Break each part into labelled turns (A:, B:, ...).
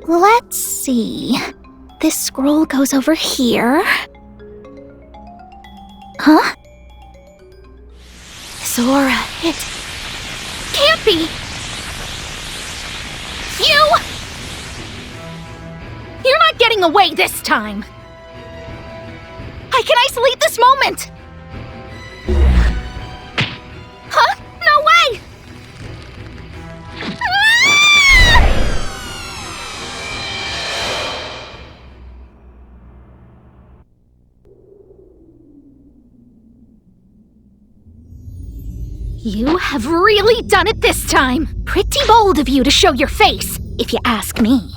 A: Let's see. This scroll goes over here. Huh? Zora, it can't be! You're not getting away this time! I can isolate this moment! Huh? No way! You have really done it this time! Pretty bold of you to show your face, if you ask me.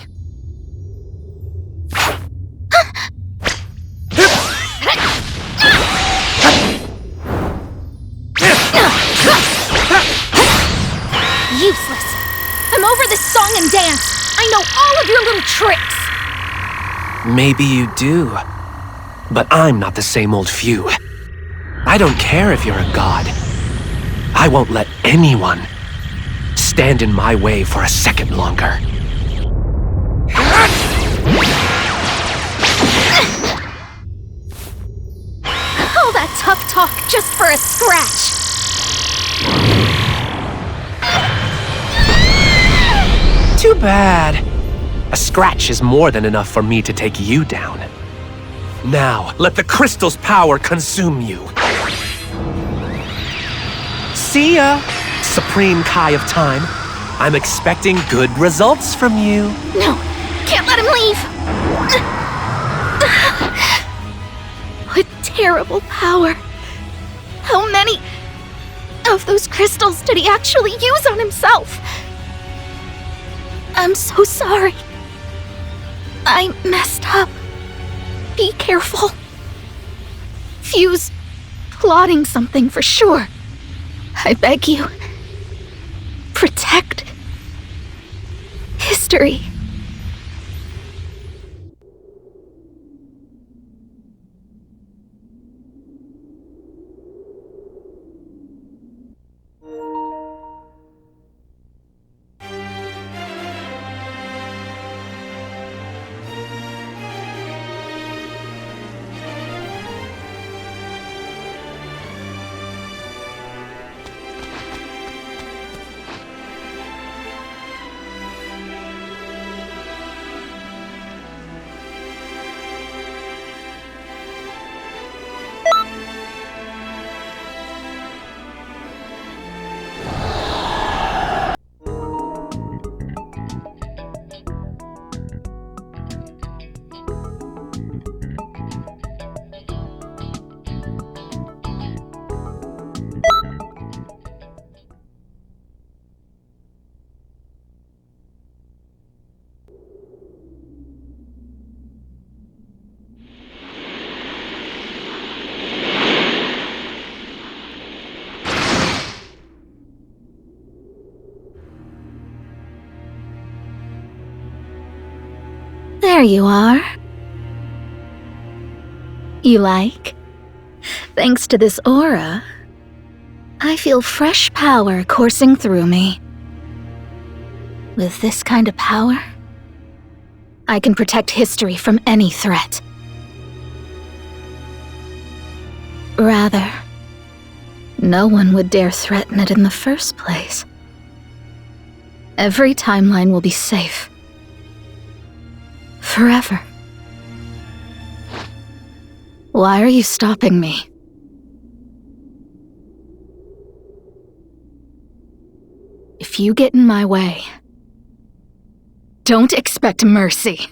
A: Useless. I'm over this song and dance. I know all of your little tricks.
B: Maybe you do. But I'm not the same old few. I don't care if you're a god. I won't let anyone stand in my way for a second longer.
A: All that tough talk just for a scratch.
B: Too bad. A scratch is more than enough for me to take you down. Now, let the crystal's power consume you. See ya, Supreme Kai of Time. I'm expecting good results from you.
A: No, can't let him leave. What terrible power. How many of those crystals did he actually use on himself? I'm so sorry. I messed up. Be careful. Fuse plotting something for sure. I beg you. Protect history. There you are. You like? Thanks to this aura, I feel fresh power coursing through me. With this kind of power, I can protect history from any threat. Rather, no one would dare threaten it in the first place. Every timeline will be safe. Forever. Why are you stopping me? If you get in my way, don't expect mercy.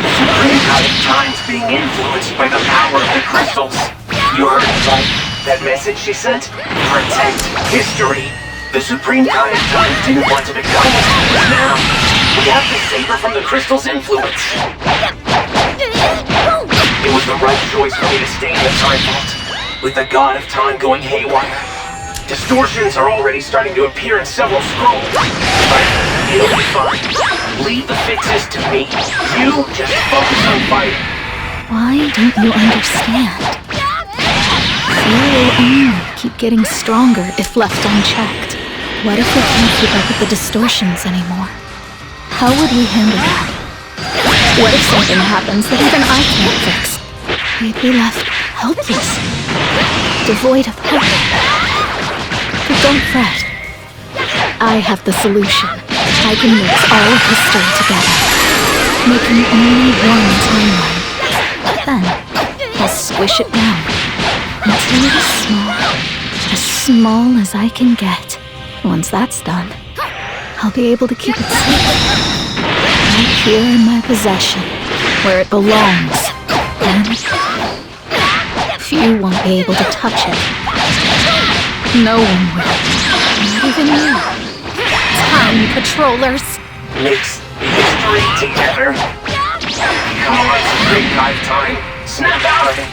C: Supreme Kai of Time's being influenced by the power of the crystals. You heard it right? That message she sent? Protect history. The Supreme Kai of Time didn't want to become as he is now. We have to save her from the crystal's influence. It was the right choice for me to stay in the Time Vault. With the God of Time going haywire. Distortions are already starting to appear in several scrolls. But it'll be fine. Leave the fixes to me. You just focus on fighting.
A: Why don't you understand? fear will only keep getting stronger if left unchecked. What if we can't keep up with the distortions anymore? How would we handle that? What if something happens that even I can't fix? We'd be left helpless, devoid of hope. But don't fret. I have the solution. I can mix all of history together, making only one timeline. Then, I'll squish it down until it is small as I can get. Once that's done, I'll be able to keep it safe, right here in my possession, where it belongs. And few won't be able to touch it. No one will, not even you. Time Patrollers!
C: Mix history together. Come on, Supreme Kai time. Snap out of it.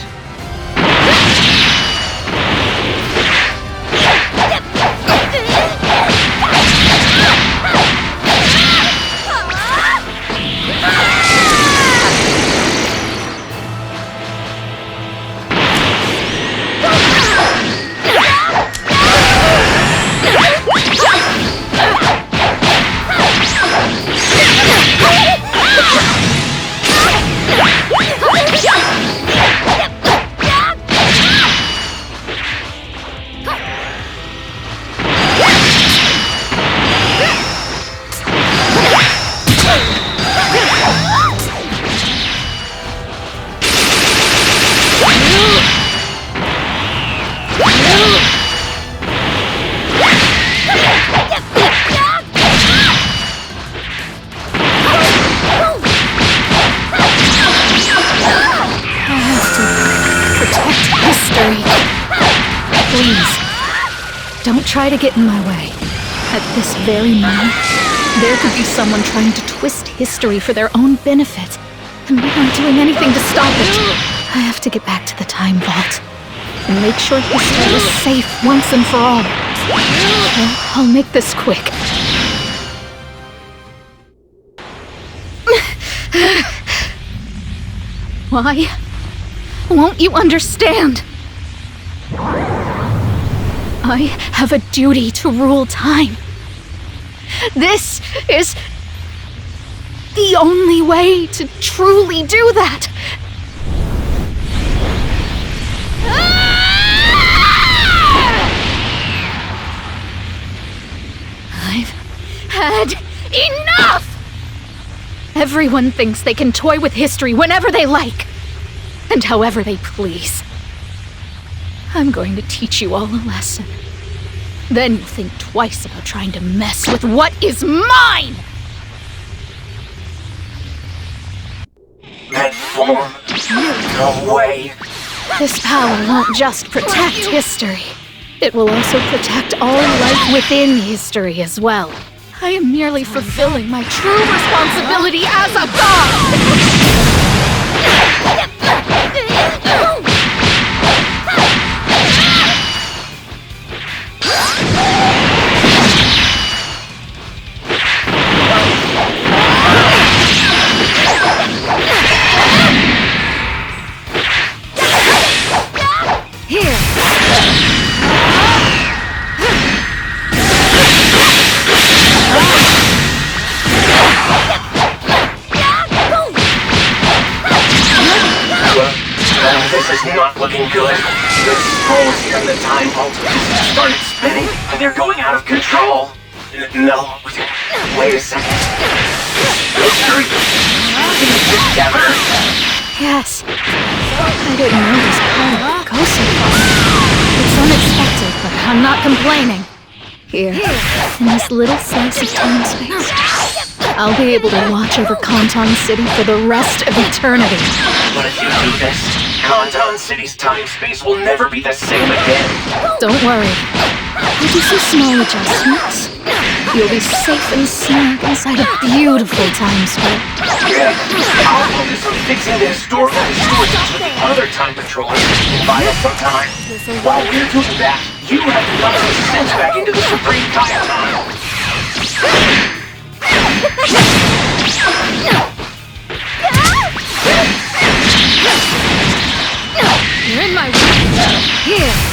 A: Don't try to get in my way. At this very moment, there could be someone trying to twist history for their own benefit, and we aren't doing anything to stop it. I have to get back to the time vault and make sure history is safe once and for all. I'll make this quick. Why won't you understand? I have a duty to rule time. This is the only way to truly do that. I've had enough! Everyone thinks they can toy with history whenever they like, and however they please. I'm going to teach you all a lesson. Then you'll think twice about trying to mess with what is mine!
C: That form. No way.
A: This power won't just protect history. It will also protect all life within history as well. I am merely fulfilling my true responsibility as a god!
C: This is not looking good. The scrolls here in the time vault started spinning, and they're going out of control. No, wait a second. History together.
A: Yes. I didn't know this power would go so far. It's unexpected, but I'm not complaining. Here, in this little slice of time space, I'll be able to watch over Kanton City for the rest of eternity.
C: But if you do this, Kanton City's time-space will never be the same again.
A: Don't worry. I'll do some small adjustments. You'll be safe and snug inside a beautiful time square.
C: Yeah, I'll focus on fixing the historical distortions with the other time patrollers and buy us some time. While we're doing that, you have to knock some sense back into the Supreme Kai time.
A: You're in my way. Here.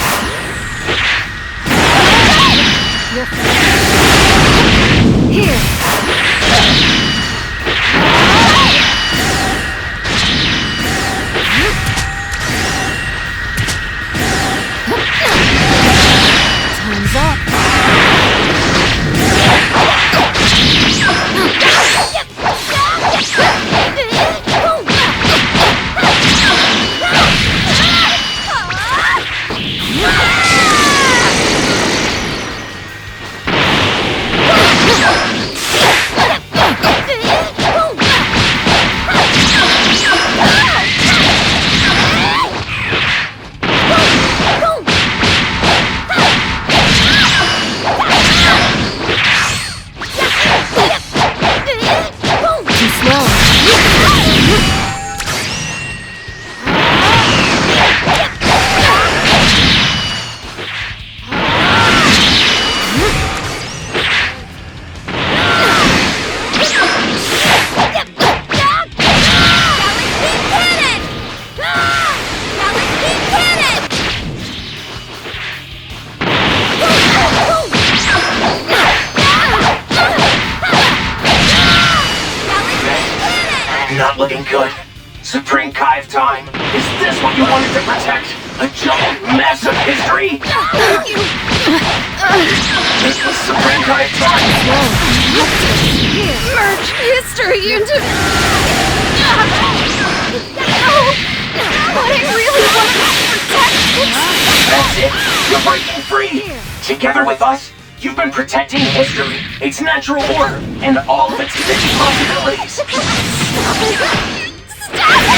C: Supreme Kai of Time, is this what you wanted to protect? A giant mess of history? This was Supreme Kai of Time!
A: Merge history into... No! What I really wanted to protect is...
C: That's it! You're breaking free! Together with us, you've been protecting history, its natural order, and all of its many possibilities!
A: Stop it!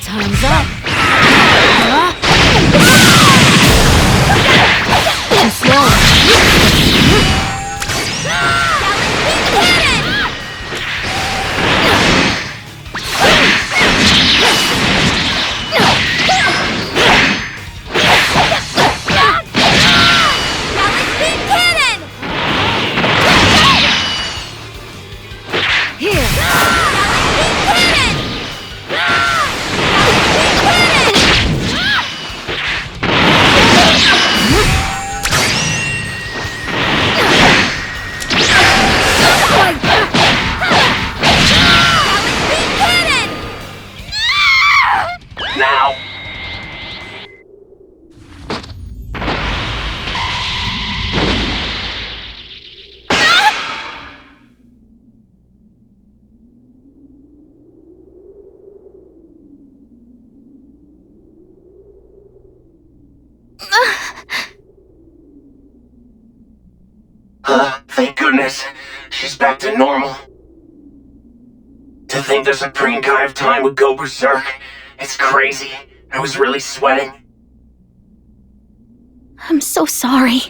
D: Time's up. Too slow.
C: Now! Thank goodness. She's back to normal. To think the Supreme Kai of Time would go berserk. It's crazy. I was really sweating.
A: I'm so sorry.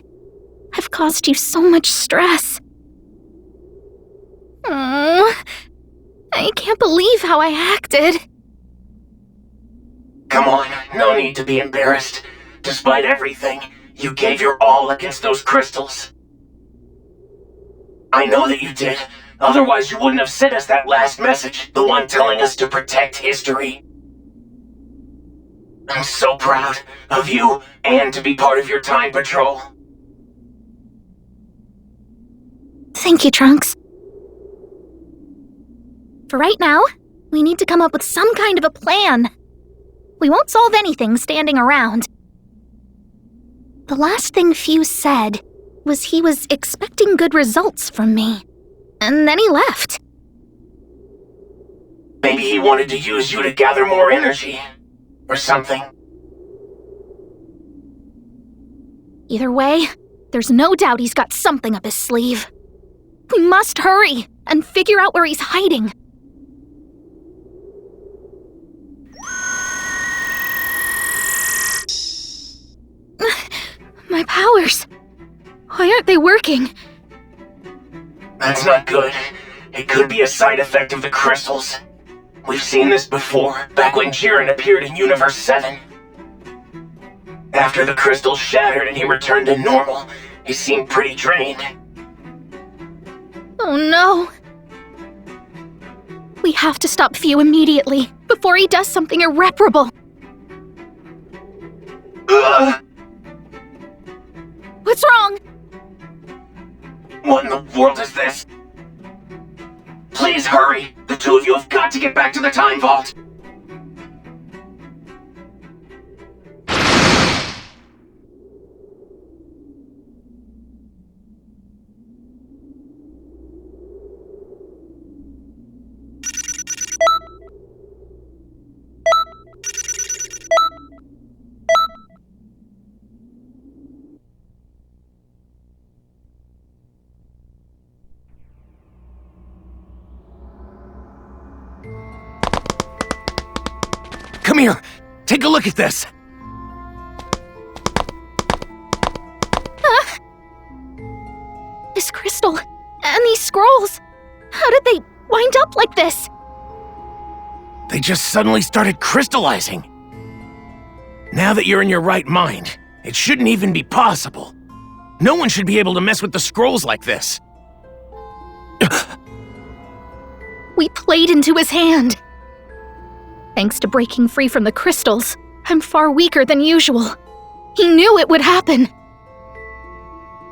A: I've caused you so much stress. Oh, I can't believe how I acted.
C: Come on, no need to be embarrassed. Despite everything, you gave your all against those crystals. I know that you did. Otherwise, you wouldn't have sent us that last message, the one telling us to protect history. I'm so proud of you and to be part of your time patrol.
A: Thank you, Trunks. For right now, we need to come up with some kind of a plan. We won't solve anything standing around. The last thing Fuse said was he was expecting good results from me. And then he left.
C: Maybe he wanted to use you to gather more energy. Or something.
A: Either way, there's no doubt he's got something up his sleeve. We must hurry and figure out where he's hiding. My powers. Why aren't they working?
C: That's not good. It could be a side effect of the crystals. We've seen this before, back when Jiren appeared in Universe 7. After the crystals shattered and he returned to normal, he seemed pretty drained.
A: Oh no. We have to stop Few immediately, before he does something irreparable.
C: Ugh!
A: What's wrong?
C: What in the world is this? Please hurry! The two of you have got to get back to the time vault!
D: Here, take a look at this.
A: This crystal and these scrolls. How did they wind up like this?
D: They just suddenly started crystallizing. Now that you're in your right mind, it shouldn't even be possible. No one should be able to mess with the scrolls like this.
A: We played into his hand. Thanks to breaking free from the crystals, I'm far weaker than usual. He knew it would happen.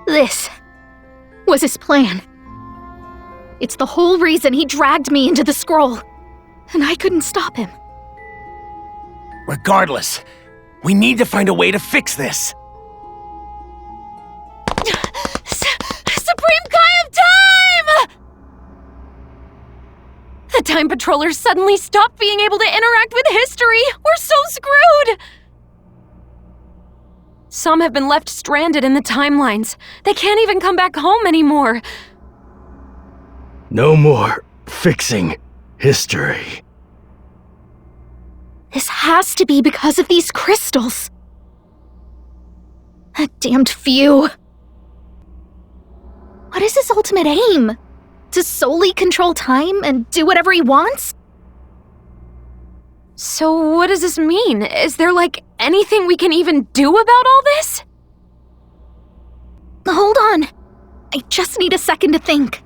A: This was his plan. It's the whole reason he dragged me into the scroll, and I couldn't stop him.
D: Regardless, we need to find a way to fix this.
E: Supreme Kai of Time! The Time Patrollers suddenly stopped being able to interact with history. We're so screwed! Some have been left stranded in the timelines. They can't even come back home anymore.
F: No more fixing history.
A: This has to be because of these crystals. That damned few. What is his ultimate aim? To solely control time and do whatever he wants?
E: So what does this mean? Is there, anything we can even do about all this?
A: Hold on. I just need a second to think.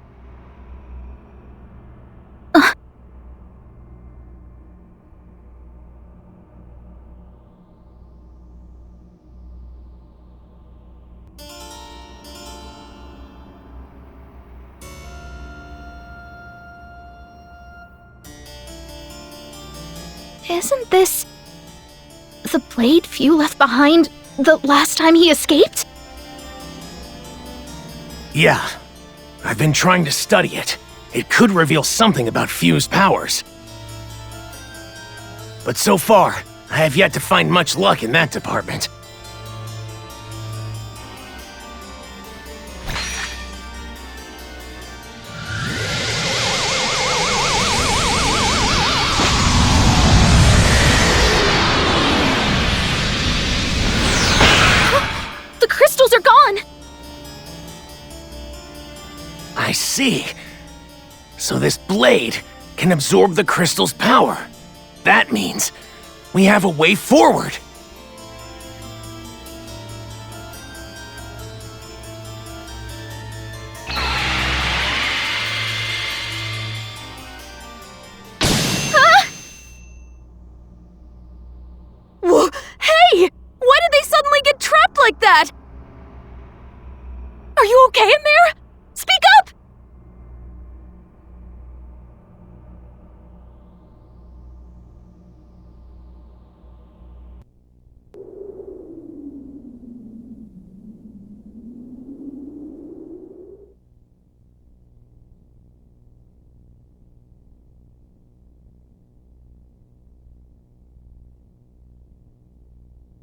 A: Isn't this the blade Few left behind the last time he escaped?
D: Yeah, I've been trying to study it. It could reveal something about Few's powers. But so far, I have yet to find much luck in that department.
A: The crystals are gone!
D: I see. So this blade can absorb the crystal's power. That means we have a way forward.
E: Whoa, hey! Why did they suddenly get trapped like that? Are you okay in there? Speak up!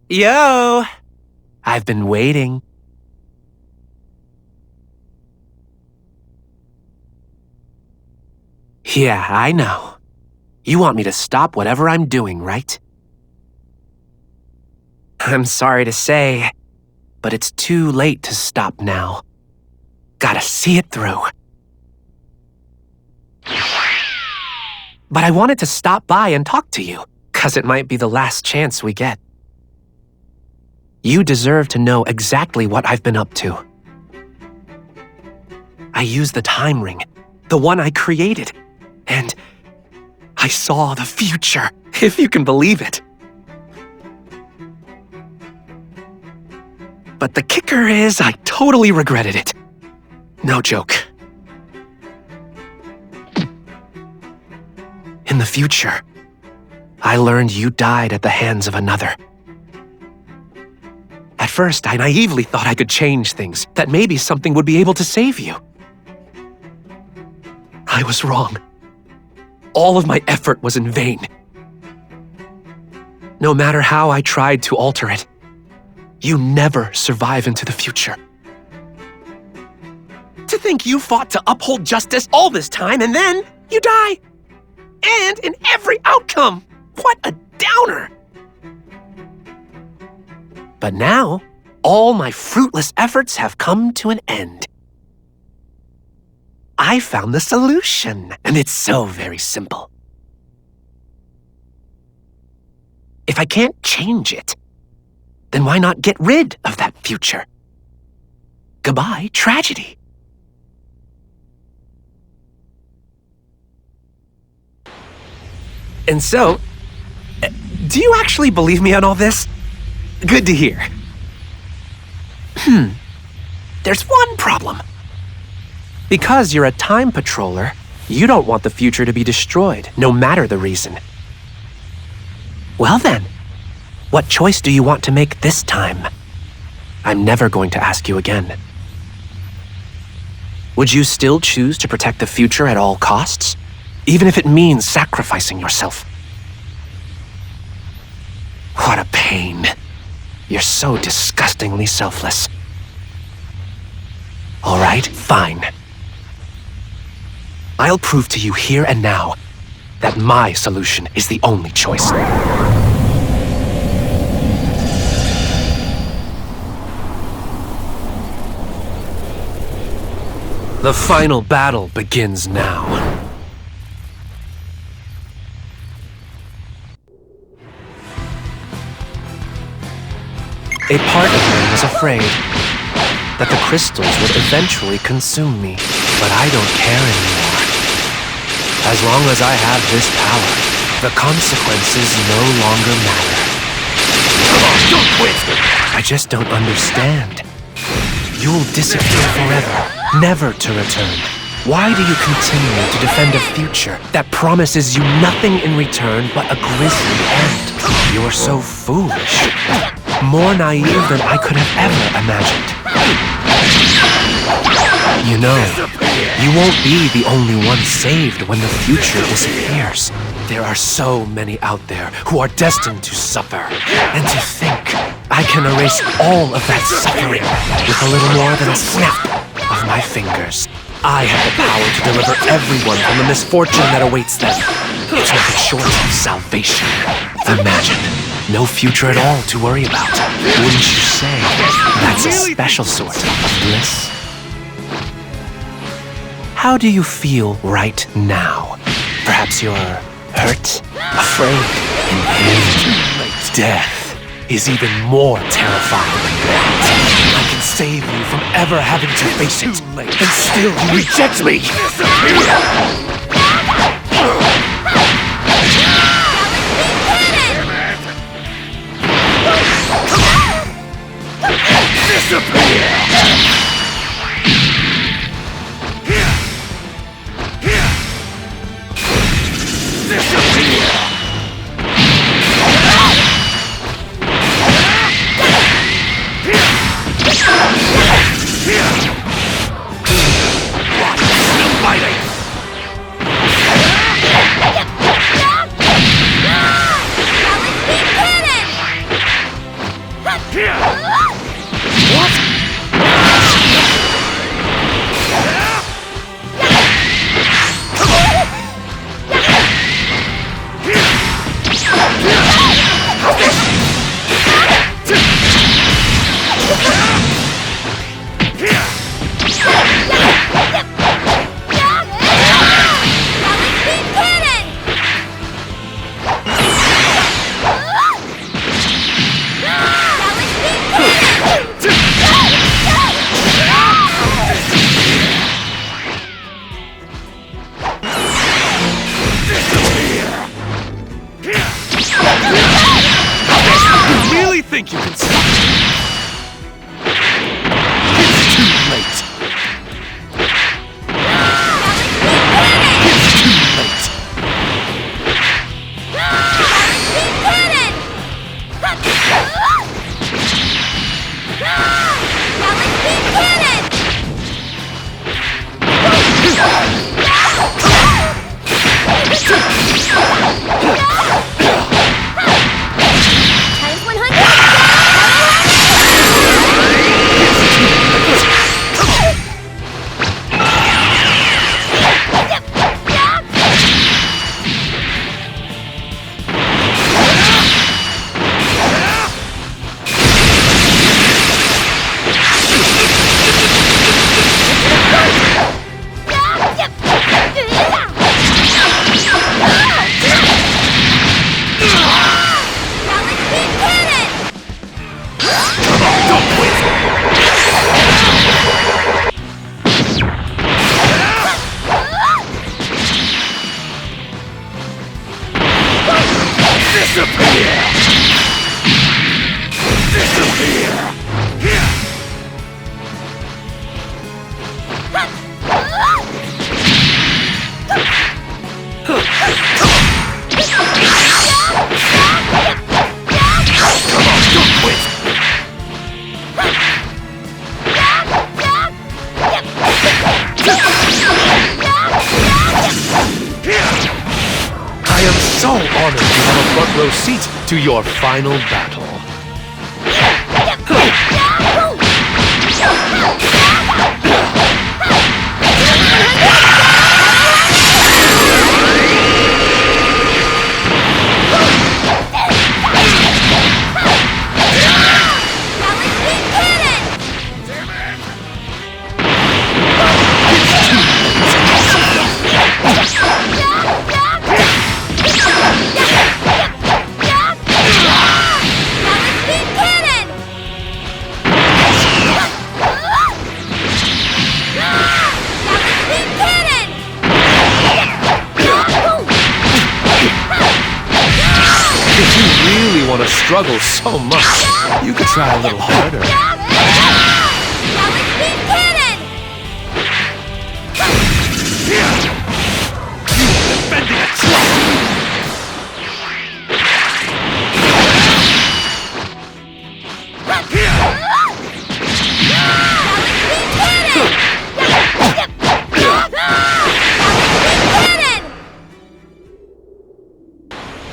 B: Yo! I've been waiting. Yeah, I know. You want me to stop whatever I'm doing, right? I'm sorry to say, but it's too late to stop now. Gotta see it through. But I wanted to stop by and talk to you, 'cause it might be the last chance we get. You deserve to know exactly what I've been up to. I used the time ring, the one I created, and I saw the future, if you can believe it. But the kicker is I totally regretted it. No joke. In the future, I learned you died at the hands of another. At first, I naively thought I could change things, that maybe something would be able to save you. I was wrong. All of my effort was in vain. No matter how I tried to alter it, you never survive into the future. To think you fought to uphold justice all this time and then you die! And in every outcome! What a
D: downer.
B: But now, all my fruitless efforts have come to an end. I found the solution, and it's so very simple. If I can't change it, then why not get rid of that future? Goodbye, tragedy. And so, do you actually believe me on all this? Good to hear. There's one problem. Because you're a time patroller, you don't want the future to be destroyed, no matter the reason. Well then, what choice do you want to make this time? I'm never going to ask you again. Would you still choose to protect the future at all costs? Even if it means sacrificing yourself? What a pain. You're so disgustingly selfless. All right, fine. I'll prove to you here and now that my solution is the only choice. The final battle begins now. A part of me was afraid that the crystals would eventually consume me, but I don't care anymore. As long as I have this power, the consequences no longer matter.
D: Come on, don't quit!
B: I just don't understand. You'll disappear forever, never to return. Why do you continue to defend a future that promises you nothing in return but a grisly end? You're so foolish. More naive than I could have ever imagined. You know, you won't be the only one saved when the future disappears. There are so many out there who are destined to suffer. And to think I can erase all of that suffering with a little more than a snap of my fingers. I have the power to deliver everyone from the misfortune that awaits them. It's nothing short of salvation. Imagine, no future at all to worry about. Wouldn't you say that's a special sort of bliss? How do you feel right now? Perhaps you're hurt, afraid, in pain. Death is even more terrifying than that. I can save you from ever having to face it, and still you reject me! Think you can stop me? It's too late. It's too late. I am so honored to have a front row seat to your final battle. Want to struggle so much, you could try a little harder. Defending a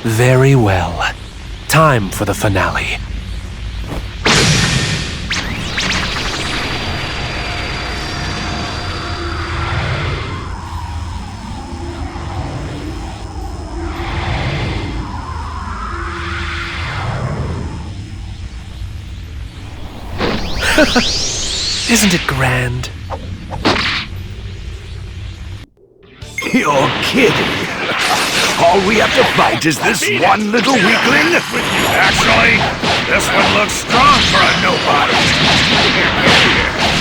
B: Very well. Time for the finale. Isn't it grand?
F: You're kidding. All we have to fight is this one little weakling?
G: Actually, this one looks strong for a nobody.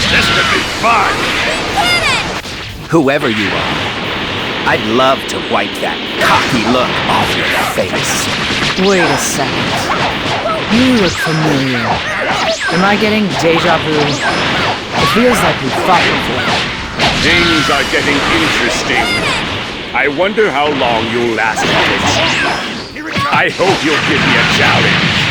G: This could be fun.
H: Whoever you are, I'd love to wipe that cocky look off your face.
I: Wait a second. You look familiar. Am I getting deja vu? It feels like we fought before.
G: Things are getting interesting. I wonder how long you'll last at this. I hope you'll give me a challenge.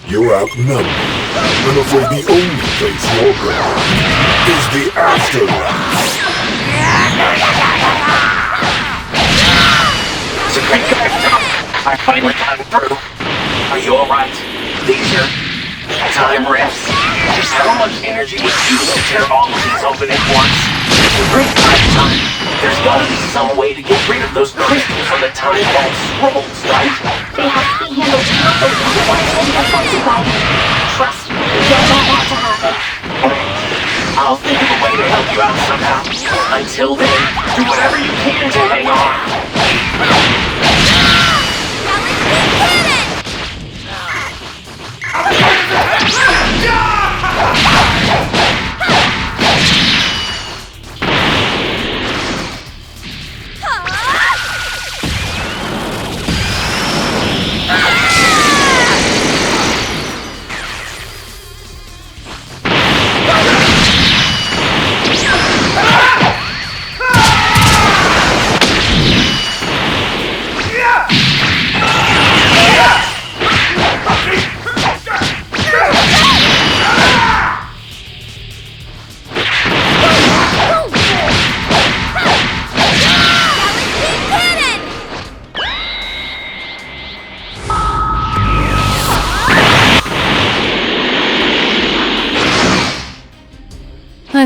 J: You're outnumbered. I'm afraid the only place you're going is the afterlife.
C: Supreme Commander, I finally got through. Are you alright? These are time rifts. Just how much energy would you use to tear all of these open at once? Supreme Time, there's gotta be some way to get rid of those crystals on the Time Vault scrolls, right?
K: They have to be handled carefully, otherwise we'll be affected by them. Trust me, we don't want that to happen.
C: I'll think of a way to help you out somehow. Until then, do whatever you can to hang on.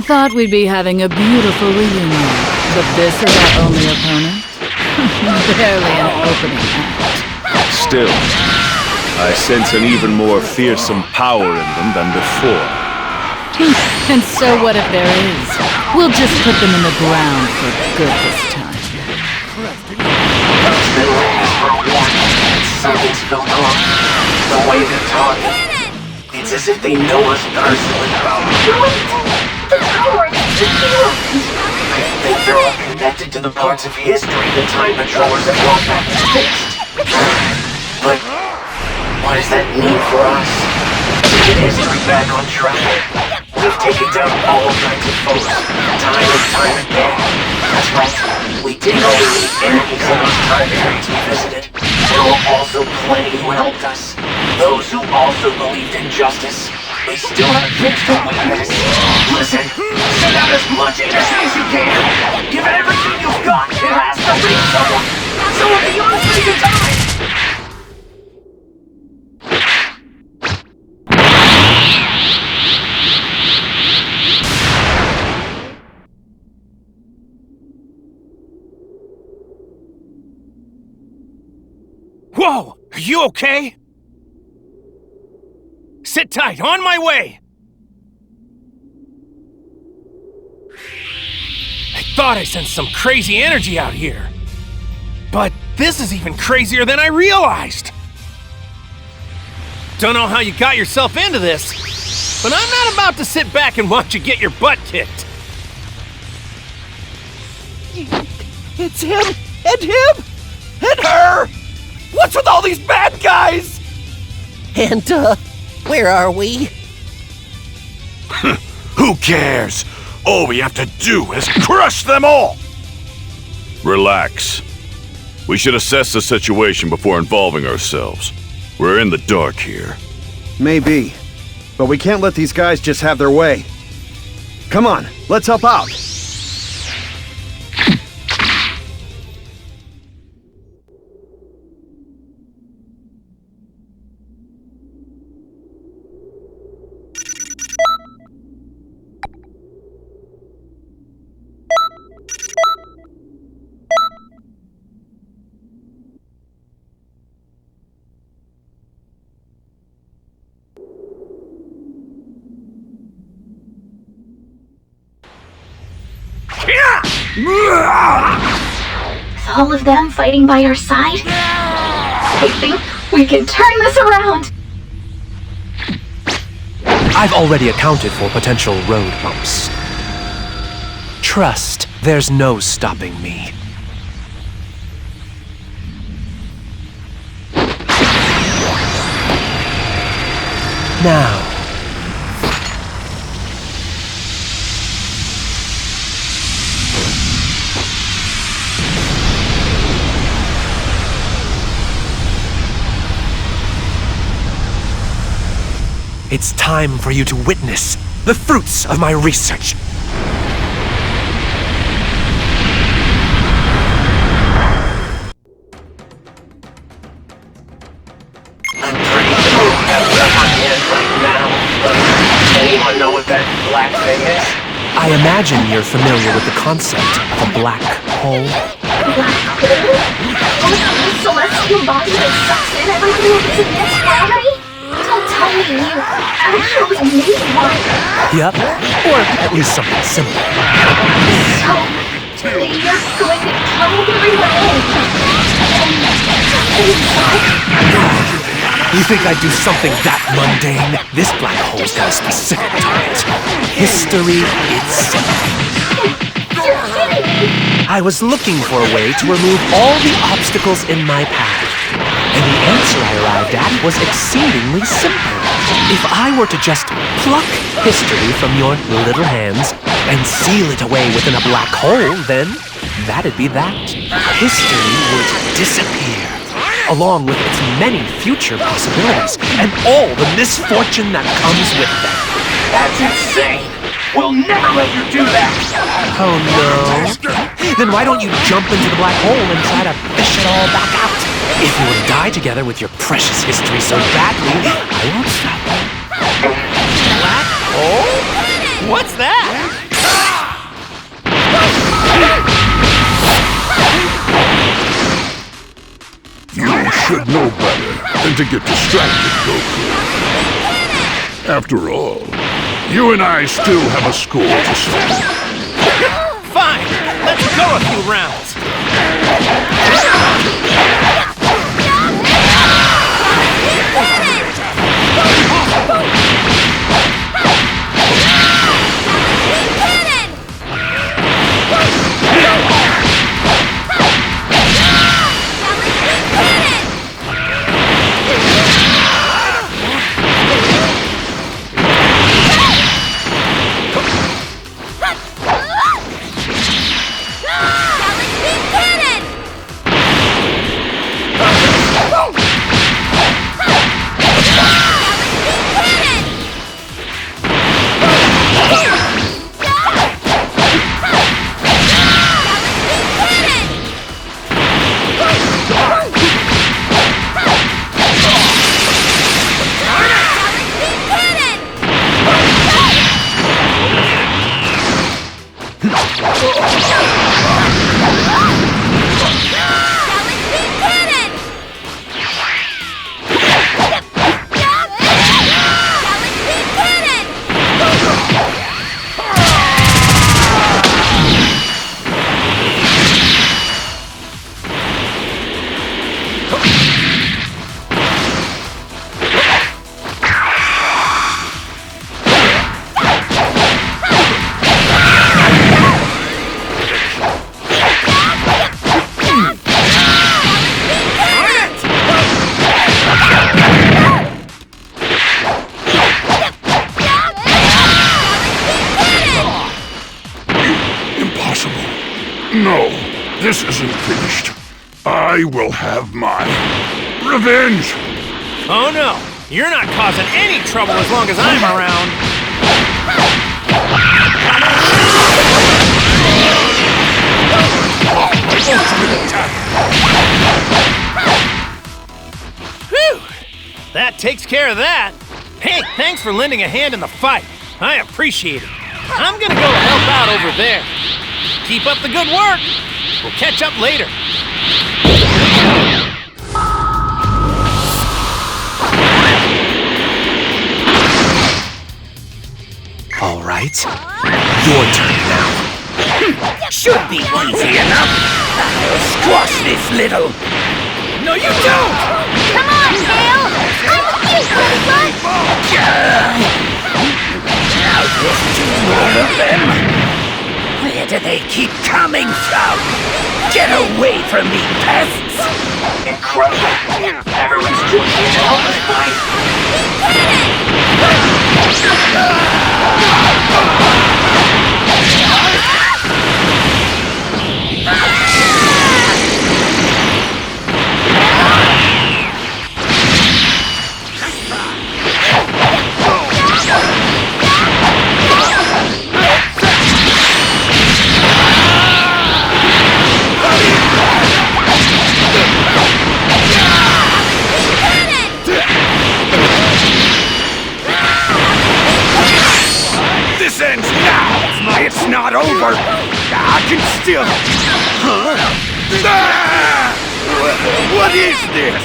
I: thought we'd be having a beautiful reunion, but this is our only opponent? Barely an opening act.
G: Still, I sense an even more fearsome power in them than before.
I: And so what if there is? We'll just put them in the ground for good this time.
C: Something's going on. The way they're talking. It's as if they know us personally.
K: The power is revealed.
C: I think they're all connected to the parts of history the Time Patrollers have brought back to fixed. But what does that mean for us? To get history back on track. We've taken down all kinds of foes, time and time again. That's right, we didn't only meet enemies in those time periods we visited. There were also plenty who helped us. Those who also believed in justice. They still have things to witness. Listen, send out as much energy as you can. Give it everything you've got. It has to reach someone. Someone beyond space and time.
D: Whoa! Are you okay? Sit tight, on my way! I thought I sensed some crazy energy out here. But this is even crazier than I realized! Don't know how you got yourself into this, but I'm not about to sit back and watch you get your butt kicked.
H: It's him! And him! And her! What's with all these bad guys?
L: And, where are we?
F: Who cares? All we have to do is crush them all! Relax. We should assess the situation before involving ourselves. We're in the dark here.
M: Maybe. But we can't let these guys just have their way. Come on, let's help out.
K: With all of them fighting by our side, I think we can turn this around.
B: I've already accounted for potential road bumps. Trust, there's no stopping me. Now, it's time for you to witness the fruits of my research.
C: I'm pretty sure we have that on hand right now. Anyone know what that black thing is?
B: I imagine you're familiar with the concept of a black hole.
K: Black hole? The celestial body that sucks in everything that's in its gravity? Don't tell me you actually made one.
B: Yep, or at least something similar.
K: So, you're going to drag everyone in. And
B: You think I'd do something that mundane? This black hole's got a specific target. History itself.
K: you're kidding me.
B: I was looking for a way to remove all the obstacles in my path. And the answer I arrived at was exceedingly simple. If I were to just pluck history from your little hands and seal it away within a black hole, then that'd be that. History would disappear, along with its many future possibilities and all the misfortune that comes with them.
C: That's insane. We'll never let you do that.
B: Oh no? Then why don't you jump into the black hole and try to fish it all back out? If you want to die together with your precious history so badly, I won't stop you.
D: Black hole? What's that?
J: to get distracted, Goku. After all, you and I still have a score to settle.
H: Fine, let's go a few rounds.
J: No, this isn't finished. I will have my revenge!
H: Oh no, you're not causing any trouble as long as I'm around. Whew! That takes care of that. Hey, thanks for lending a hand in the fight. I appreciate it. I'm gonna go help out over there. Keep up the good work. We'll catch up later.
B: All right, your turn now.
F: Should be easy enough. I'll squash this little...
H: No, you don't!
K: Come on, Tail! I'm with you, Ladybug!
F: Now there's two more of them. Where do they keep coming from? Get away from me, pests!
C: Incredible. Everyone's joining in to help us fight.
F: This ends now! It's not over! I can still... Huh? Ah! What is this?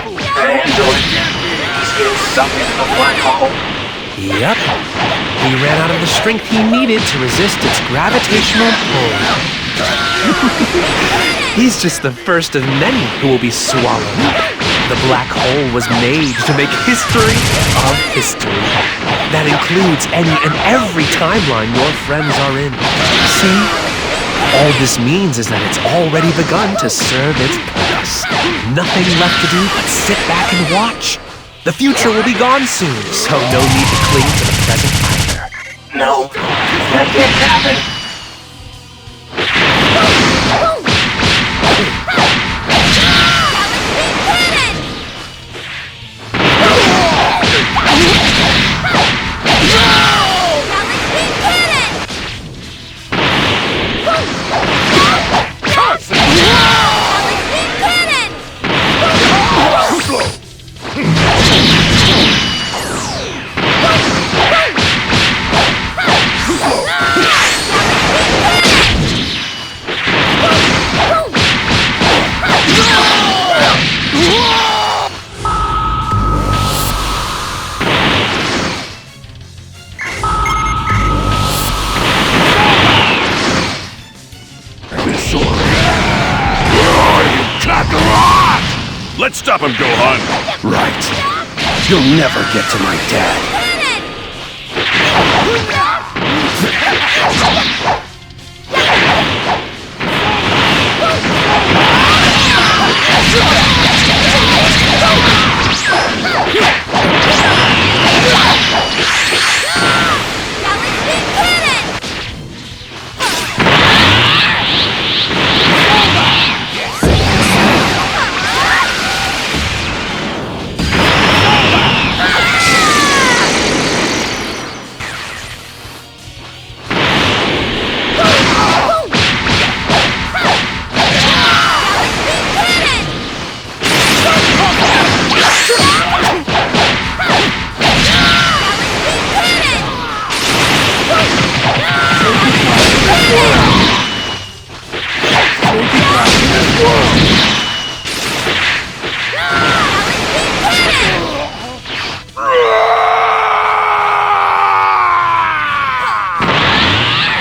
C: The android. He's getting sucked into the black hole.
B: Yep. He ran out of the strength he needed to resist its gravitational pull. He's just the first of many who will be swallowed. The black hole was made to make history of history. That includes any and every timeline your friends are in. See? All this means is that it's already begun to serve its purpose. Nothing left to do but sit back and watch. The future will be gone soon, so no need to cling to the present either.
C: No, that can't happen.
G: Let's stop him, Gohan!
M: Right. You'll never get to my dad.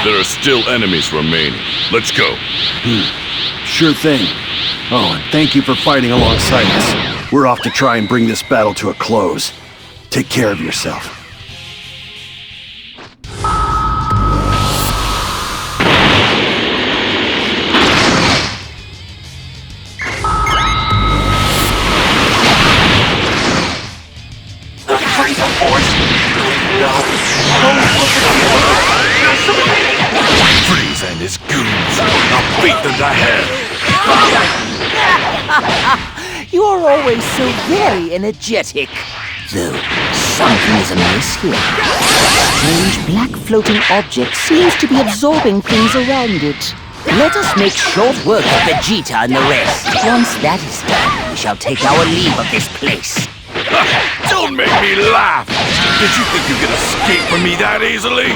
G: There are still enemies remaining. Let's go.
M: Sure thing. Oh, and thank you for fighting alongside us. We're off to try and bring this battle to a close. Take care of yourself.
C: The freedom force.
G: Freeze and his goons. I'll beat them to hell.
F: You are always so very energetic. Though, something is amiss here. A strange black floating object seems to be absorbing things around it. Let us make short work of Vegeta and the rest. Once that is done, we shall take our leave of this place.
G: Don't make me laugh! Did you think you could escape from me that easily?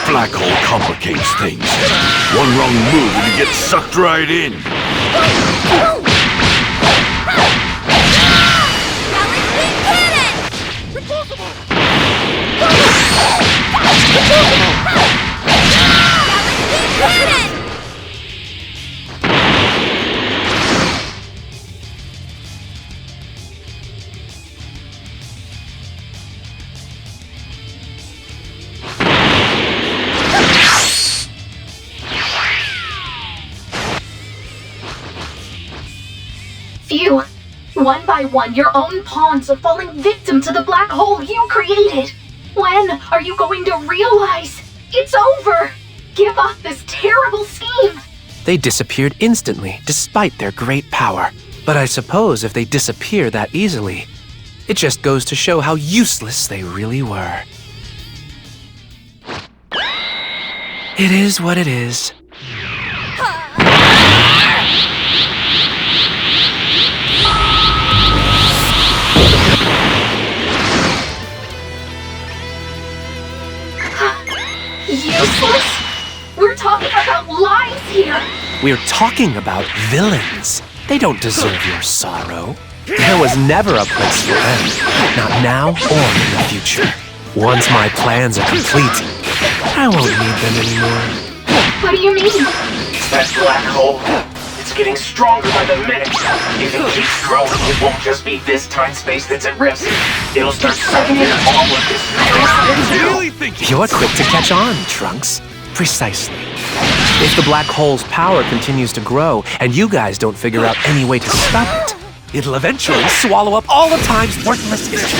G: Black hole complicates things. One wrong move and you get sucked right in.
K: Phew. One by one, your own pawns are falling victim to the black hole you created. When are you going to realize it's over? Give up this terrible scheme.
B: They disappeared instantly, despite their great power. But I suppose if they disappear that easily, it just goes to show how useless they really were. It is what it is.
K: Useless? We're talking about lives here.
B: We're talking about villains. They don't deserve your sorrow. There was never a place for them. Not now or in the future. Once my plans are complete, I won't need them anymore.
K: What do you mean?
C: That black hole. It's getting stronger by the minute. If it keeps growing, it won't just be this time-space that's at risk. It'll start sucking in all of this space.
B: You're quick to catch on, Trunks. Precisely. If the black hole's power continues to grow, and you guys don't figure out any way to stop it, it'll eventually swallow up all the time's worthless history.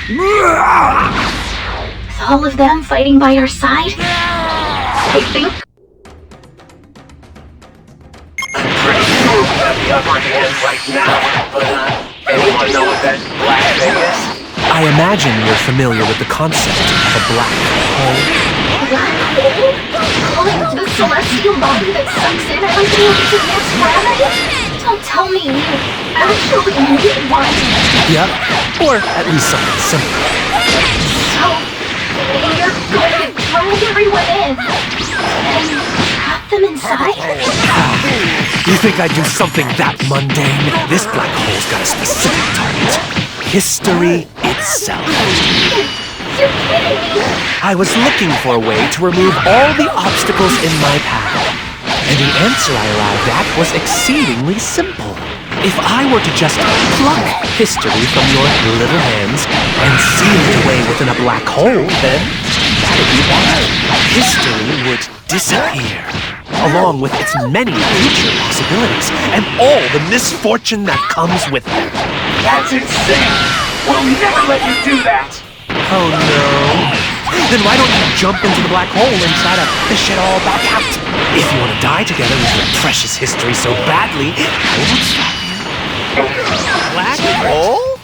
K: With all of them fighting by our side, I think...
C: I'm pretty sure we have the upper hand right now, but anyone know what that black thing is?
B: I imagine you're familiar with the concept of a black hole.
K: Black hole? Like the celestial body that sucks in everything into its gravity? Don't tell me you actually made one.
B: Yep, or at least something similar.
K: So, you're going to drag everyone in and trap them inside?
B: You think I'd do something that mundane? This black hole's got a specific target. History itself.
K: You're kidding me!
B: I was looking for a way to remove all the obstacles in my path. And the answer I arrived at was exceedingly simple. If I were to just pluck history from your little hands and seal it away within a black hole, then that'd be that. History would disappear, along with its many future possibilities and all the misfortune that comes with them.
C: That's insane! We'll never let you do that!
B: Oh no. Then why don't you jump into the black hole and try to fish it all back out? If you want to die together with your precious history so badly, I won't stop you.
H: Black hole?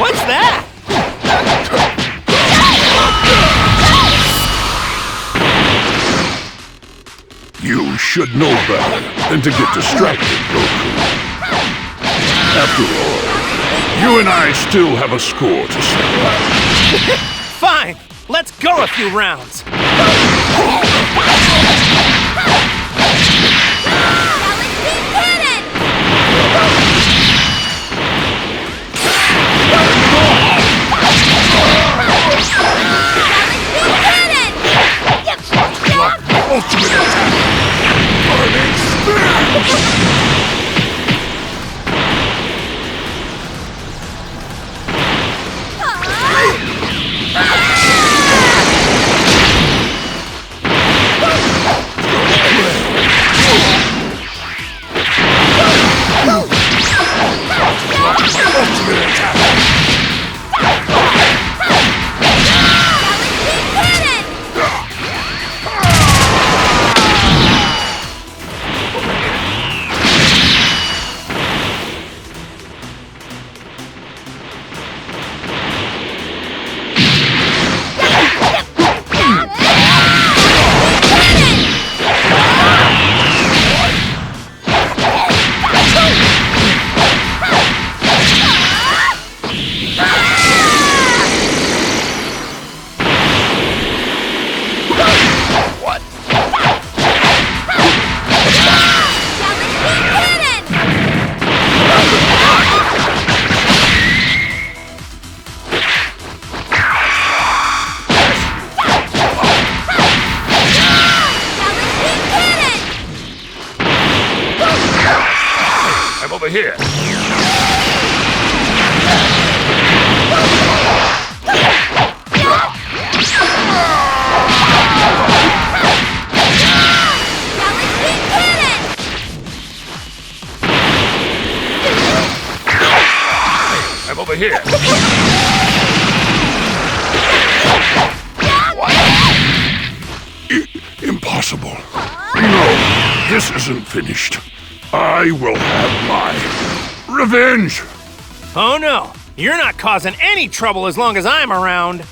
H: What's that?
J: You should know better than to get distracted, Goku. After all, you and I still have a score to settle.
H: Fine! Let's go a few rounds!
J: Ultimate attack! Burning Spear! Over here. over here. Impossible. No, this isn't finished. I will have my revenge.
H: Oh no, you're not causing any trouble as long as I'm around.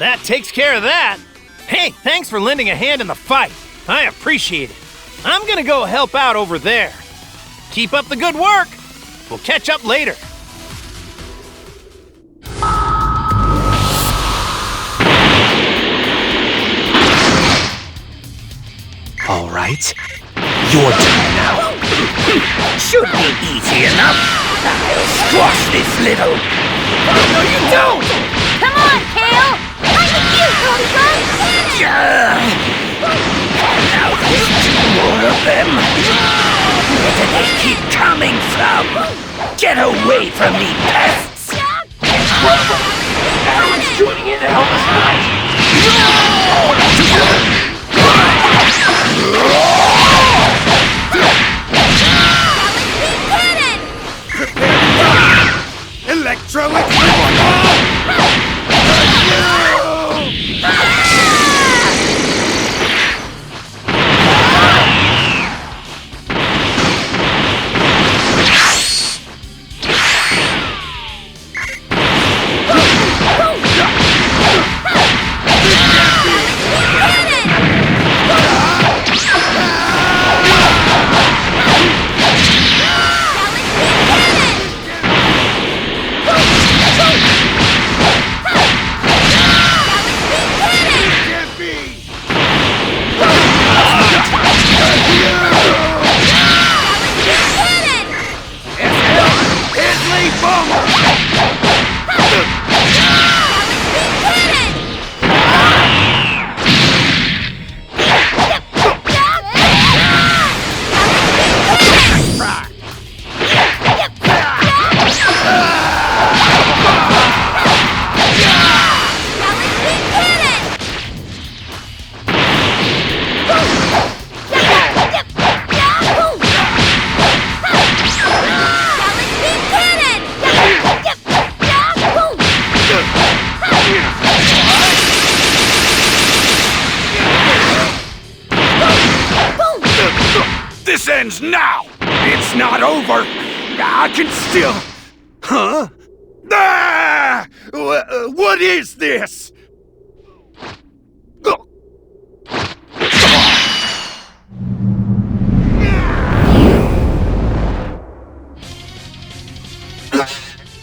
H: That takes care of that. Hey, thanks for lending a hand in the fight. I appreciate it. I'm gonna go help out over there. Keep up the good work. We'll catch up later.
B: All right, your turn now.
F: Should be easy enough. I'll squash this little...
E: No, you don't! Come on, Kale! I'm with you, Cody Gun!
F: Now there's 2 more of them. Where do they keep coming from? Get away from me, pests!
C: Incredible! Everyone's joining in to help us
J: This ends now! It's not over! I can still... Huh? Ah! What is this?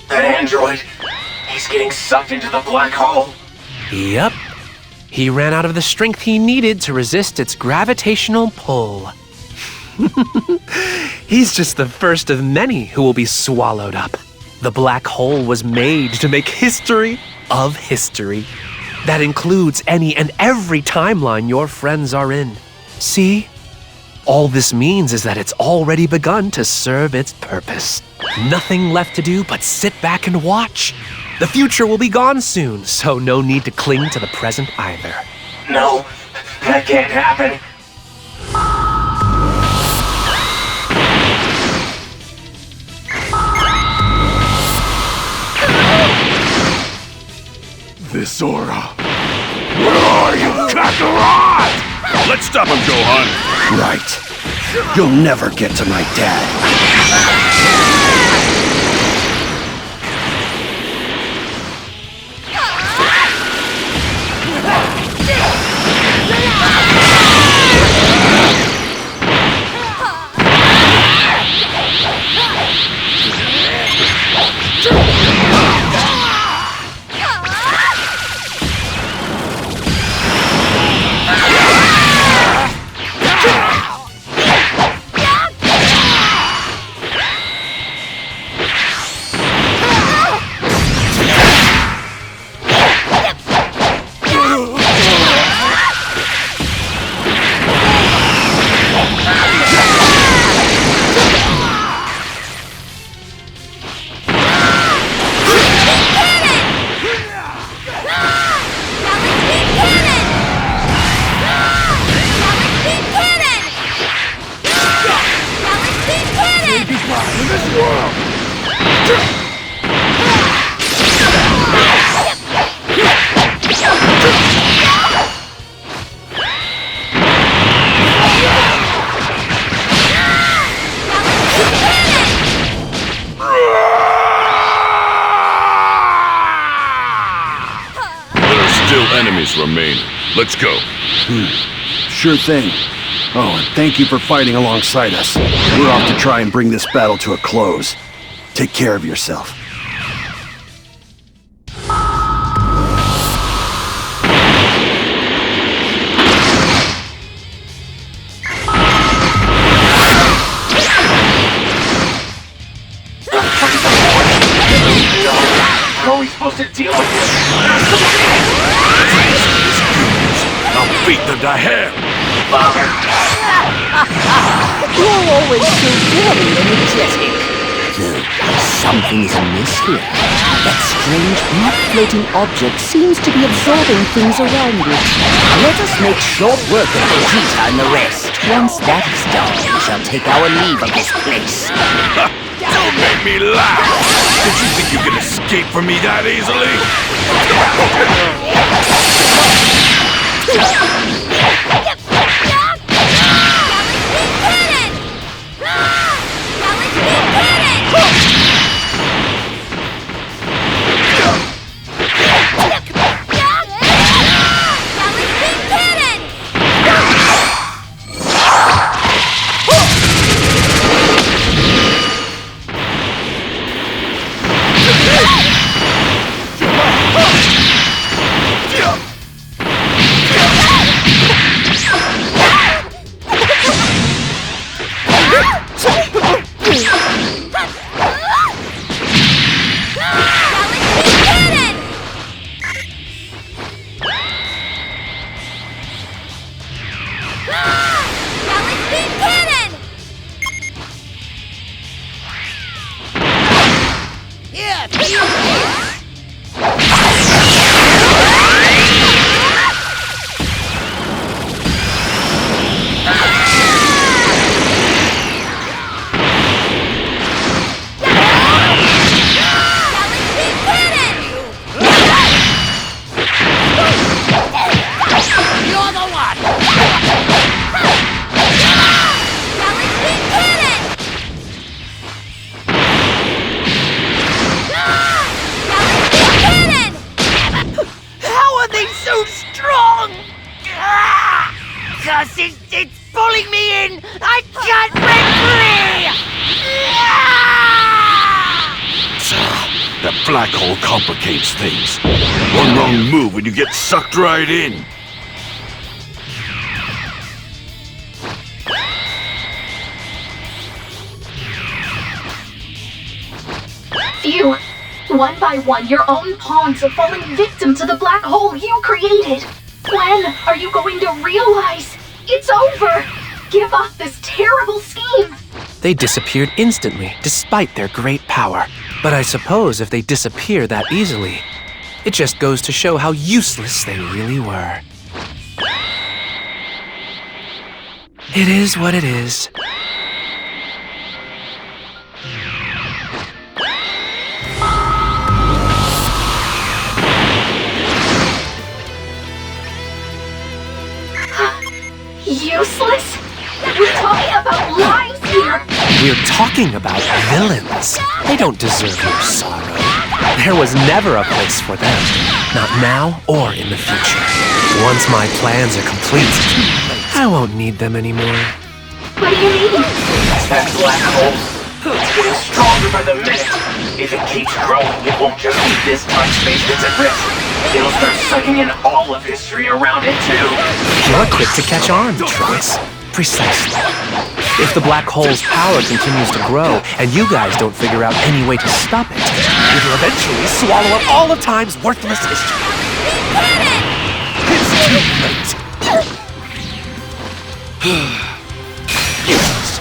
C: That android, he's getting sucked into the black hole.
B: Yep. He ran out of the strength he needed to resist its gravitational pull. He's just the first of many who will be swallowed up. The black hole was made to make history of history. That includes any and every timeline your friends are in. See? All this means is that it's already begun to serve its purpose. Nothing left to do but sit back and watch. The future will be gone soon, so no need to cling to the present either.
C: No, that can't happen.
J: This aura. Where are you, Kakarot? Let's stop him, Gohan.
M: Right. You'll never get to my dad.
J: this world!
G: There are still enemies remaining. Let's go.
M: Sure thing. Oh, and thank you for fighting alongside us. We're off to try and bring this battle to a close. Take care of yourself.
C: How are we supposed to deal with this?
J: I'll beat them to hell!
C: Father,
F: You're always so very energetic. Though, something is amiss here. That strange black floating object seems to be absorbing things around it. Let us make short work of Vegeta and the rest. Once that is done, we shall take our leave of this place.
J: Don't make me laugh! Did you think you could escape from me that easily?
F: It's pulling me in! I can't break free!
J: The black hole complicates things. One wrong move and you get sucked right in.
K: Phew. One by one, your own pawns are falling victim to the black hole you created. When are you going to realize it's over? Give up this terrible scheme.
B: They disappeared instantly, despite their great power. But I suppose if they disappear that easily, it just goes to show how useless they really were. It is what it is.
K: Useless? We're talking about lives here.
B: We're talking about villains. They don't deserve your sorrow. There was never a place for them. Not now or in the future. Once my plans are complete, I won't need them anymore.
K: What do you mean?
C: that black hole, it's getting stronger by the minute. If it keeps growing, it won't just be this time space that's at risk. It'll start sucking in all of history around it, too.
B: You're quick to catch on, Trunks. Precisely. If the black hole's power continues to grow, and you guys don't figure out any way to stop it, it'll eventually swallow up all of time's worthless history. It's too late. Yes.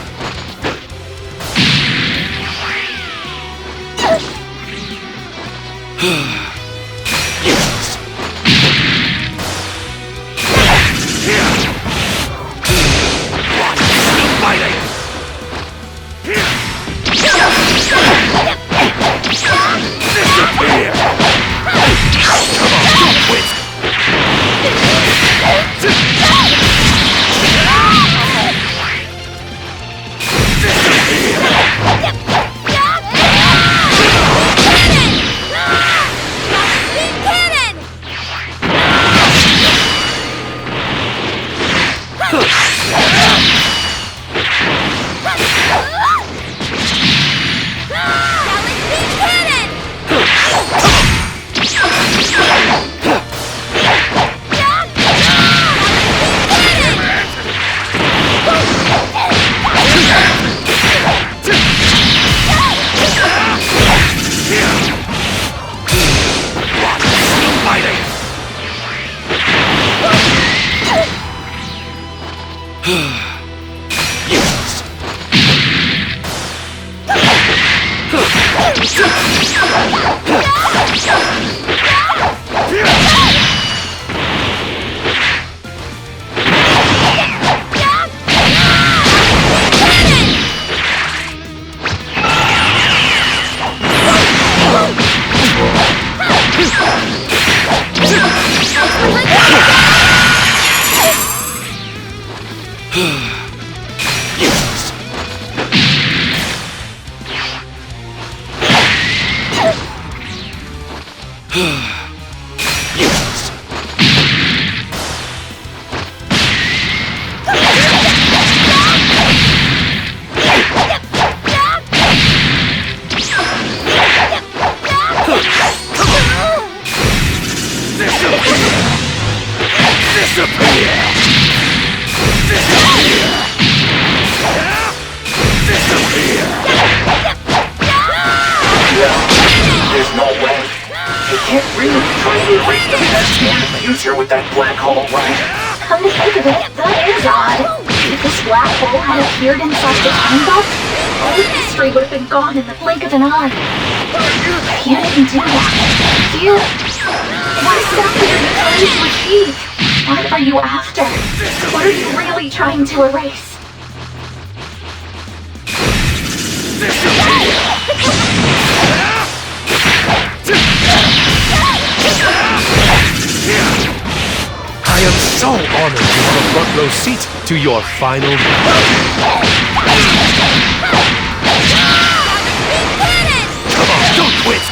C: There's no way. You can't really try to erase the past and the future with that black hole, right?
K: Come to think of it, that is odd. If this black hole had appeared inside the time box, all of history would have been gone in the blink of an eye. You didn't do that. You... What exactly are you trying to achieve? What are you after? What are you really trying to erase?
B: I am so honored to have a front row seat to your final Come on, don't quit!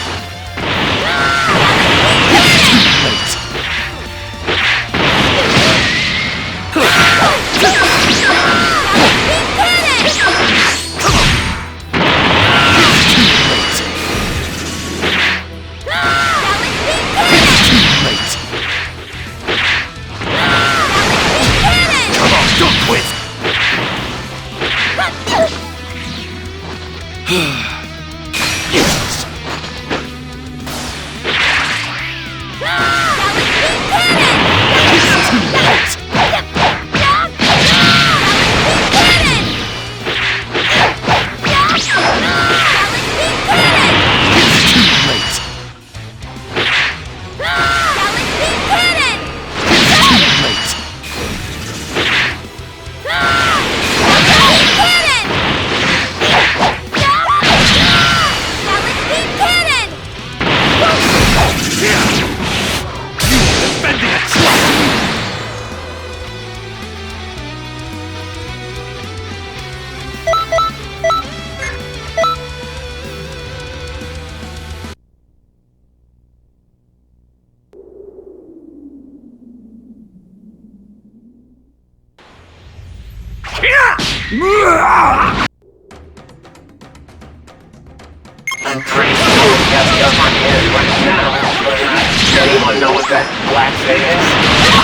C: I'm pretty sure we have the upper hand right now, but does anyone know what that black thing is?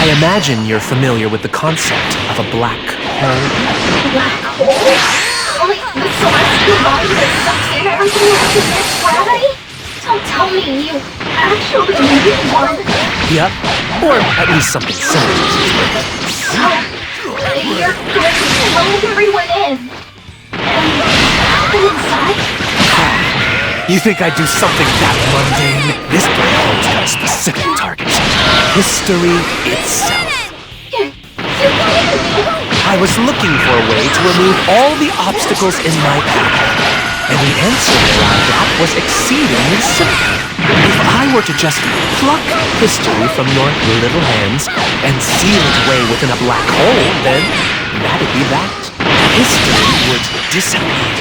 B: I imagine you're familiar with the concept of a black hole.
K: Black hole? Like the celestial body that sucks in everything like its gravity? Don't tell me you actually made one.
B: Yep, or at least something similar.
K: So, you're going to blow everyone in. And happen inside?
B: You think I'd do something that mundane? This black hole's got a specific target. History itself.
K: You're kidding me?
B: I was looking for a way to remove all the obstacles in my path. And the answer that I got was exceedingly simple. If I were to just pluck history from your little hands and seal it away within a black hole, then that'd be that. History would disappear,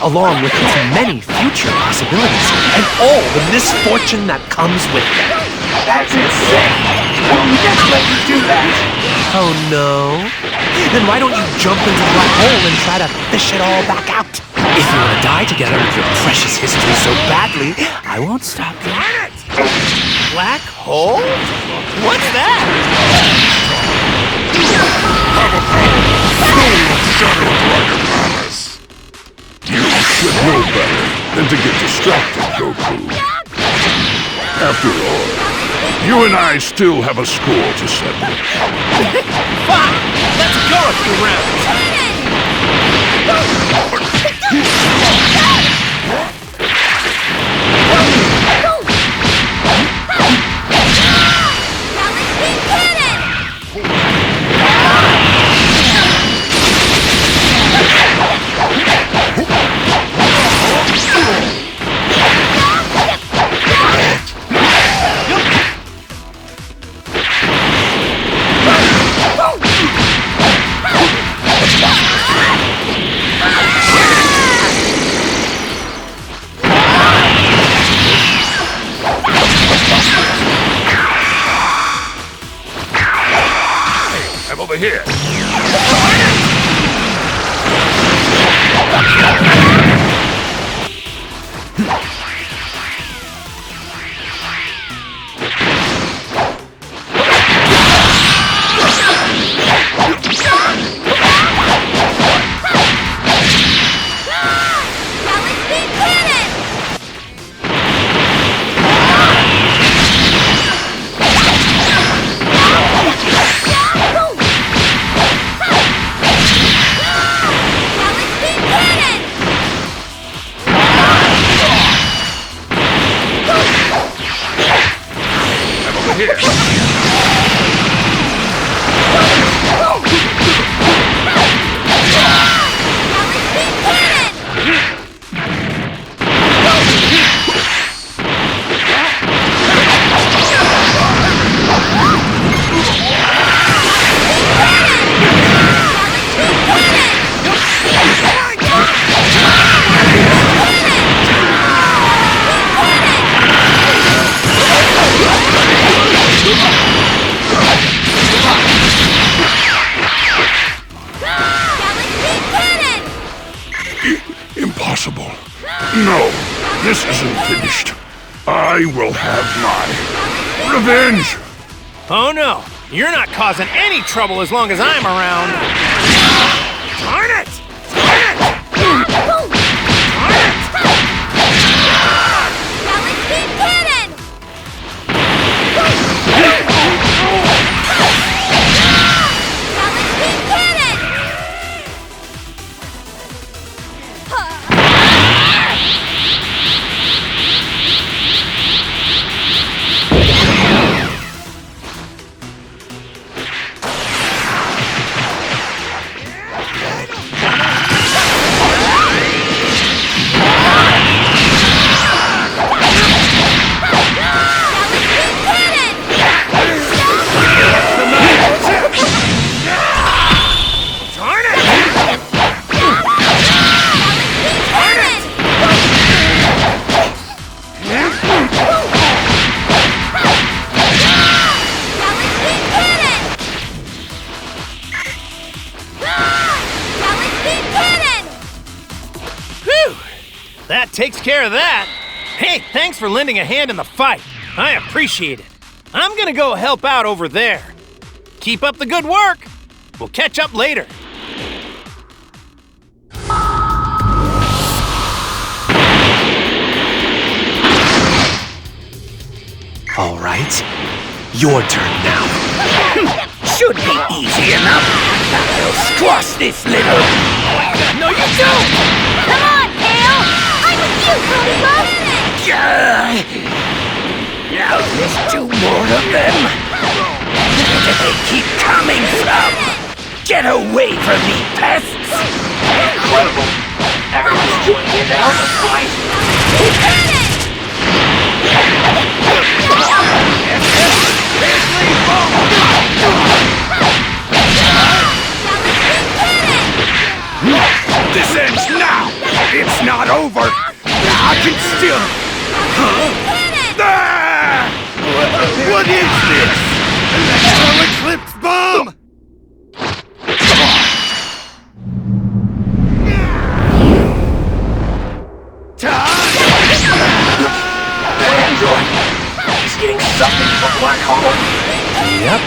B: along with its many future possibilities and all the misfortune that comes with them.
C: That's insane! We'll never let you do that!
B: Oh no? Then why don't you jump into the black hole and try to fish it all back out? If you want to die together with your precious history so badly, I won't stop you.
H: Black hole? What's that?
J: You should know better than to get distracted, Goku. After all, you and I still have a score to settle.
H: Fine! Let's go a few rounds!
J: impossible. No, this isn't finished. I will have my revenge!
H: Oh no! You're not causing any trouble as long as I'm around! Darn it! Darn it! Darn it! That takes care of that. Hey, thanks for lending a hand in the fight. I appreciate it. I'm gonna go help out over there. Keep up the good work. We'll catch up later.
B: All right, your turn now.
F: Should be easy enough. I'll squash this little...
H: No, you don't!
E: Come on, Kale! I'm with you, Lollipop!
F: Now there's 2 more of them. Where do they keep coming from? Get away from me, pests!
C: Incredible. Everyone's joining in now on the fight.
D: This ends now! It's not over! I can still... Huh? Ah! What is this? An eclipse bomb?
C: Android! He's getting sucked into the black hole!
B: Yep.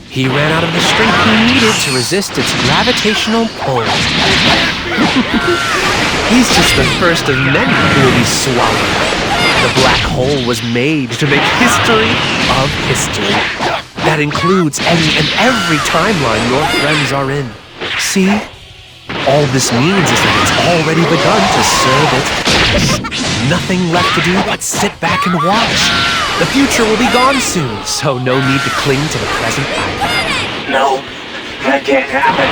B: He ran out of the strength he needed to resist its gravitational pull. He's just the first of many who will be swallowed. The black hole was made to make history of history. That includes any and every timeline your friends are in. See? All this means is that it's already begun to serve it. Nothing left to do but sit back and watch. The future will be gone soon, so no need to cling to the present either.
C: No, that can't happen.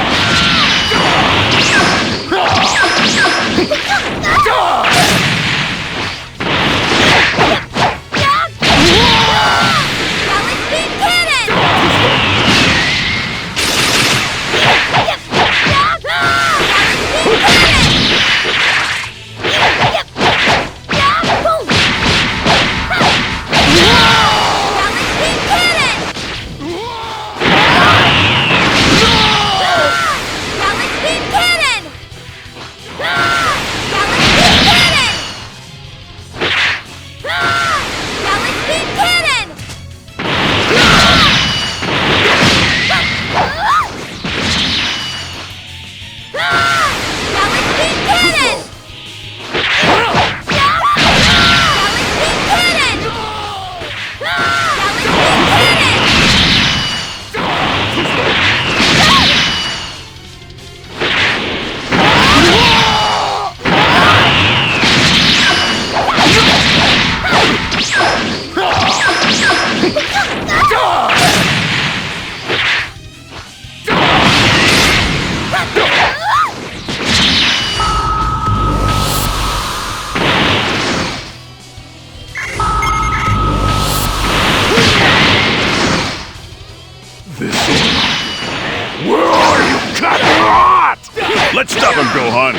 J: Let's stop him, Gohan!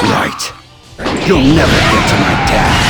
M: Right. You'll never get to my dad.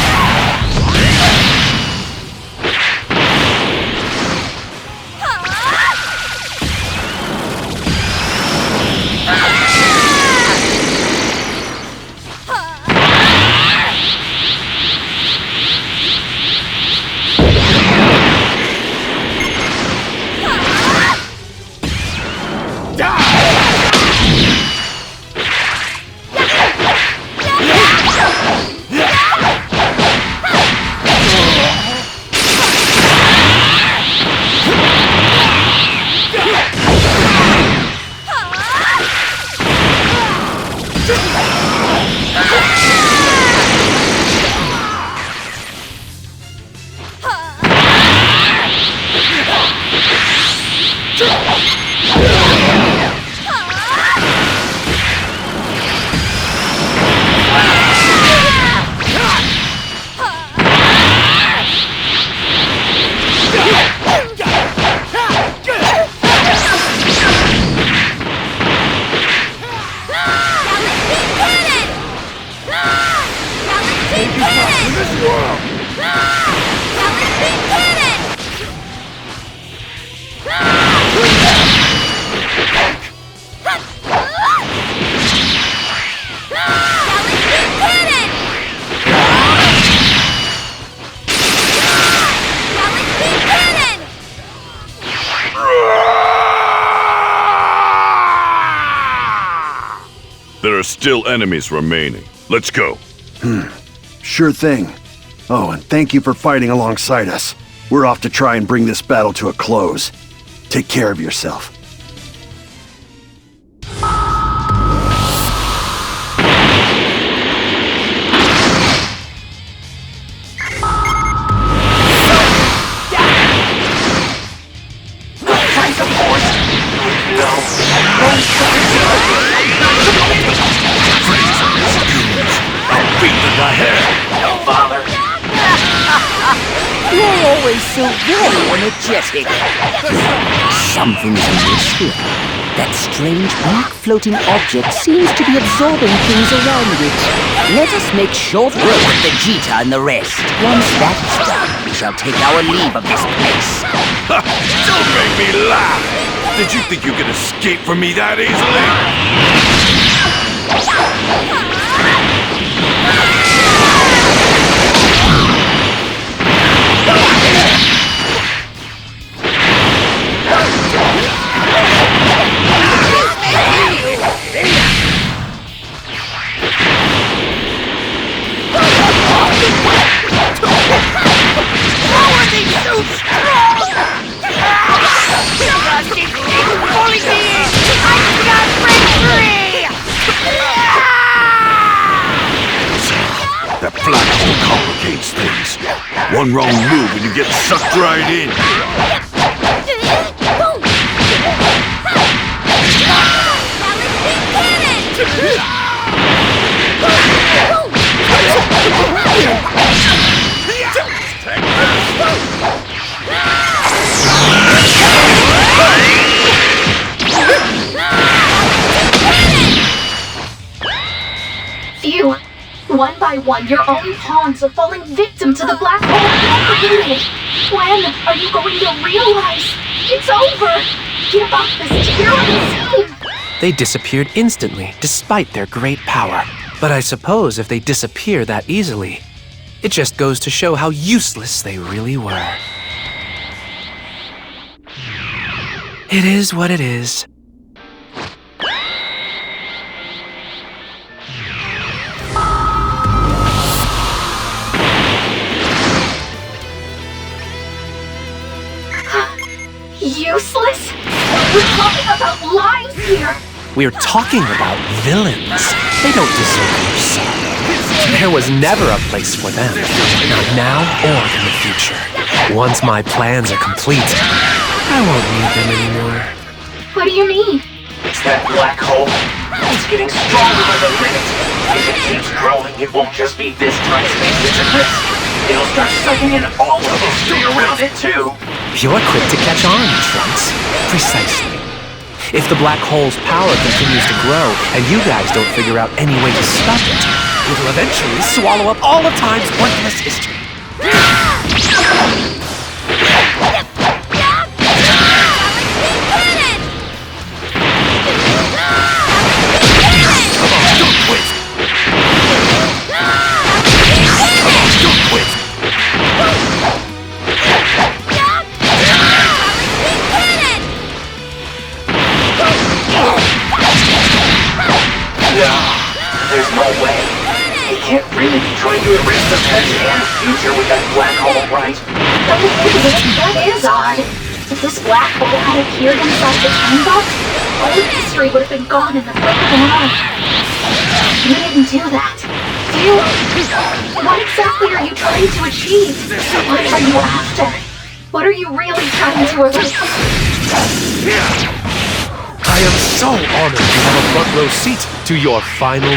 J: There are still enemies remaining. Let's go.
M: Sure thing. Oh, and thank you for fighting alongside us. We're off to try and bring this battle to a close. Take care of yourself.
F: You're always so very energetic. Something's amiss here. That strange black floating object seems to be absorbing things around it. Let us make short work with Vegeta and the rest. Once that is done, we shall take our leave of this place.
J: Don't make me laugh! Did you think you could escape from me that easily? That black hole complicates things. One wrong move and you get sucked right in.
K: Phew. One by one, your own pawns are falling victim to the black hole you created. When are you going to realize it's over? Give up this terrible scene.
B: They disappeared instantly, despite their great power. But I suppose if they disappear that easily, it just goes to show how useless they really were. It is what it is.
K: Useless? We're talking about lives here.
B: We're talking about villains. They don't deserve your sorrow. There was never a place for them, not now or in the future. Once my plans are complete, I won't need them anymore.
K: What do you mean?
C: It's that black hole. It's getting stronger by the minute. If it keeps growing, it won't just be this time space it's a risk. It'll start sucking in all of history around it, too.
B: You're quick to catch on, Trunks. Precisely. If the black hole's power continues to grow, and you guys don't figure out any way to stop it, it'll eventually swallow up all of time's worthless history.
C: There's no way. He can't really be trying to erase the past and future with that black hole, right?
K: That is odd. If this black hole had appeared inside the time box, all of history would have been gone in the blink of an eye. You didn't do that. What exactly are you trying to achieve? What are you after? What are you really trying to erase?
B: I am so honored to have a front row seat to your final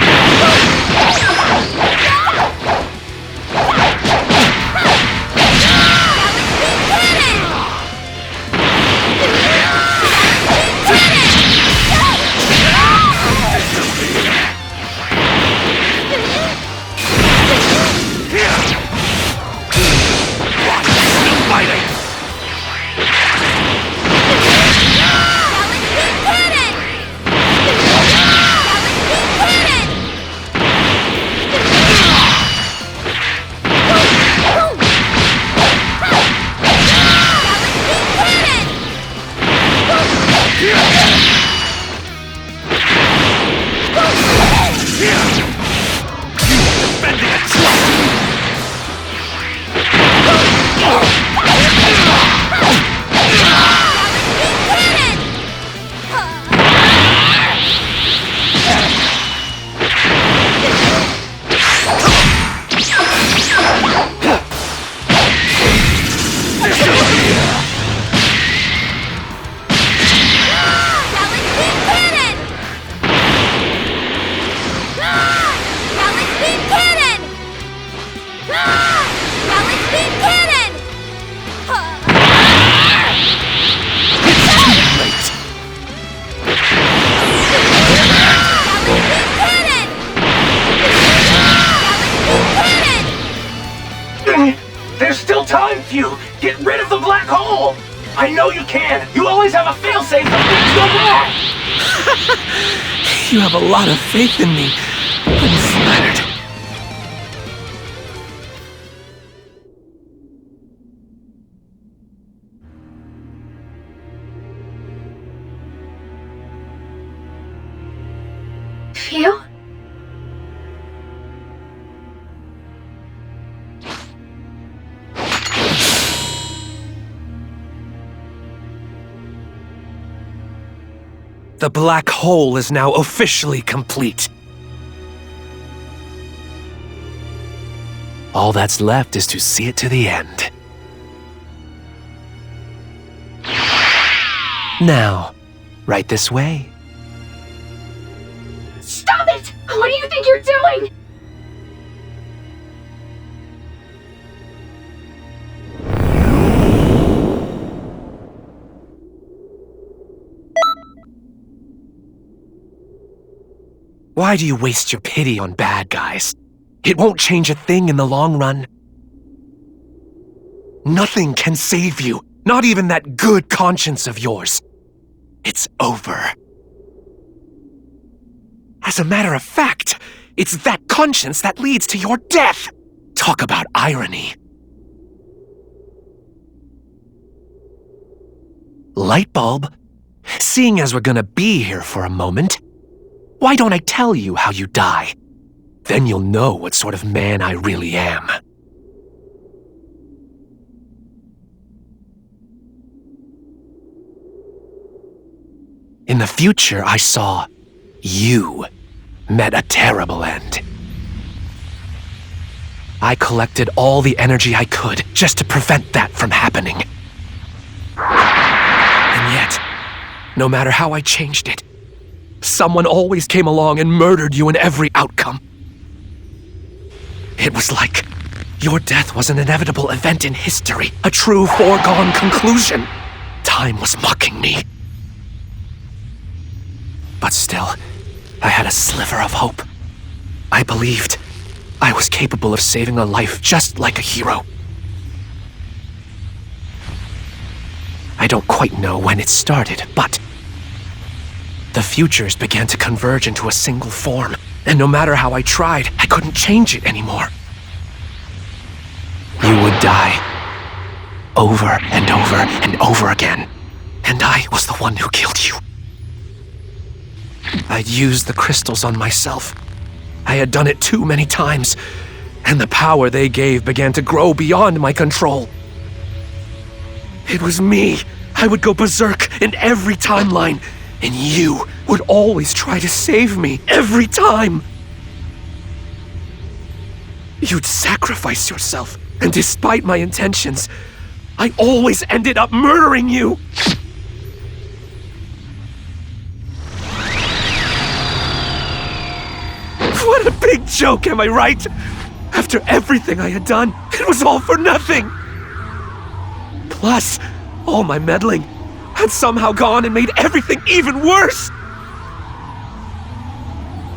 C: There's still time, Few! Get rid of the black hole! I know you can! You always have a failsafe if things go wrong!
B: You have a lot of faith in me. I'm flattered.
K: Few?
B: The black hole is now officially complete. All that's left is to see it to the end. Now, right this way.
K: Stop it! What do you think you're doing?
B: Why do you waste your pity on bad guys? It won't change a thing in the long run. Nothing can save you, not even that good conscience of yours. It's over. As a matter of fact, it's that conscience that leads to your death. Talk about irony. Light bulb, seeing as we're gonna be here for a moment, why don't I tell you how you die? Then you'll know what sort of man I really am. In the future, I saw you met a terrible end. I collected all the energy I could just to prevent that from happening. And yet, no matter how I changed it, someone always came along and murdered you in every outcome. It was like your death was an inevitable event in history, a true foregone conclusion. Time was mocking me. But still, I had a sliver of hope. I believed I was capable of saving a life just like a hero. I don't quite know when it started, but the futures began to converge into a single form, and no matter how I tried, I couldn't change it anymore. You would die, over and over and over again, and I was the one who killed you. I'd used the crystals on myself. I had done it too many times, and the power they gave began to grow beyond my control. It was me. I would go berserk in every timeline, and you would always try to save me every time. You'd sacrifice yourself, and despite my intentions, I always ended up murdering you! What a big joke, am I right? After everything I had done, it was all for nothing! Plus, all my meddling had somehow gone and made everything even worse!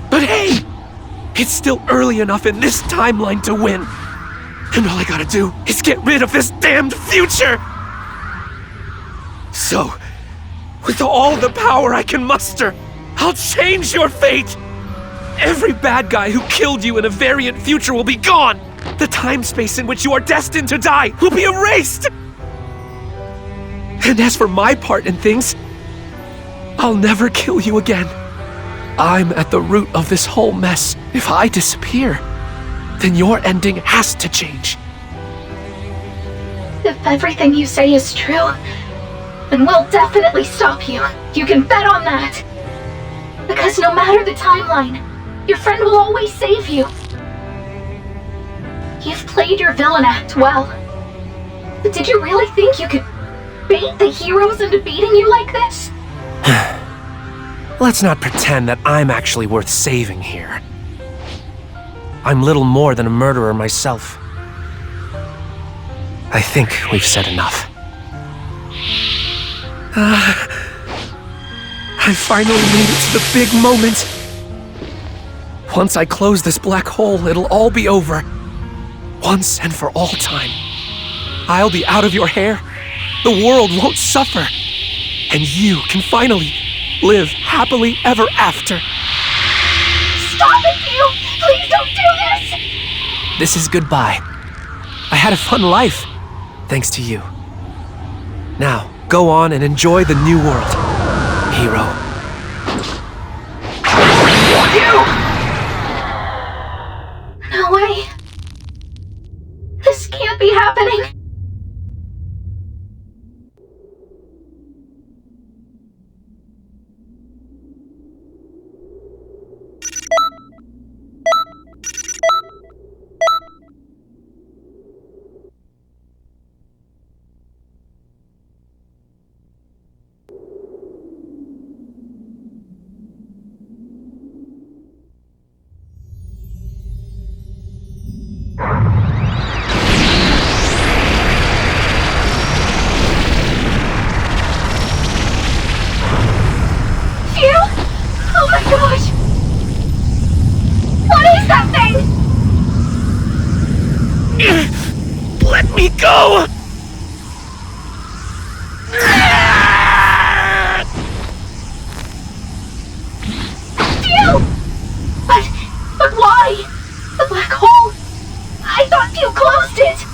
B: But hey! It's still early enough in this timeline to win! And all I gotta do is get rid of this damned future! So, with all the power I can muster, I'll change your fate! Every bad guy who killed you in a variant future will be gone! The time-space in which you are destined to die will be erased! And as for my part in things, I'll never kill you again. I'm at the root of this whole mess. If I disappear, then your ending has to change.
K: If everything you say is true, then we'll definitely stop you. You can bet on that. Because no matter the timeline, your friend will always save you. You've played your villain act well. But did you really think you could bait the heroes into beating you like this?
B: Let's not pretend that I'm actually worth saving here. I'm little more than a murderer myself. I think we've said enough. I finally made it to the big moment. Once I close this black hole, it'll all be over. Once and for all time. I'll be out of your hair. The world won't suffer. And you can finally live happily ever after.
K: Stop it, you! Please don't do this!
B: This is goodbye. I had a fun life, thanks to you. Now, go on and enjoy the new world, hero.
K: You! No way. This can't be happening.
B: Let me go!
K: Phew! But why? The black hole? I thought you closed it!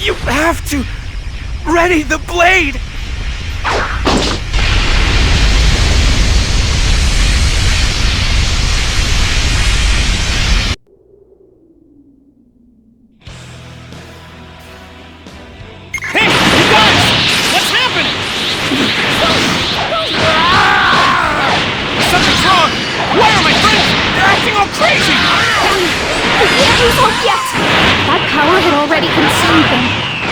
B: You have to ready the blade!
H: Hey, you guys! What's happening? Something's wrong! Why are my friends acting all crazy?
E: We can't lose hope yet! That power had already consumed them.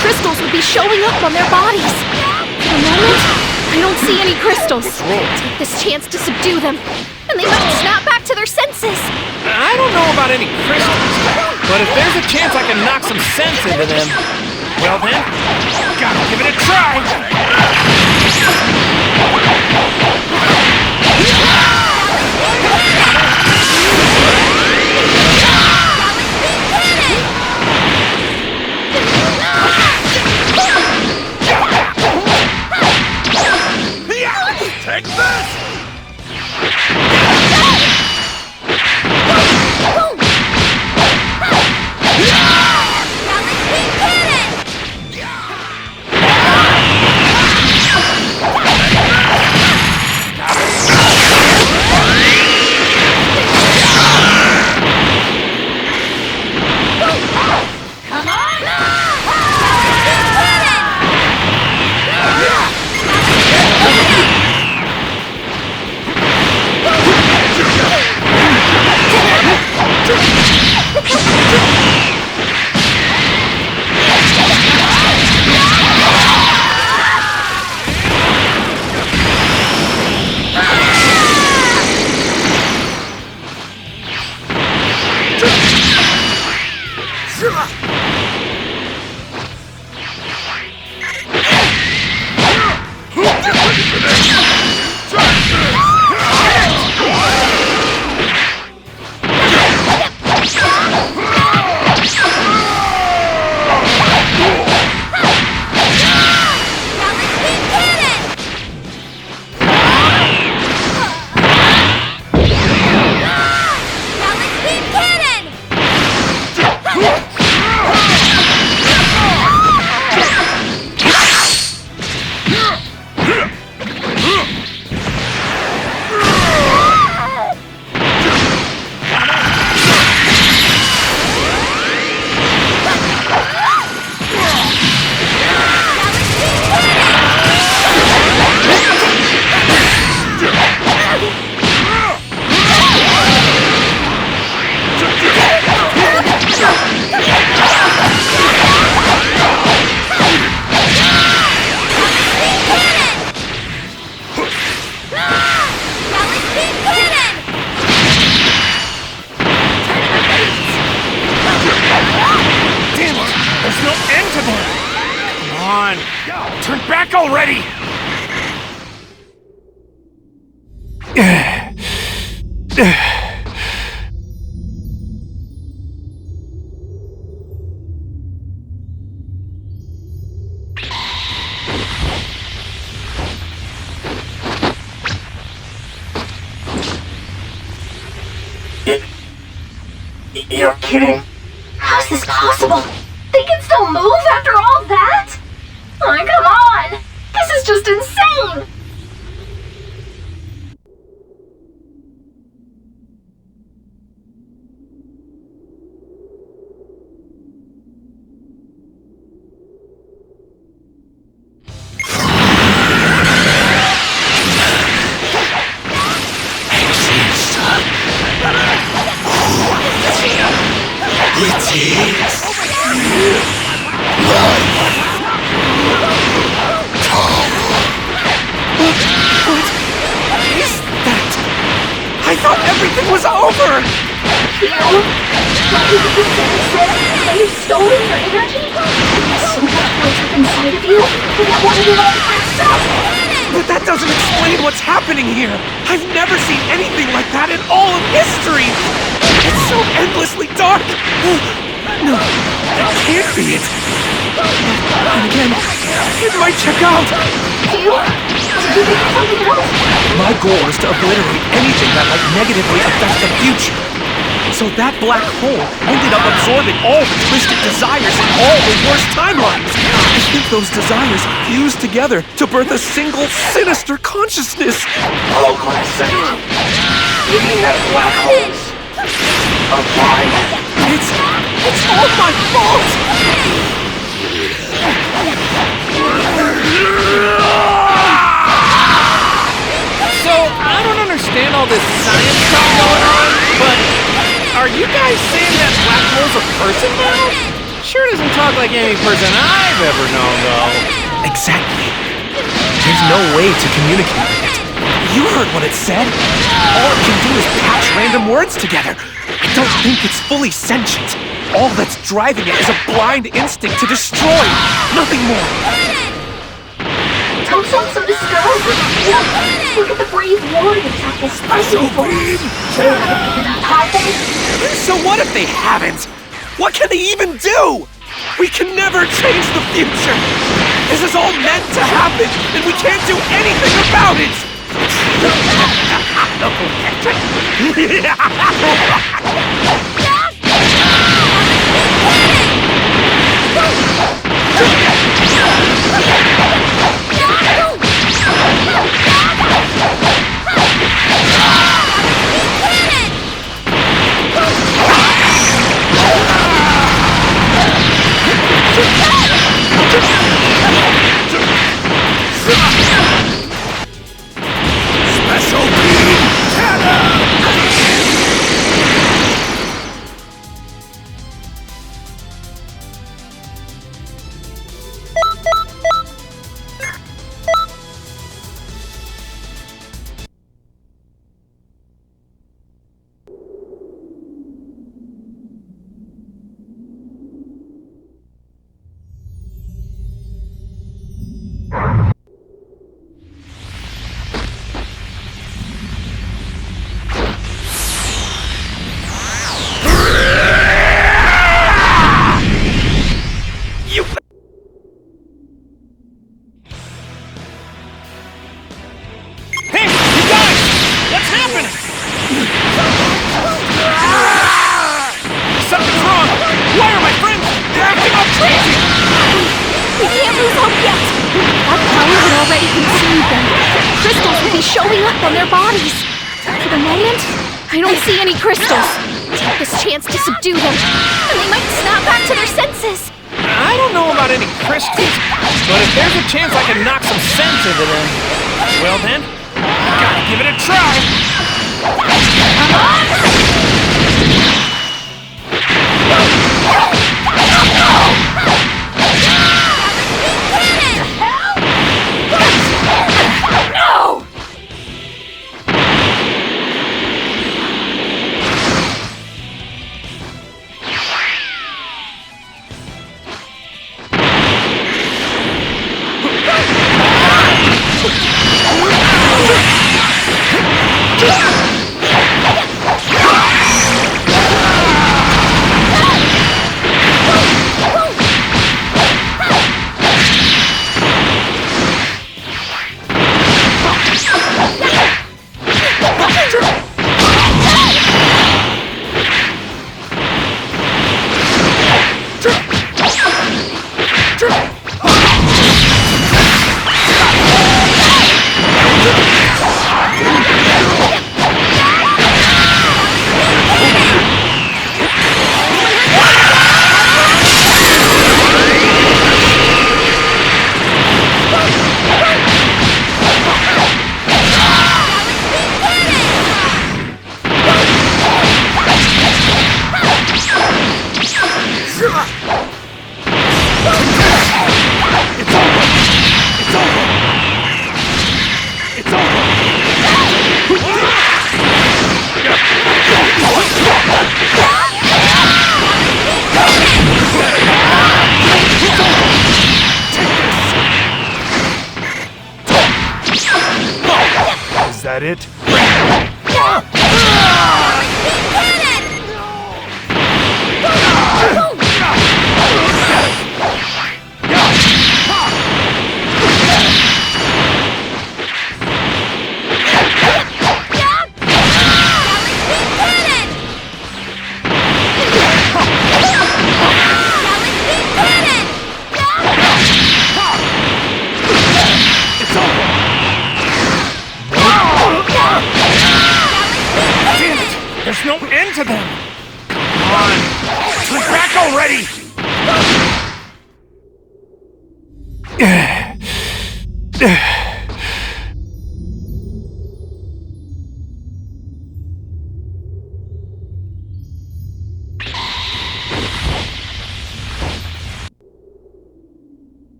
E: Crystals would be showing up on their bodies. For the moment, I don't see any crystals. Take this chance to subdue them, and they might snap back to their senses.
H: I don't know about any crystals, but if there's a chance I can knock some sense into them, well then, gotta give it a try!
D: Turn back already!
C: You're kidding?
K: How's this possible? They can still move after all that? Oh, come on! This is just insane!
B: I thought everything was over!
K: You? What did you say? That you've stolen your energy? So much built up inside of you, and I wanted it all maxed out!
B: But that doesn't explain what's happening here! I've never seen anything like that in all of history! It's so endlessly dark! No, that can't be it! And again, it might check out!
K: Did you think of something else?
B: My goal is to obliterate anything that might negatively affect the future. So that black hole ended up absorbing all the twisted desires in all the worst timelines. I think those desires fused together to birth a single sinister consciousness.
C: Hold on a second. You mean that black holes are mine?
B: It's all my fault!
H: So, I don't understand all this science stuff going on, but are you guys saying that black hole's a person now? Sure doesn't talk like any person I've ever known, though.
B: Exactly. There's no way to communicate with it. You heard what it said. All it can do is patch random words together. I don't think it's fully sentient. All that's driving it is a blind instinct to destroy. Nothing more.
K: Don't sense of distress. Look at the brave warriors at this fighting force.
B: So what if they haven't? What can they even do? We can never change the future. This is all meant to happen, and we can't do anything about it.
J: Special beam cannon!
H: Hey, you guys! What's happening? Something's wrong! Why are my friends acting all crazy?
E: We can't lose hope yet! That power had already consumed them. Crystals will be showing up on their bodies. For the moment, I don't see any crystals. Take this chance to subdue them, and they might snap back to their senses.
H: I don't know about any crystals, but if there's a chance I can knock some sense into them, well then, gotta give it a try.
K: No!
H: Is that it? There's no end to them! Come on! Click back already!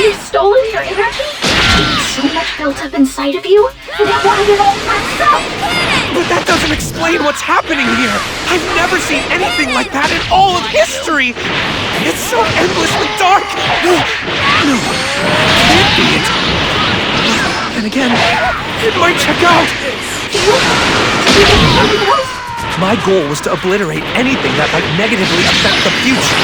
K: You've stolen your energy? There's so much built up inside of you, and it wanted it all for itself!
B: But that doesn't explain what's happening here! I've never seen anything like that in all of history! It's so endlessly dark! No, can't be it! And again, it might check out! My goal was to obliterate anything that might negatively affect the future.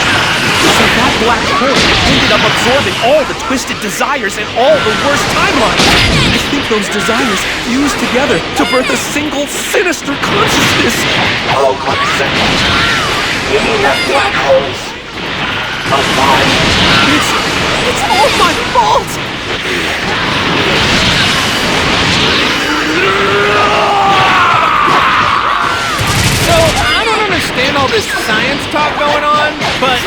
B: So that black hole ended up absorbing all the twisted desires and all the worst timelines. I think those desires fused together to birth a single sinister consciousness.
C: Hold on a second. You mean that black hole's alive?
B: It's all my fault!
H: So, I don't understand all this science talk going on, but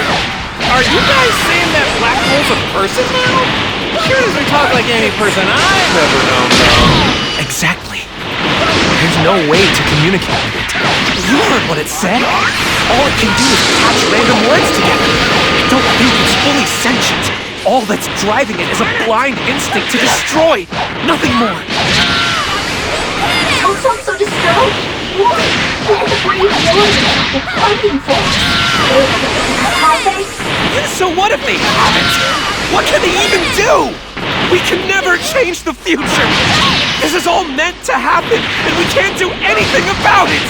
H: are you guys saying that black hole's a person now? Sure doesn't talk like any person I've ever known, though.
B: Exactly. There's no way to communicate with it. You heard what it said? All it can do is patch random words together. I don't think it's fully sentient. All that's driving it is a blind instinct to destroy. Nothing more.
K: Don't sound so disturbed. Look at the brave warriors they're fighting for us. Have they?
B: So what if they haven't? What can they even do? We can never change the future. This is all meant to happen, and we can't do anything about it.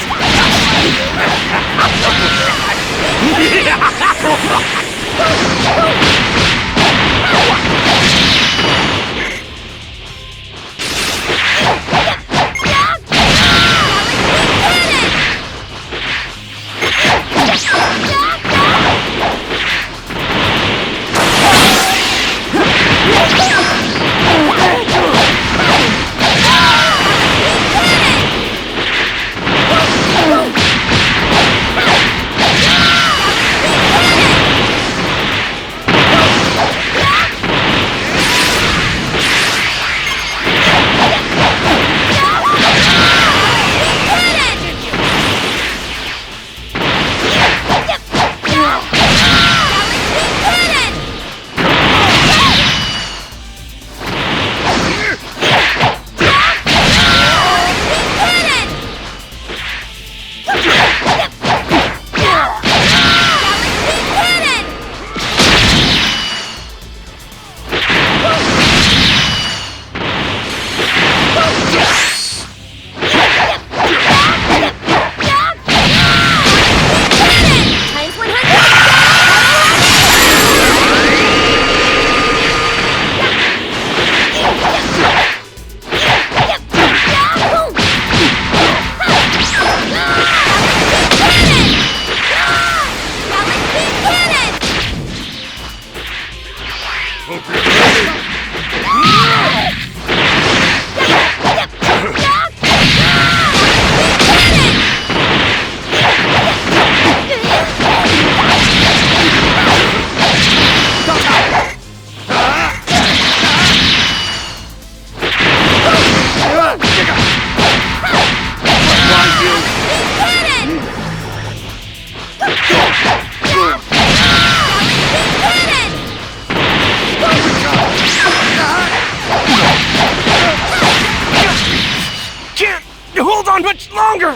H: on much longer!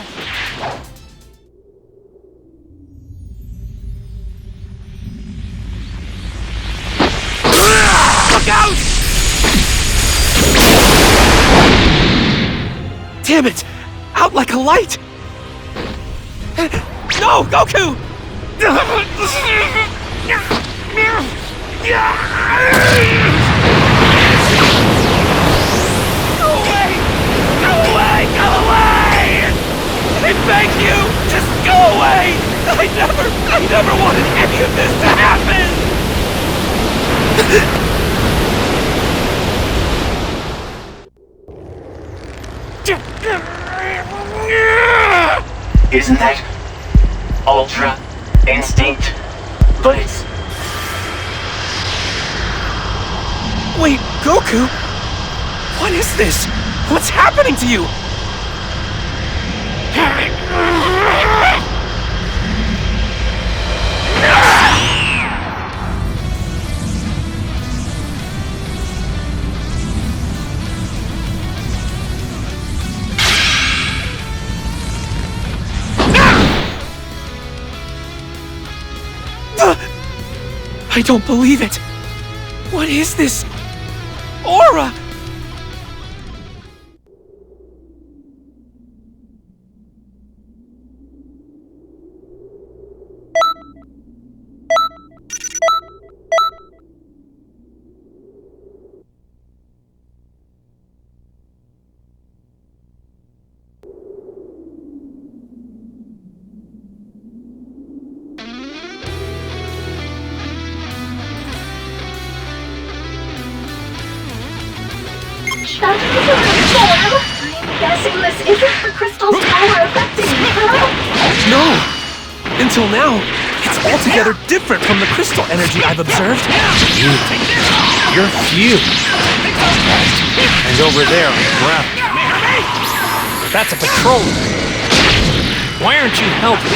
H: Look out!
B: Damn it! Out like a light! No, Goku!
H: Go away! Go away! Go away! I beg you! Just go away! I never wanted any of this to happen!
C: Isn't that Ultra Instinct? But it's...
B: Wait, Goku? What is this? What's happening to you? I don't believe it! What is this? Aura!
K: That isn't the form! I'm guessing this isn't the crystal's power affecting her?
B: No! Until now, it's altogether different from the crystal energy I've observed.
H: You're few. And over there on the ground. That's a patrol. Why aren't you helping?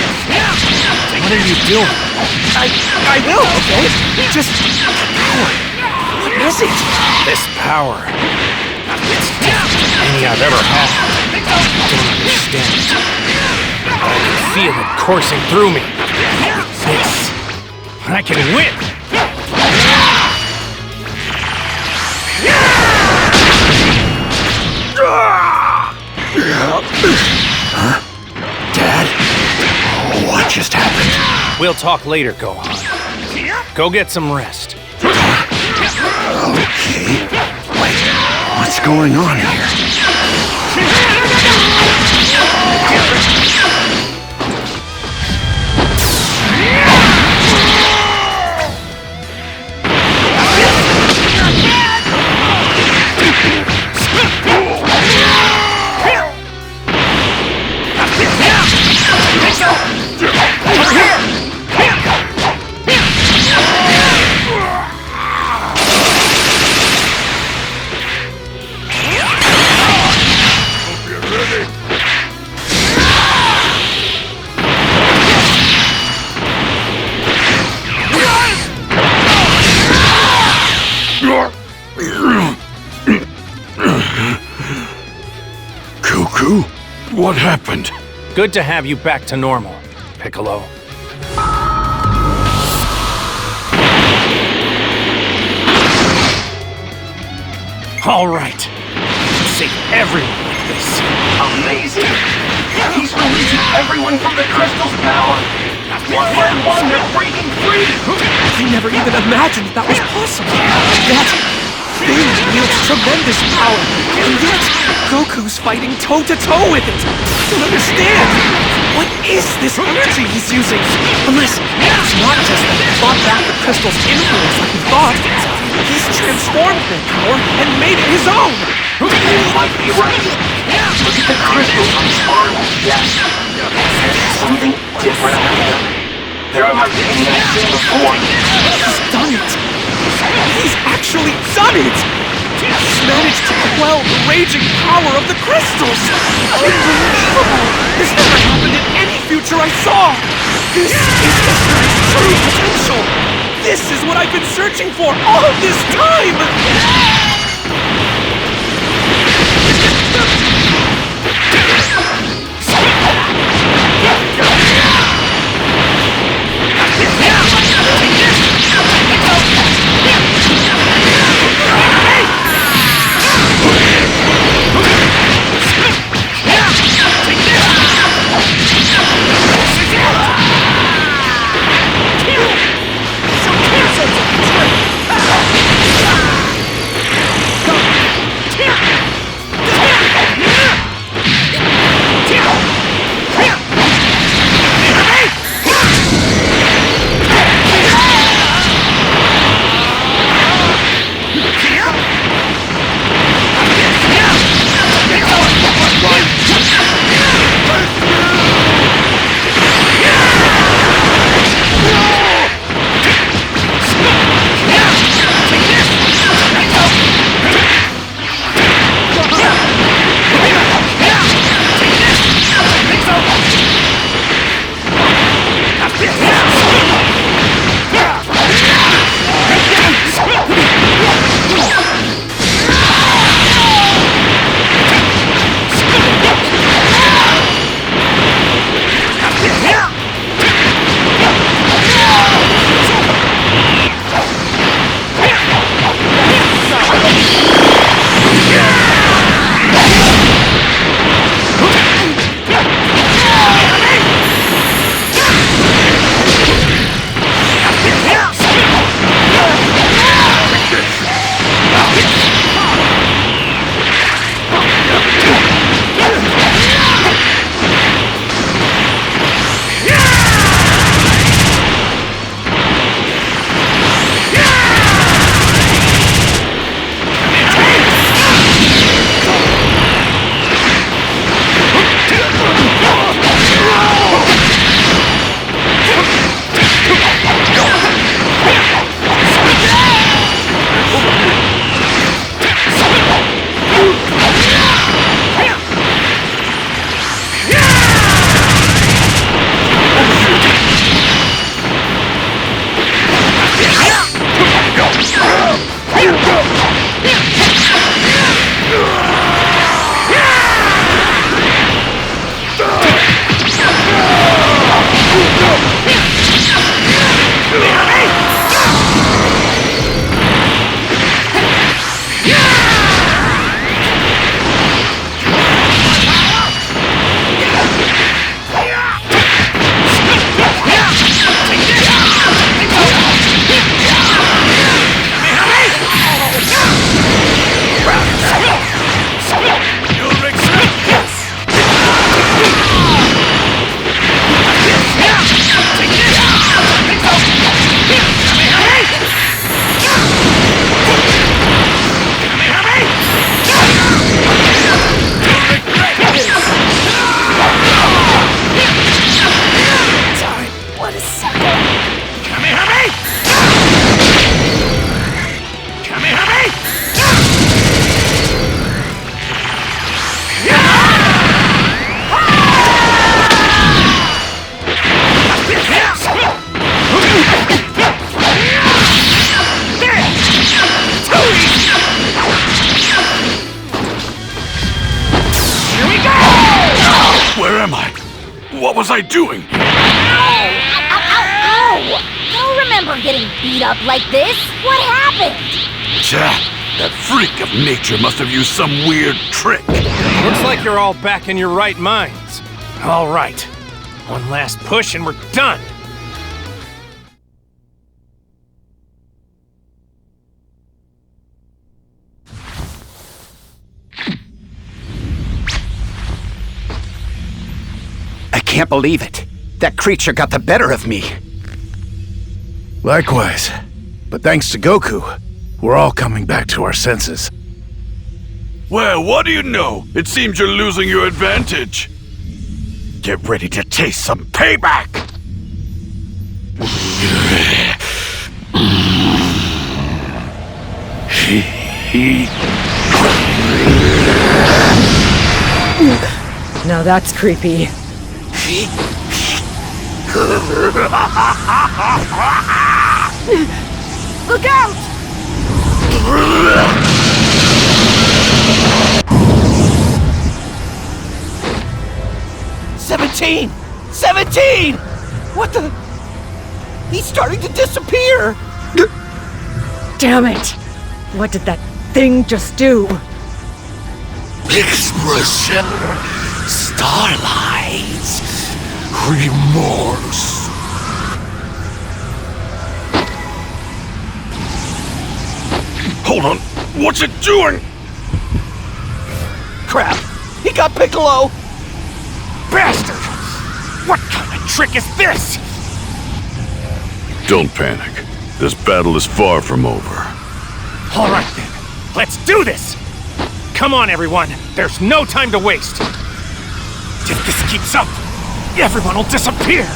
H: What are you doing?
B: I will, okay? Just... What is it?
H: This power. It's different than any I've ever had. I don't understand it. But I can feel it coursing through me. This. I can win!
M: Huh? Dad? What just happened?
H: We'll talk later, Gohan. Go get some rest.
M: Okay. Wait, what's going on here?
J: Goku? What happened?
H: Good to have you back to normal, Piccolo. All right. Save everyone like this.
C: Amazing. He's releasing everyone from the crystal's power. One by one, they're breaking free.
B: I never even imagined that was possible. That thing wields tremendous power, and yet Goku's fighting toe-to-toe with it. I don't understand. What is this energy he's using? Unless it's not just that he fought back the crystal's influence like he thought. He's transformed their power and made it his own.
C: You might be right. Look at the crystals on his arm. Yes. There's something different about them. They're unlike anything I've seen before.
B: He's done it. He's actually done it! He's managed to quell the raging power of the crystals! Unbelievable! This never happened in any future I saw! This is History's true potential! This is what I've been searching for all this time!
J: What was I doing?
E: Ow! Don't remember getting beat up like this. What happened?
J: That freak of nature must have used some weird trick.
H: Looks like you're all back in your right minds. All right. One last push and we're done.
M: I can't believe it. That creature got the better of me.
D: Likewise. But thanks to Goku, we're all coming back to our senses.
J: Well, what do you know? It seems you're losing your advantage. Get ready to taste some payback!
I: Now that's creepy.
E: Look out!
L: 17! 17! What the? He's starting to disappear!
I: Damn it! What did that thing just do?
J: Expression, starlight, remorse. Hold on, what's it doing?
L: Crap! He got Piccolo!
H: Bastard! What kind of trick is this?
J: Don't panic. This battle is far from over.
H: All right then, let's do this! Come on, everyone. There's no time to waste. If this keeps up, everyone will disappear.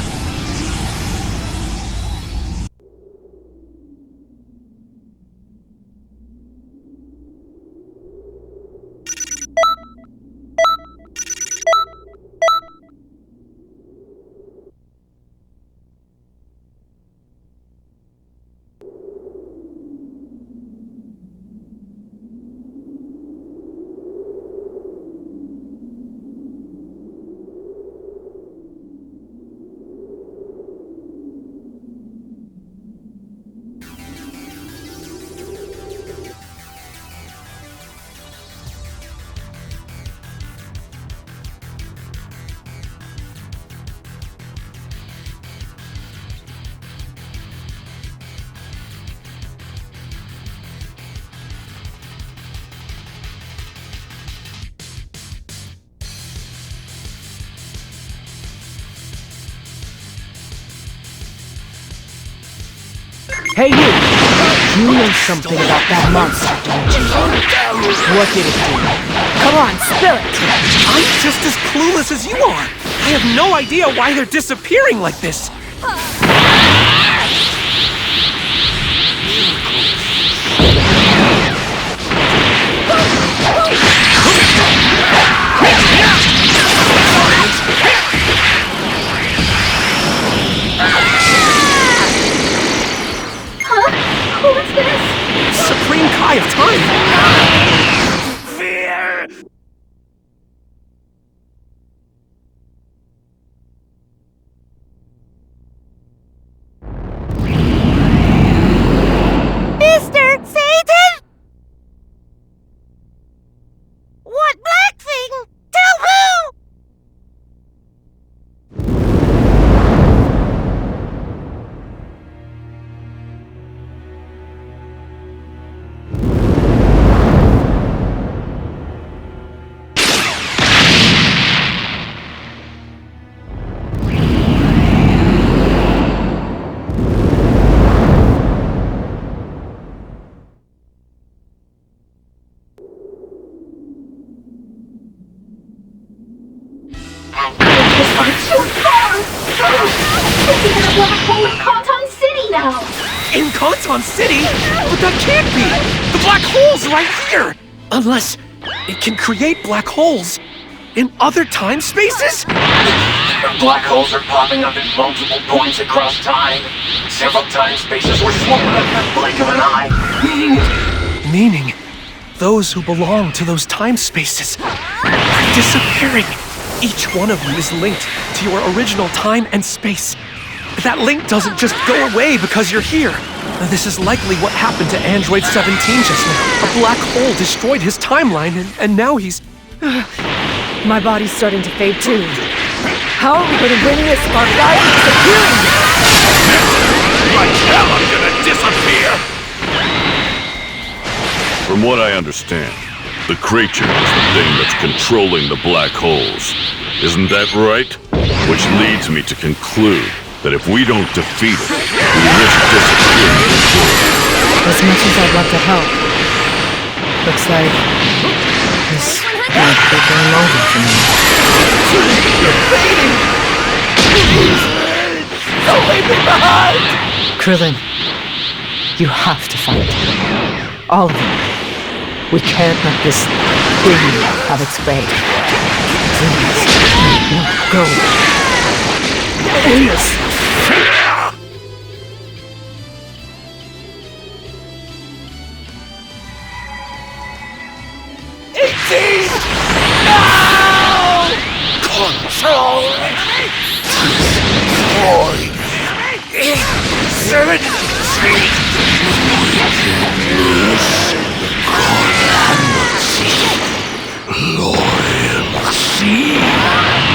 I: Hey you! You know something about that monster, don't you? What did it do? Come on, spill it!
B: I'm just as clueless as you are. I have no idea why they're disappearing like this.
K: Who's this?
B: Supreme Kai of Time!
J: Fear!
E: Mr. Satan? What black thing? Tell who?
K: Too far! This is in a black hole in Canton City now!
B: In Canton City? But that can't be! The black hole's right here! Unless it can create black holes in other time spaces?
C: Black holes are popping up in multiple points across time. Several time spaces were swallowed up in the blink of an eye.
B: Meaning, those who belong to those time spaces are disappearing. Each one of you is linked to your original time and space. That link doesn't just go away because you're here. This is likely what happened to Android 17 just now. A black hole destroyed his timeline, and now he's...
I: My body's starting to fade too. How are we going to win this? Our guy is disappearing!
J: Like hell, I'm gonna disappear! From what I understand, the creature is the thing that's controlling the black holes. Isn't that right? Which leads me to conclude that if we don't defeat it, we risk disappearing.
I: As much as I'd love to help, looks like this might be going over for me.
L: You're fading! Please! Don't leave me behind!
I: Krillin, you have to fight. All of you. We can't let this thing have its way. Please, no, go. Please.
L: 18! No! Control! 7,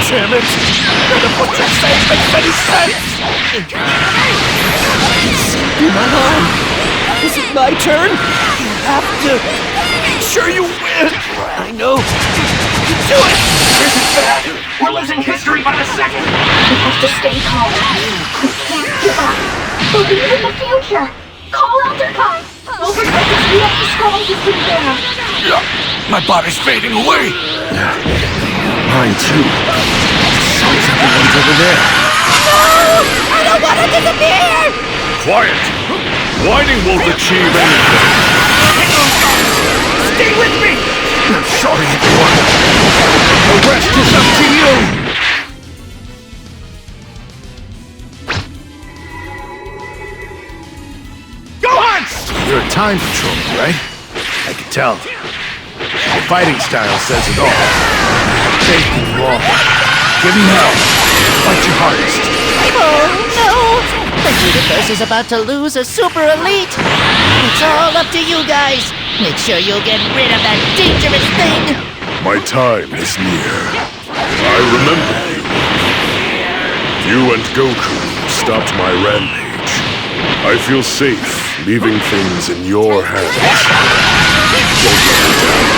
L: damn it! None of what you're saying makes any sense! Come on! Is it my turn? You have to make sure you win! I know! You can do it!
C: This is bad! We're losing history by the second!
K: We have to stay calm. We can't give up. Believe in the future! Call Elder Kai! Overtake the speed of the scrolls has been there!
J: My body's fading away!
M: Mine too. Sounds like the one's over there.
K: No! I don't want to disappear!
J: Quiet! Whining won't achieve anything!
L: Stay with me! I'm sorry, everyone. The rest is up to you! Go on!
D: You're a time patrol, right? I can tell. Your fighting style says it all. Faith in you all. Give me hell. Fight your hardest.
F: Oh no! The universe is about to lose a super elite! It's all up to you guys! Make sure you get rid of that dangerous thing!
J: My time is near. I remember you. You and Goku stopped my rampage. I feel safe leaving things in your hands. Don't let me down.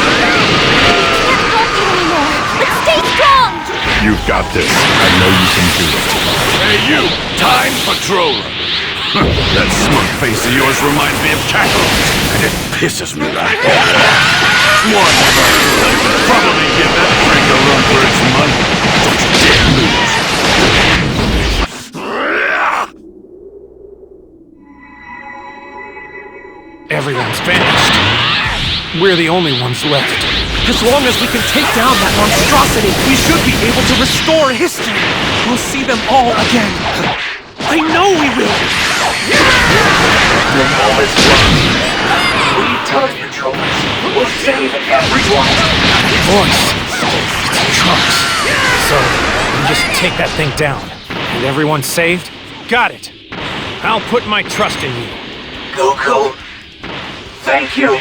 K: But stay strong!
J: You've got this. I know you can do it. Hey, you! Time Patroller! That smug face of yours reminds me of Cackle, and it pisses me right off. Whatever. I could probably give that drink a run for its money. Don't you dare lose.
H: Everyone's vanished. We're the only ones left.
B: As long as we can take down that monstrosity, we should be able to restore history. We'll see them all again. I know we will.
C: The moment's run. We time patrollers will save everyone.
H: Voice. It's Trunks. So, we just take that thing down. And everyone's saved? Got it. I'll put my trust in you.
C: Goku, thank you.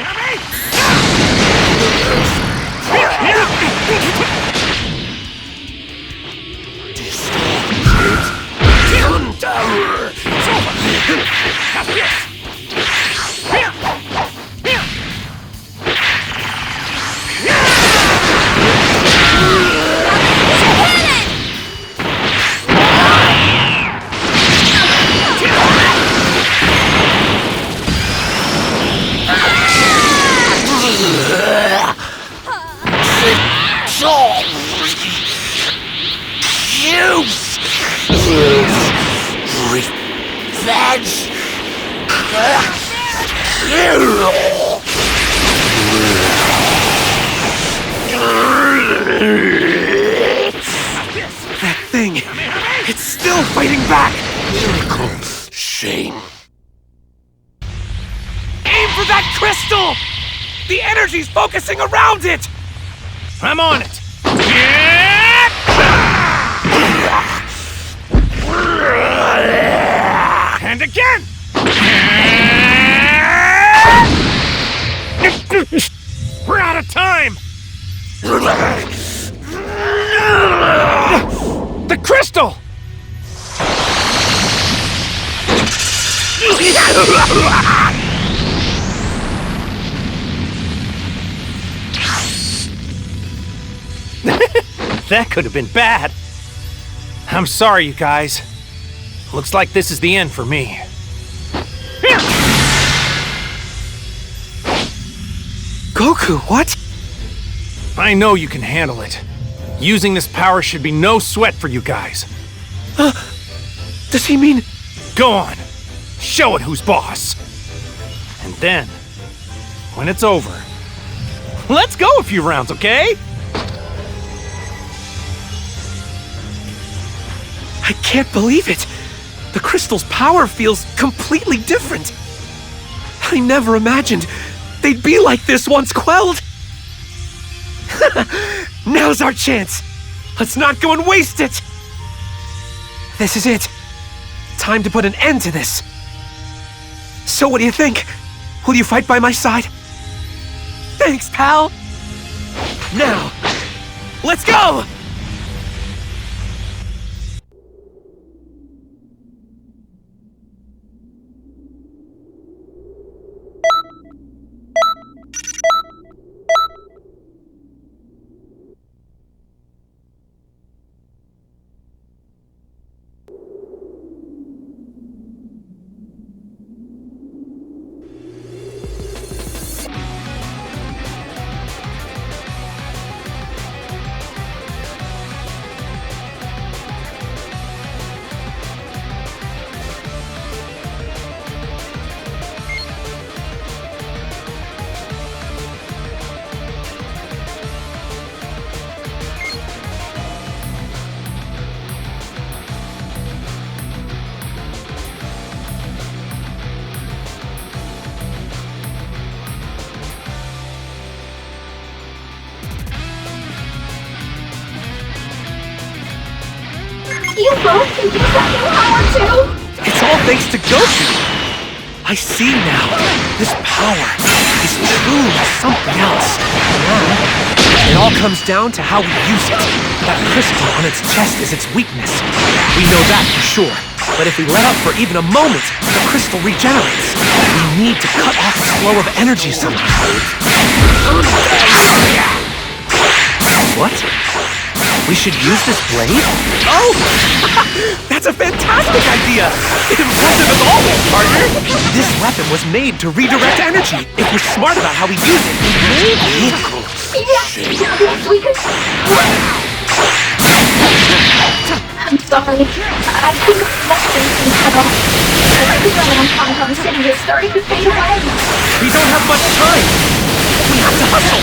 B: That thing, it's still fighting back.
J: Shame.
B: Aim for that crystal! The energy's focusing around it!
H: I'm on it. Yeah! And again! We're out of time! The crystal! That could have been bad. I'm sorry, you guys. Looks like this is the end for me.
B: Goku, what?
H: I know you can handle it. Using this power should be no sweat for you guys.
B: Does he mean...
H: Go on. Show it who's boss. And then, when it's over, let's go a few rounds, okay?
B: I can't believe it! The crystal's power feels completely different. I never imagined they'd be like this once quelled. Now's our chance. Let's not go and waste it. This is it. Time to put an end to this. So what do you think? Will you fight by my side? Thanks, pal. Now, let's go!
K: You both can use that new power too?
B: It's all thanks to Goku! I see now. This power is truly something else. It all comes down to how we use it. That crystal on its chest is its weakness. We know that for sure. But if we let up for even a moment, the crystal regenerates. We need to cut off its flow of energy somehow. What? We should use this blade? Oh! That's a fantastic idea! Impressive as always, partner! This weapon was made to redirect energy. If we're smart about how we use it, maybe...
K: Yes, we could... I'm sorry. I think nothing's been cut off. The Phantom City is starting to fade away.
B: We don't have much time! We have to hustle!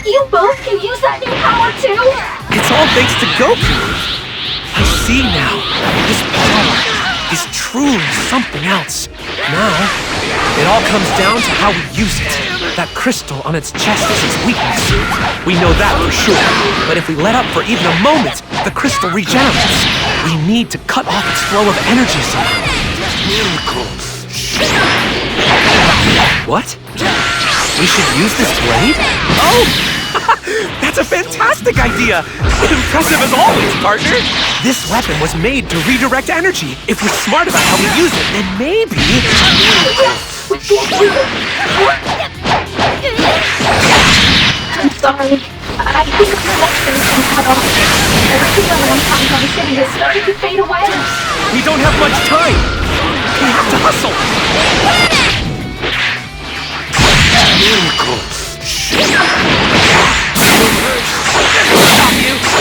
K: You both can use that new power too?
B: It's all thanks to Goku. I see now. This power is truly something else. Now, it all comes down to how we use it. That crystal on its chest is its weakness. We know that for sure. But if we let up for even a moment, the crystal regenerates. We need to cut off its flow of energy somehow. Miracles. What? We should use this blade? Oh! That's a fantastic idea! Impressive as always, partner! This weapon was made to redirect energy. If we're smart about how we use it, then maybe...
K: I'm sorry. I think the connection's been cut off. Everything around Tom City is starting to fade away.
B: We don't have much time! We have to hustle!
J: Miracles.
B: Stop you!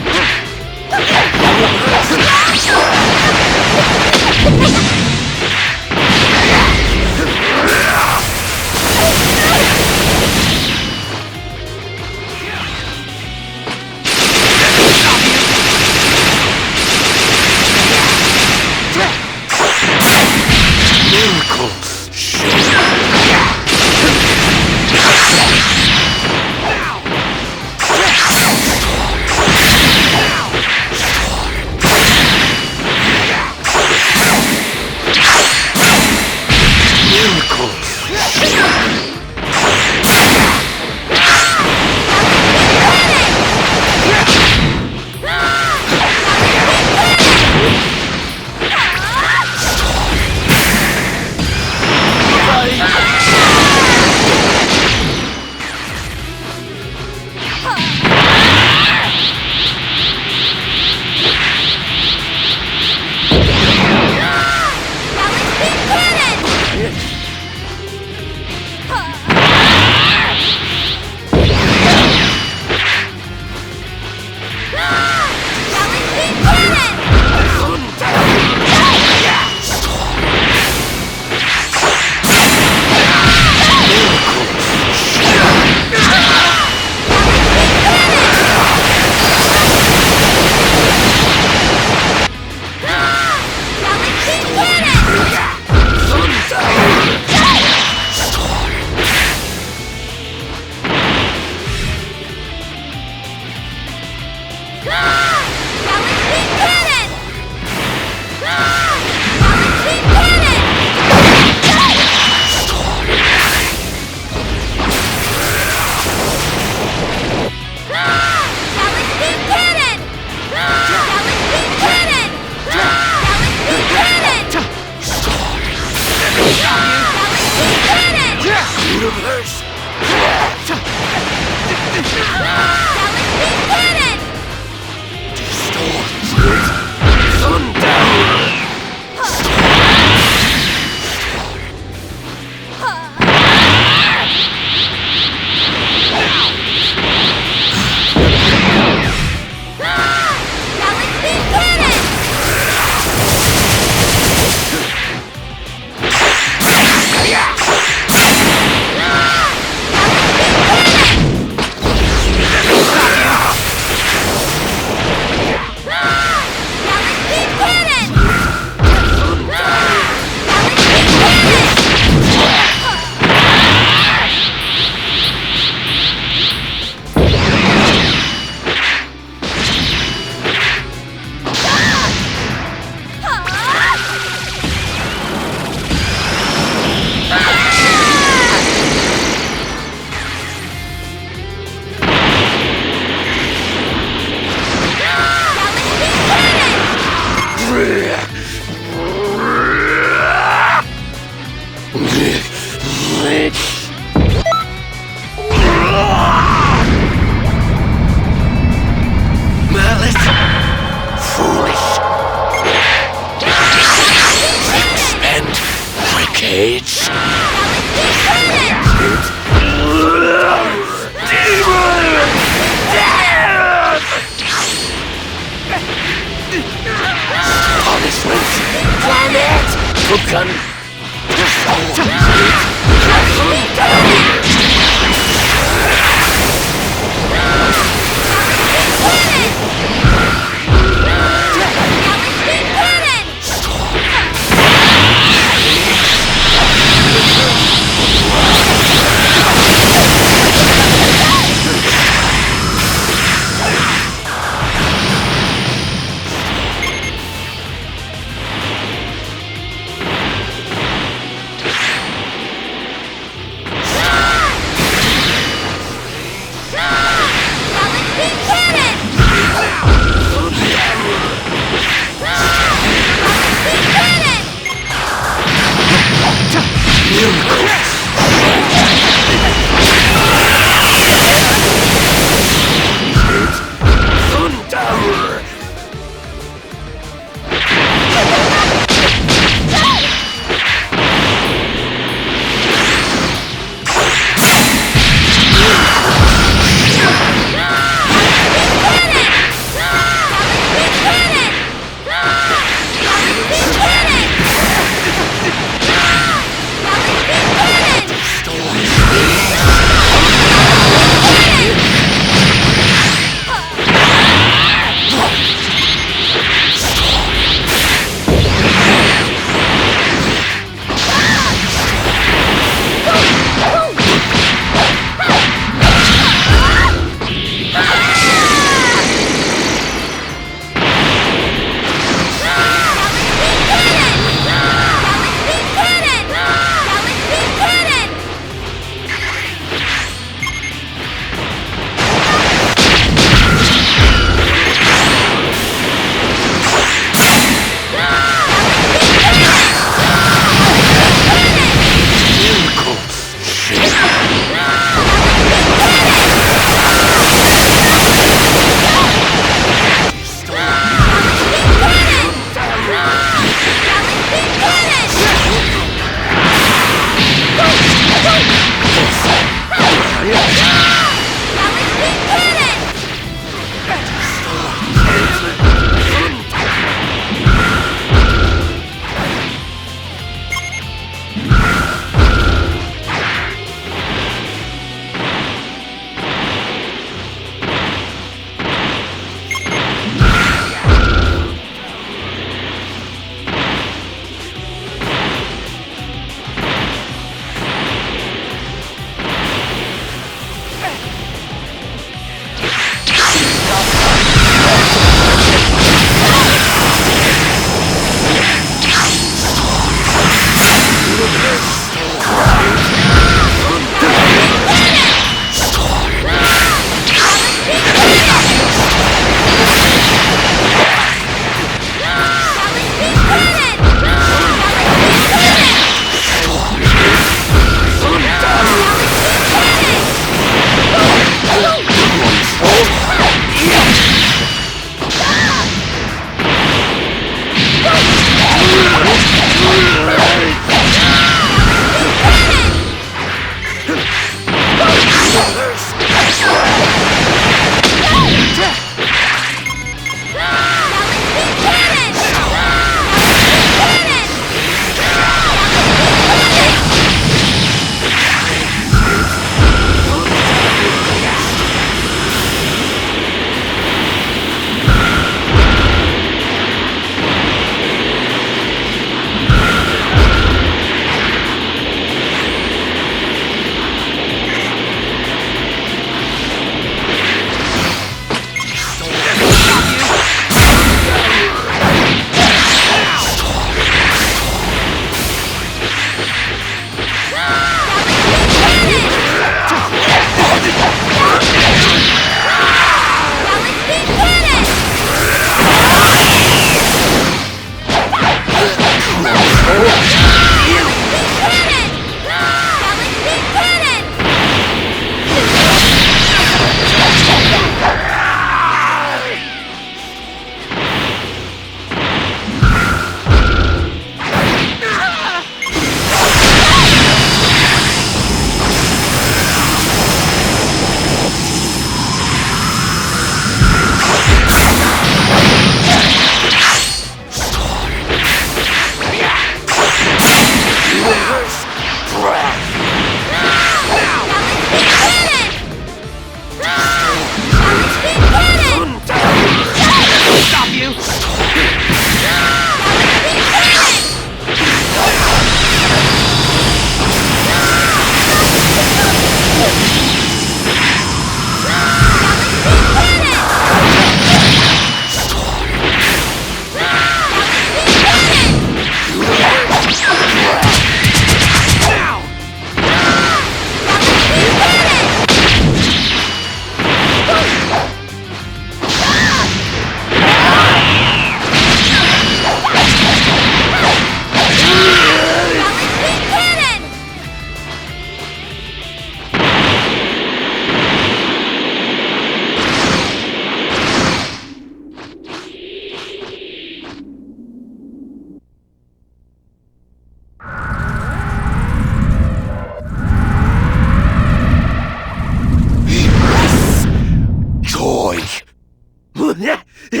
B: We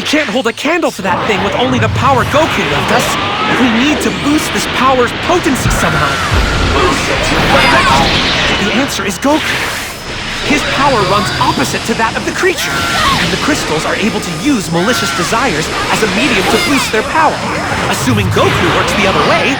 B: can't hold a candle to that thing with only the power Goku left us. We need to boost this power's potency somehow.
C: Boost it!
B: The answer is Goku. His power runs opposite to that of the creature, and the crystals are able to use malicious desires as a medium to boost their power. Assuming Goku works the other way,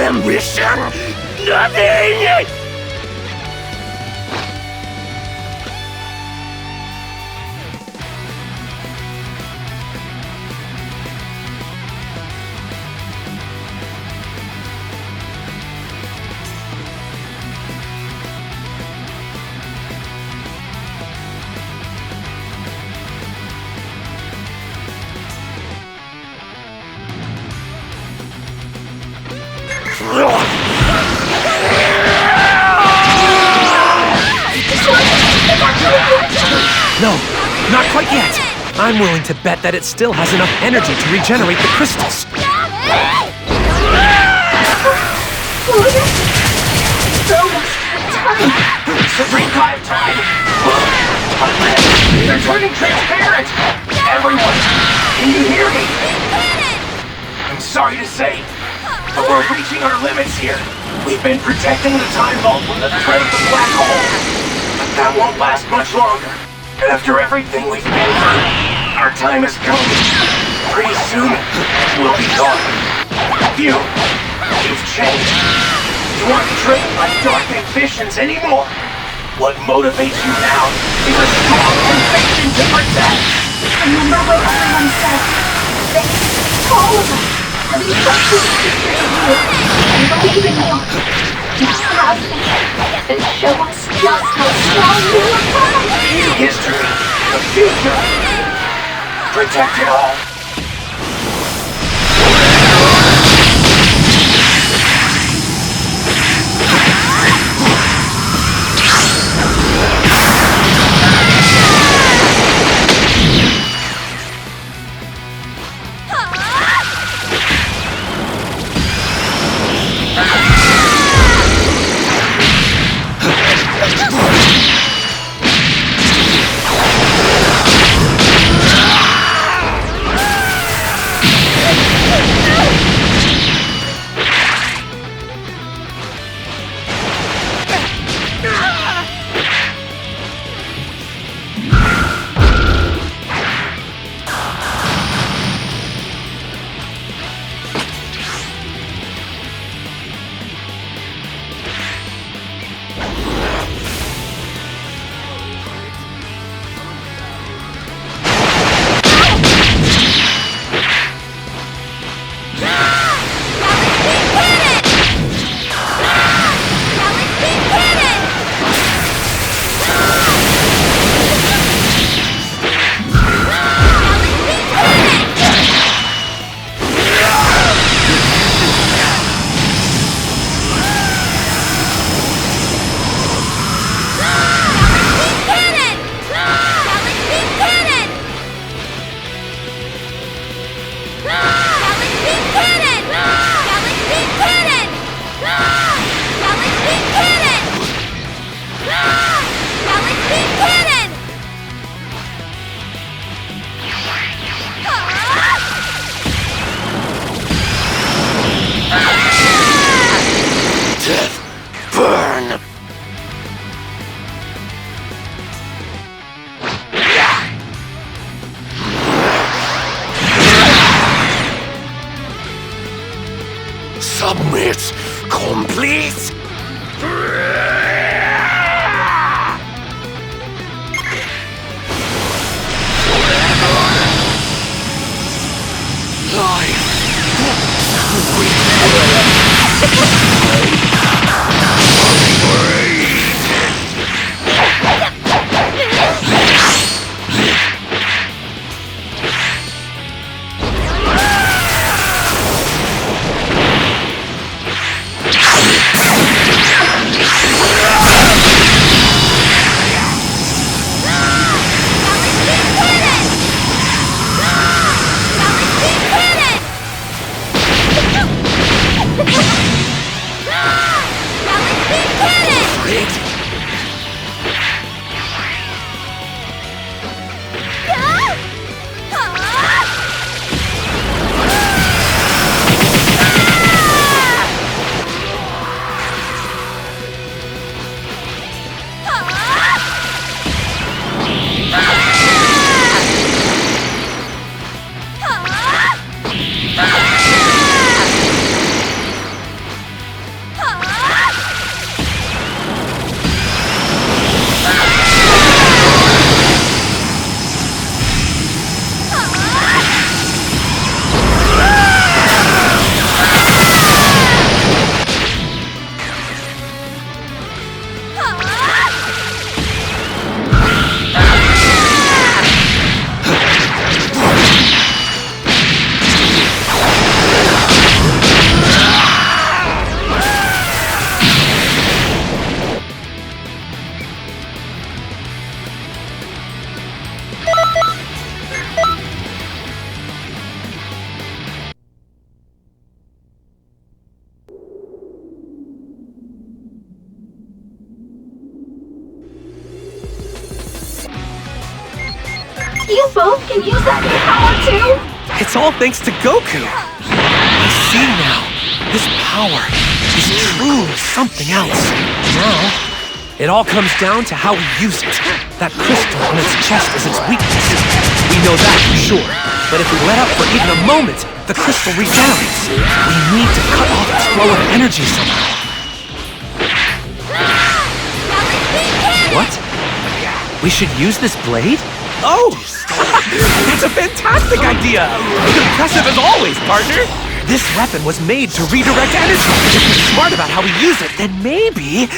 C: Ambition! Nothing!
B: no, not quite yet. I'm willing to bet that it still has enough energy to regenerate the crystals.
C: Supreme Kai time! They're turning transparent! Everyone, can you hear me? I'm sorry to say, but we're reaching our limits here. We've been protecting the time vault from the threat of the black hole. But that won't last much longer. After everything we've been through, our time has come. Pretty soon, we'll be gone. You've changed. You aren't driven by dark ambitions anymore. What motivates you now is a strong conviction to protect.
K: Remember what everyone said. They, all of us, have entrusted the future to you. And believe in you. Now have faith and show us just how strong you are.
C: History, the future. Protect it all.
D: Quiet! Calm, please!
K: You both can use that new power too?
B: It's all thanks to Goku. I see now. This power is truly something else. Now, it all comes down to how we use it. That crystal on its chest is its weakness. We know that for sure. But if we let up for even a moment, the crystal regenerates. We need to cut off its flow of energy somehow. What? We should use this blade? Oh! That's a fantastic idea! Impressive as always, partner! This weapon was made to redirect energy. If we're smart about how we use it, then maybe...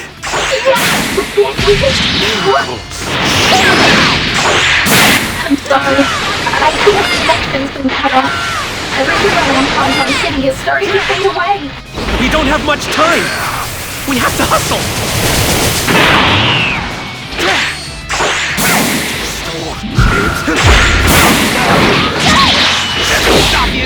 K: I'm sorry. I think the connection's been cut off. Everything around Kanton City is starting to fade away.
B: We don't have much time! We have to hustle! Stop you!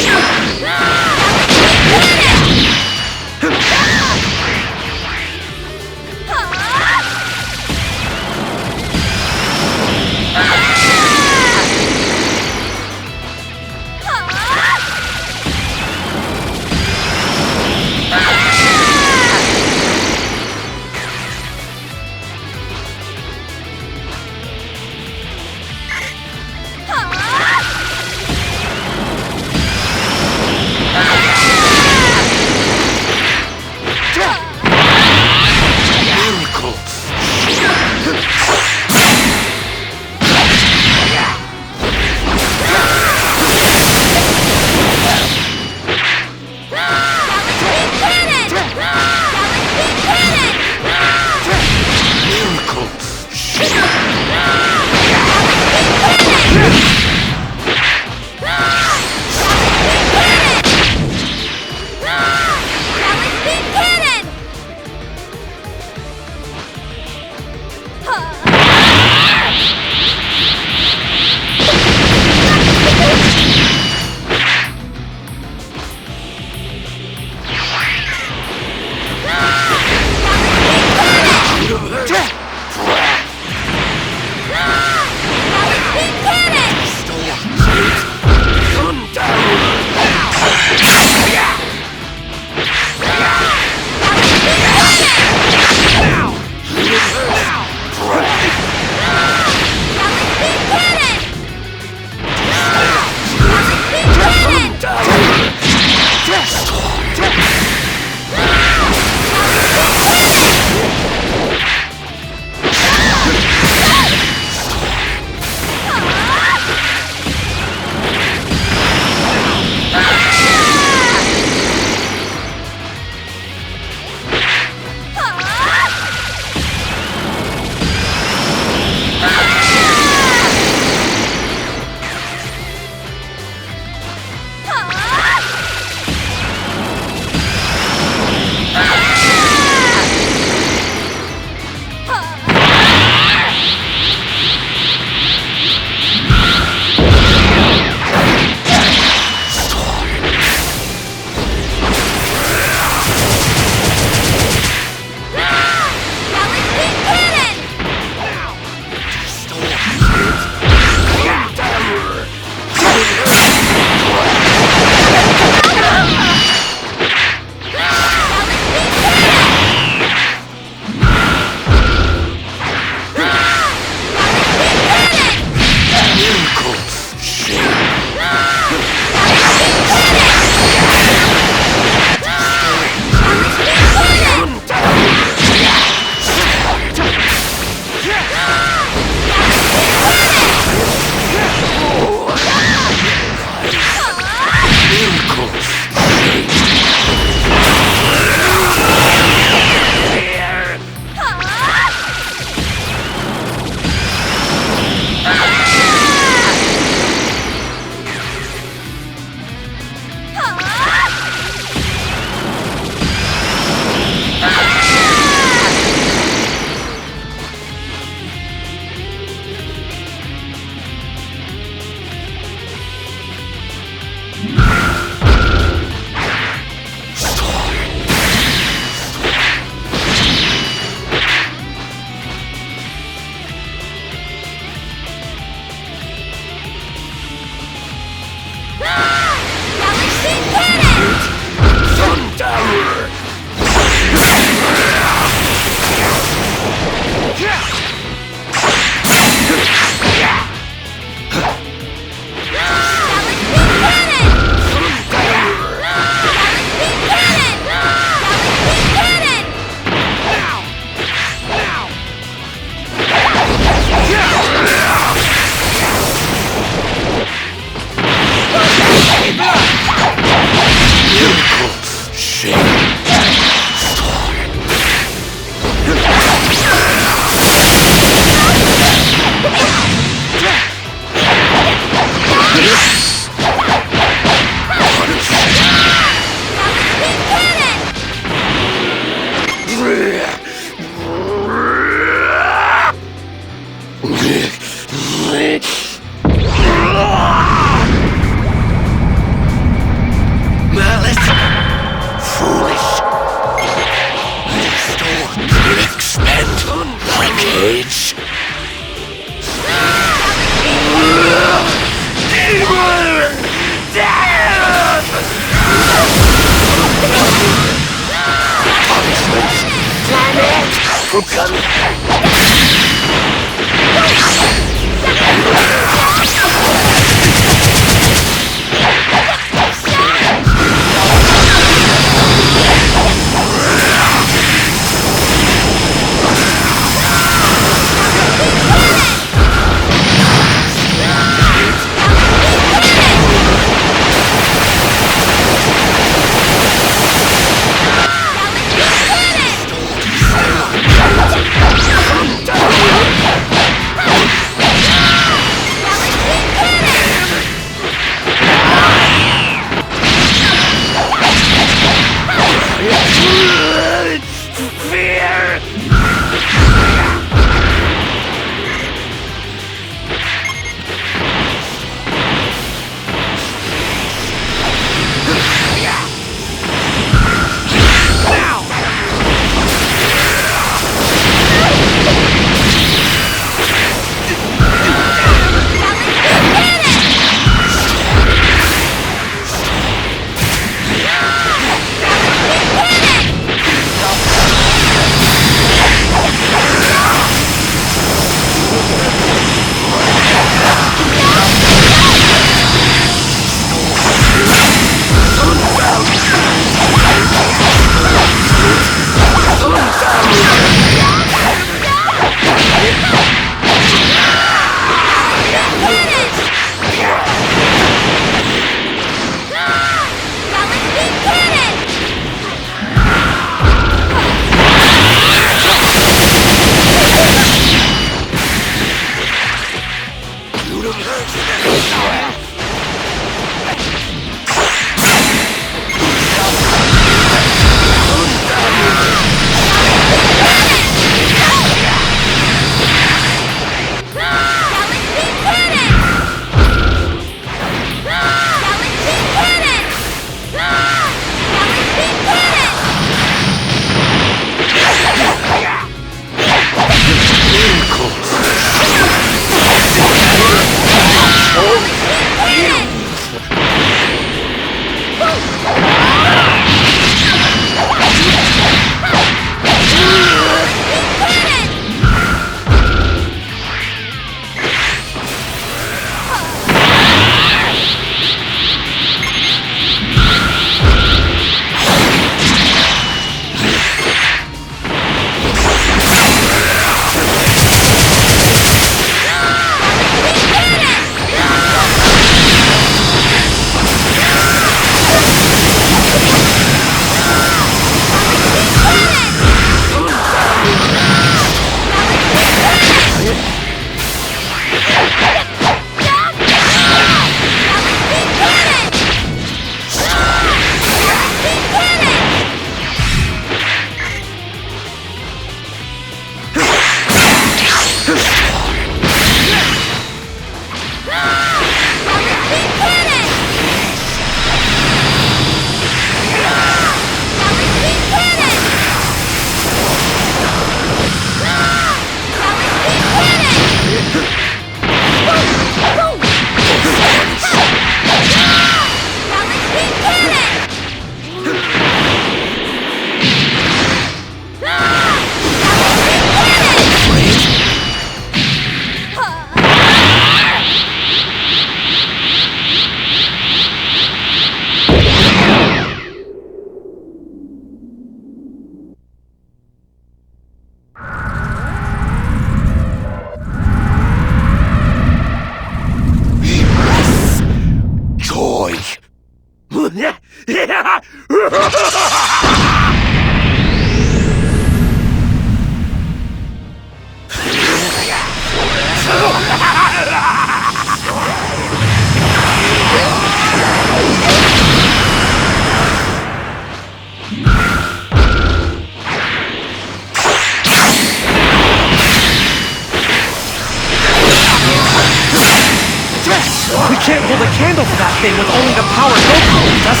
B: can't hold a candle for that thing with only the power Goku gives us.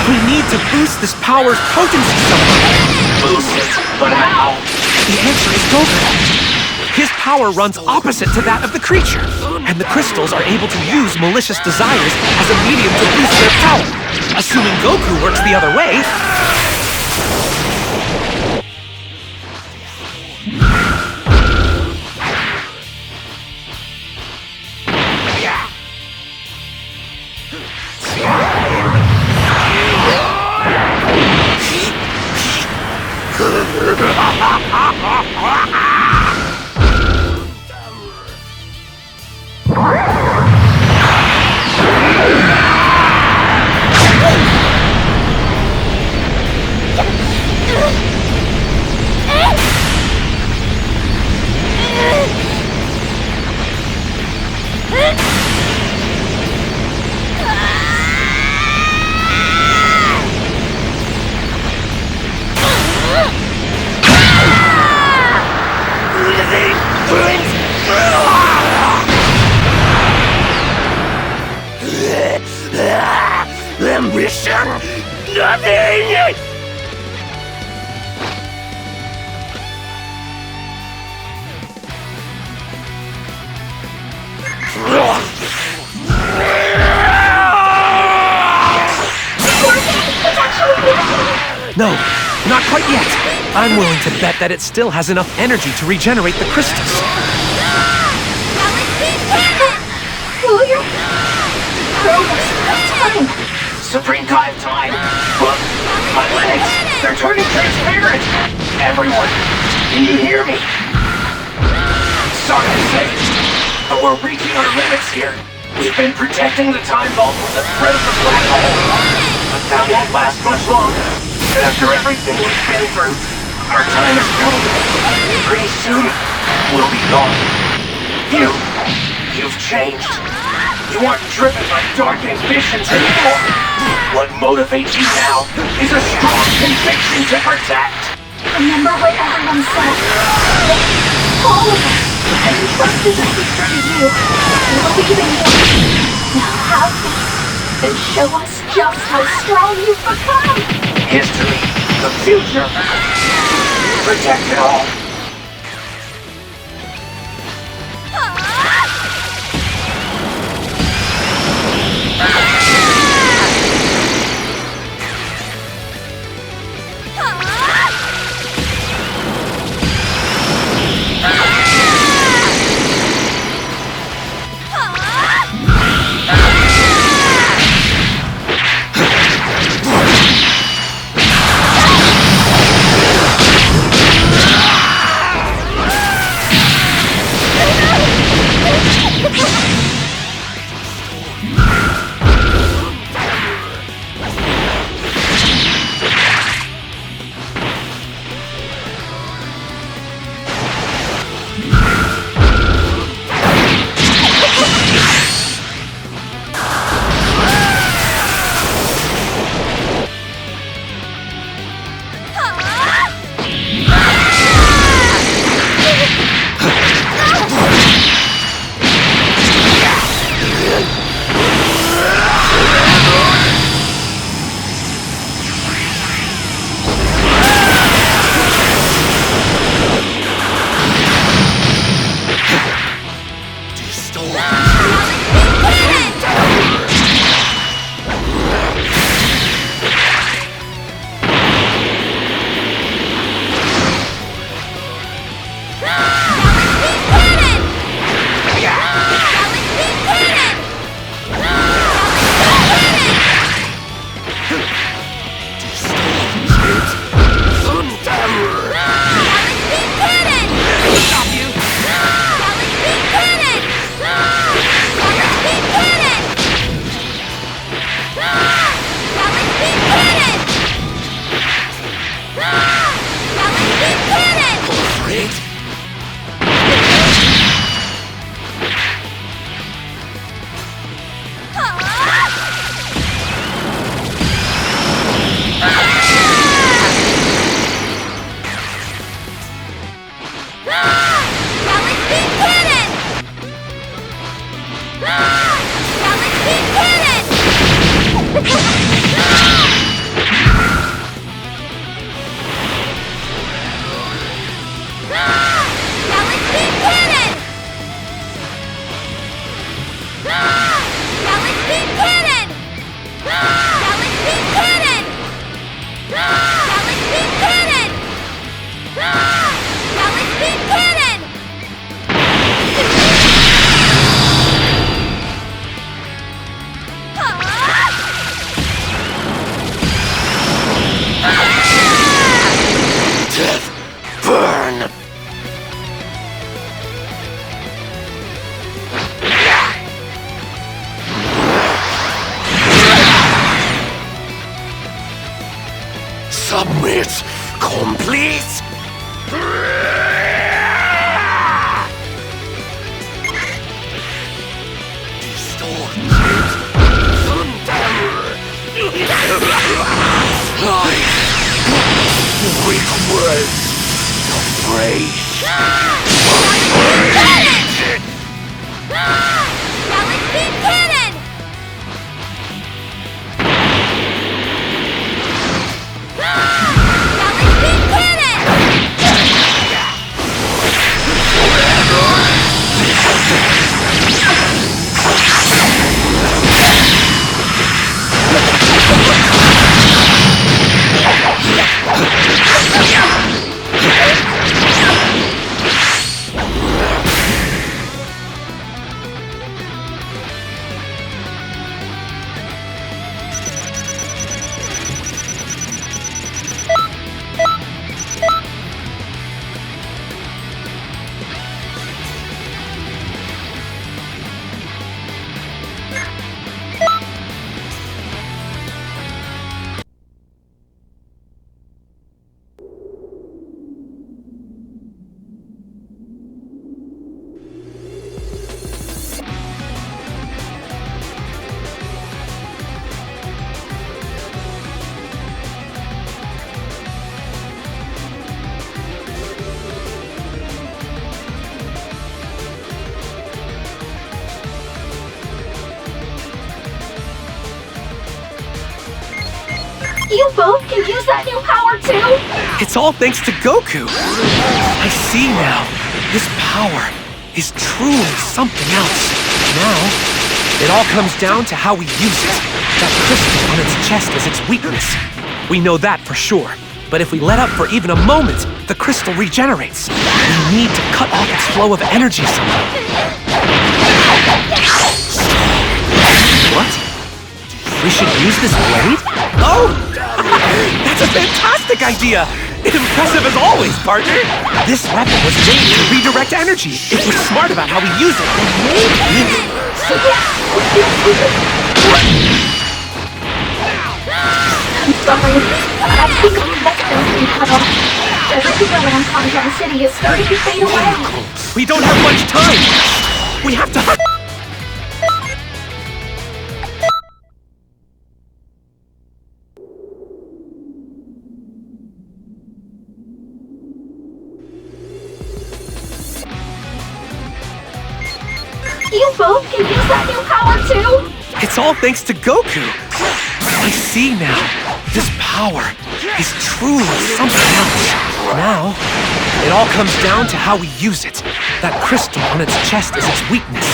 B: We need to boost this power's potency somehow.
C: Boost it, but how?
B: The answer is Goku. His power runs opposite to that of the creature, and the crystals are able to use malicious desires as a medium to boost their power. Assuming Goku works the other way...
C: Ambition! Nothing!
B: No, not quite yet. I'm willing to bet that it still has enough energy to regenerate the crystals.
K: Will you? Kronos, time!
C: Supreme Kai of Time! Look! My legs! They're turning transparent! Everyone! Can you hear me? Sorry to say, but we're reaching our limits here. We've been protecting the Time Vault from the threat of the black hole. But that won't last much longer. After everything we've been through, our time is coming. Pretty soon, we'll be gone. You've changed. You aren't driven by dark ambitions anymore. What motivates you now is a strong conviction to protect.
K: Remember what everyone said. All of us. And we trusted the future to you. We believe in you. Now have faith and show us just how strong you've become.
C: History, the future. Protect it all.
B: home, please?
J: Weak words. Afraid.
E: Galaxy Cannon! Galaxy Cannon!
K: You both can use that new power too?
B: It's all thanks to Goku. I see now. This power is truly something else. Now, it all comes down to how we use it. That crystal on its chest is its weakness. We know that for sure. But if we let up for even a moment, the crystal regenerates. We need to cut off its flow of energy somehow. What? We should use this blade? Oh! That's a fantastic idea! Impressive as always, partner! This weapon was made to redirect energy. If we're smart about how we use it, then maybe...
K: I'm sorry. I think the connection's been cut off. Everything around Kanjon City is starting to fade away.
B: We don't have much time! We have to...
K: You both can use that new power too?
B: It's all thanks to Goku. I see now. This power is truly something else. Now, it all comes down to how we use it. That crystal on its chest is its weakness.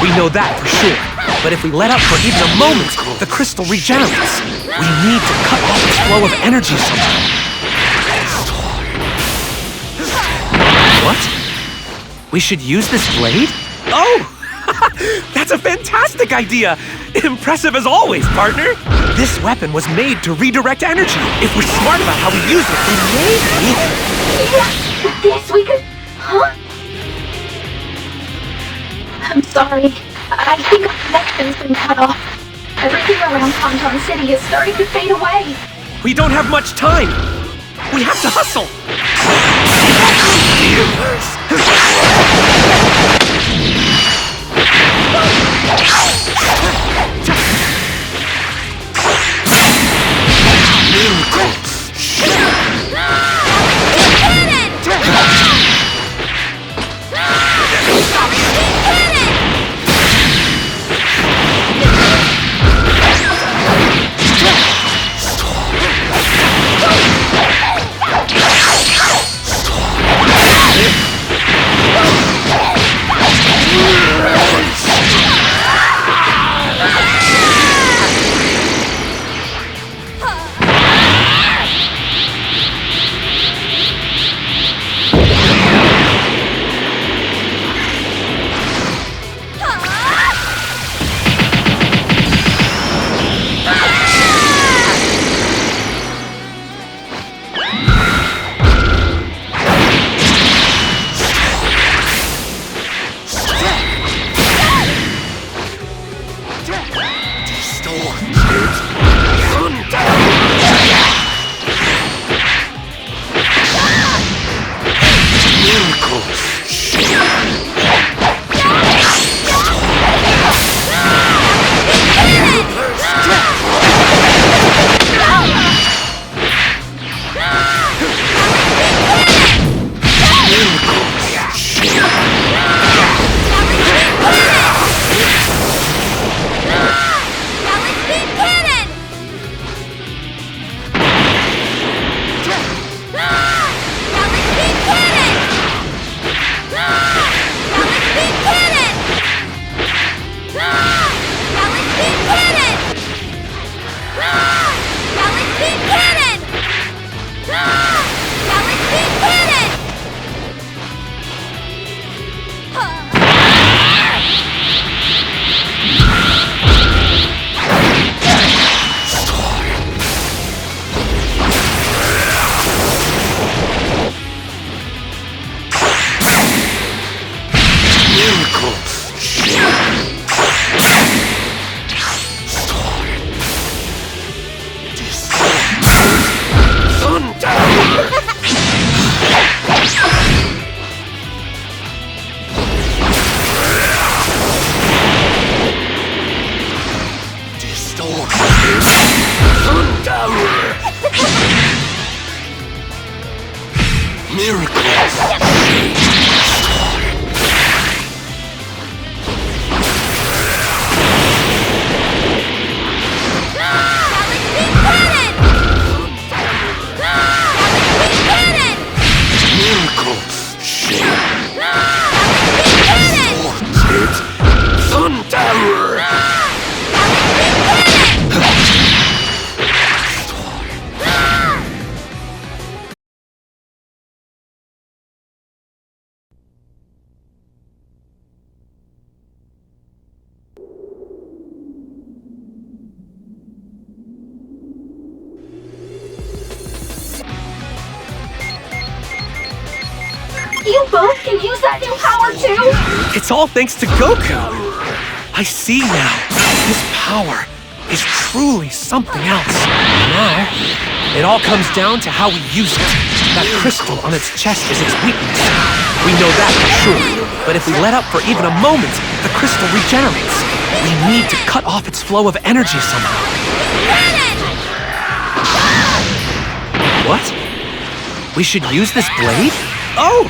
B: We know that for sure. But if we let up for even a moment, the crystal regenerates. We need to cut off its flow of energy somehow. What? We should use this blade? Oh! That's a fantastic idea! Impressive as always, partner! This weapon was made to redirect energy. If we're smart about how we use it, then maybe...
K: Yeah, this we could... Huh? I'm sorry. I think our connection's been cut off. Everything around Kanjon City is starting to fade away.
B: We don't have much time! We have to hustle!
K: You both can use that new power too?
B: It's all thanks to Goku. I see now. His power is truly something else. Now, it all comes down to how we use it. That crystal on its chest is its weakness. We know that for sure. But if we let up for even a moment, the crystal regenerates. We need to cut off its flow of energy somehow. What? We should use this blade? Oh!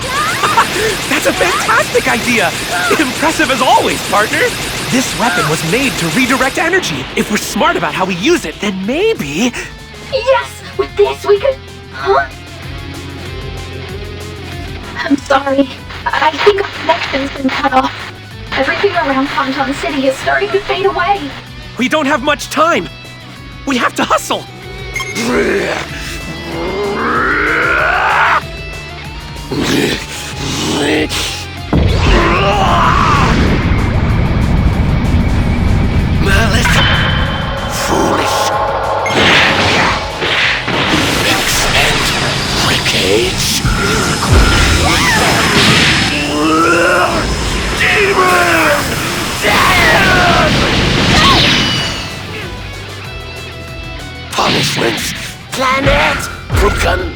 B: That's a fantastic idea! Impressive as always, partner! This weapon was made to redirect energy. If we're smart about how we use it, then maybe...
K: Yes! With this we could... Huh? I'm sorry. I think our connection's been cut off. Everything around Kanton City is starting to fade away.
B: We don't have much time! We have to hustle!
J: Malice! Foolish! Expend wreckage! Demon! Punishments! Planet! Broken!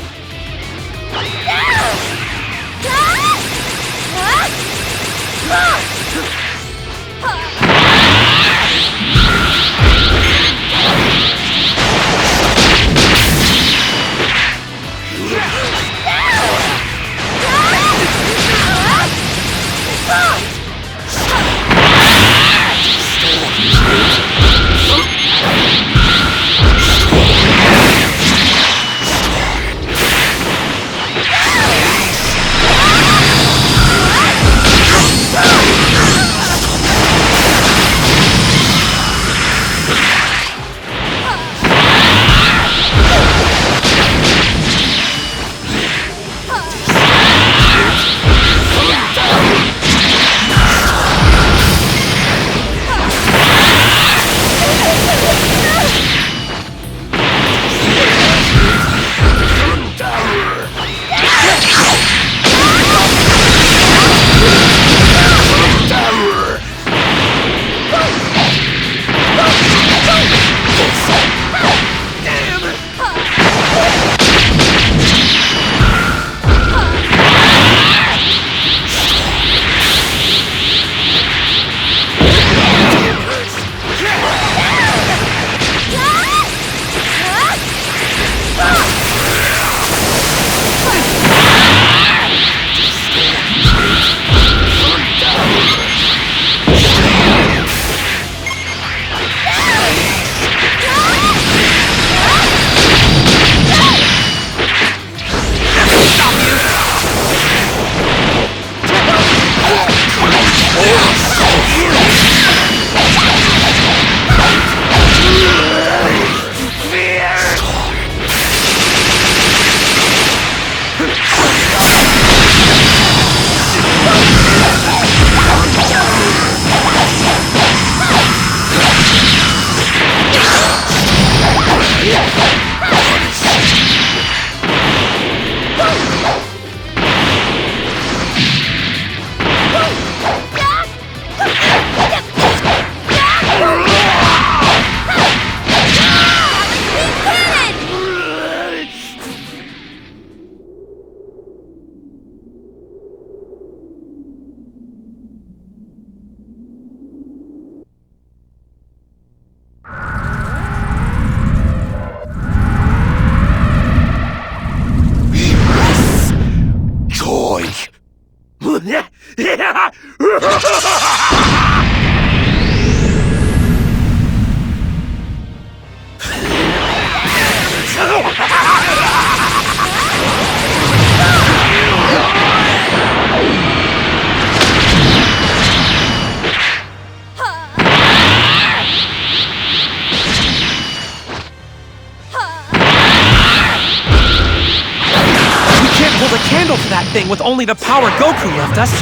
B: Hold a candle to that thing with only the power Goku left us.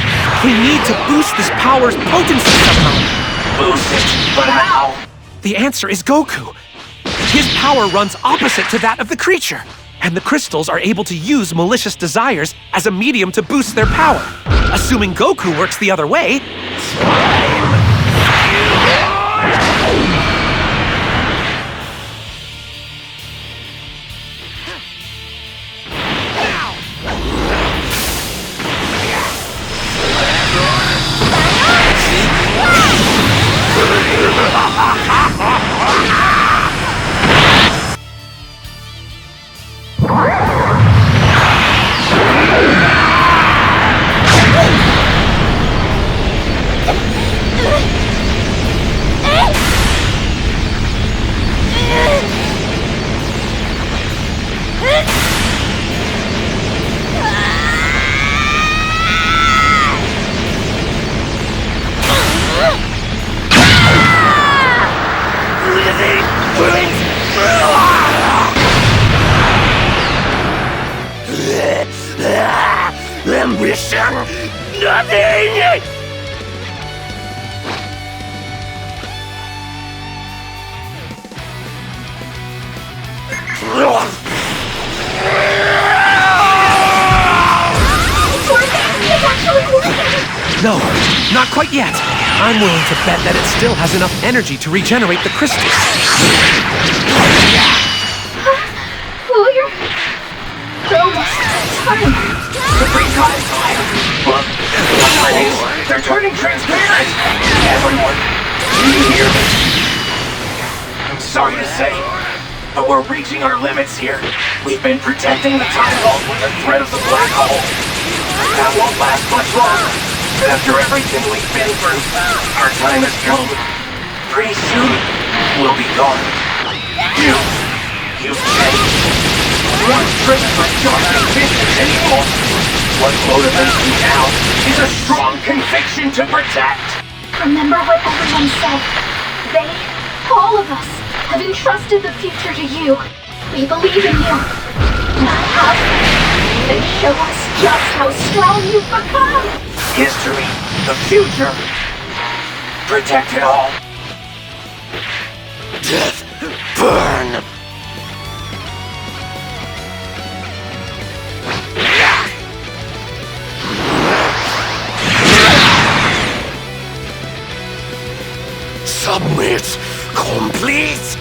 B: We need to boost this power's potency somehow.
C: Boost it, but how?
B: The answer is Goku. His power runs opposite to that of the creature, and the crystals are able to use malicious desires as a medium to boost their power. Assuming Goku works the other way,
J: Ambition! Nothing!
B: no, not quite yet. I'm willing to bet that it still has enough energy to regenerate the crystals.
K: We're almost time.
C: The recon is fire. Look, they're turning transparent. Everyone, do you hear me? I'm sorry to say, but we're reaching our limits here. We've been protecting the time vault with the threat of the black hole. That won't last much longer. After everything we've been through, our time has come. Pretty soon, we'll be gone. You've changed. Once driven by dark ambitions anymore. What motivates you now is a strong conviction to protect.
K: Remember what everyone said. They, all of us, have entrusted the future to you. We believe in you. Now have faith and show us just how strong you've become.
C: History, the future. Protect it all.
J: Death, burn! Submit complete!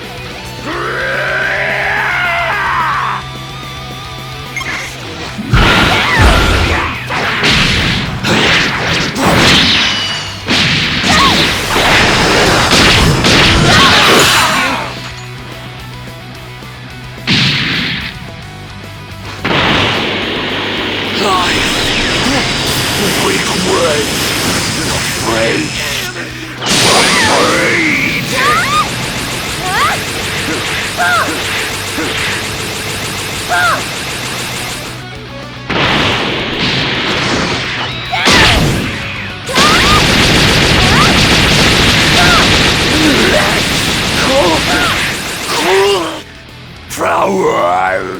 J: Power!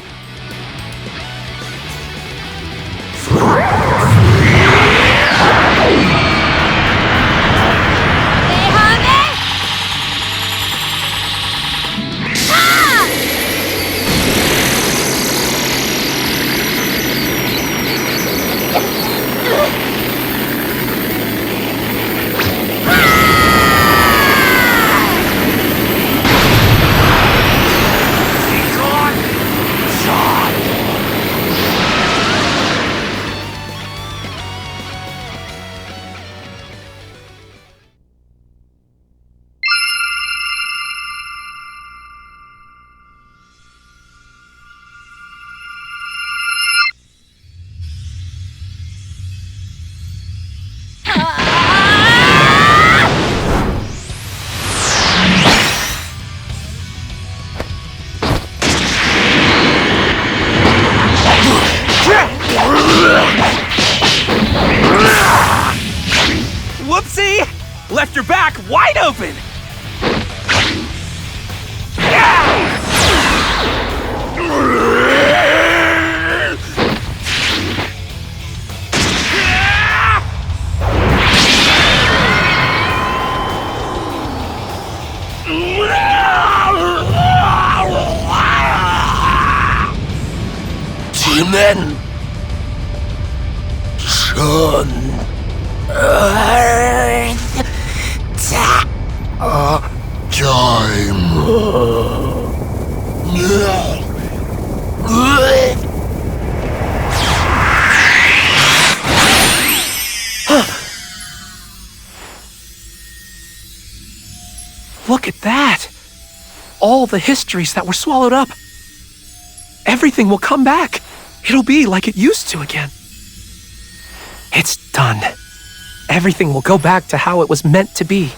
B: left your back wide open!
J: Demon! Shun! Earth!
B: Look at that! All the histories that were swallowed up. Everything will come back. It'll be like it used to again. It's done. Everything will go back to how it was meant to be.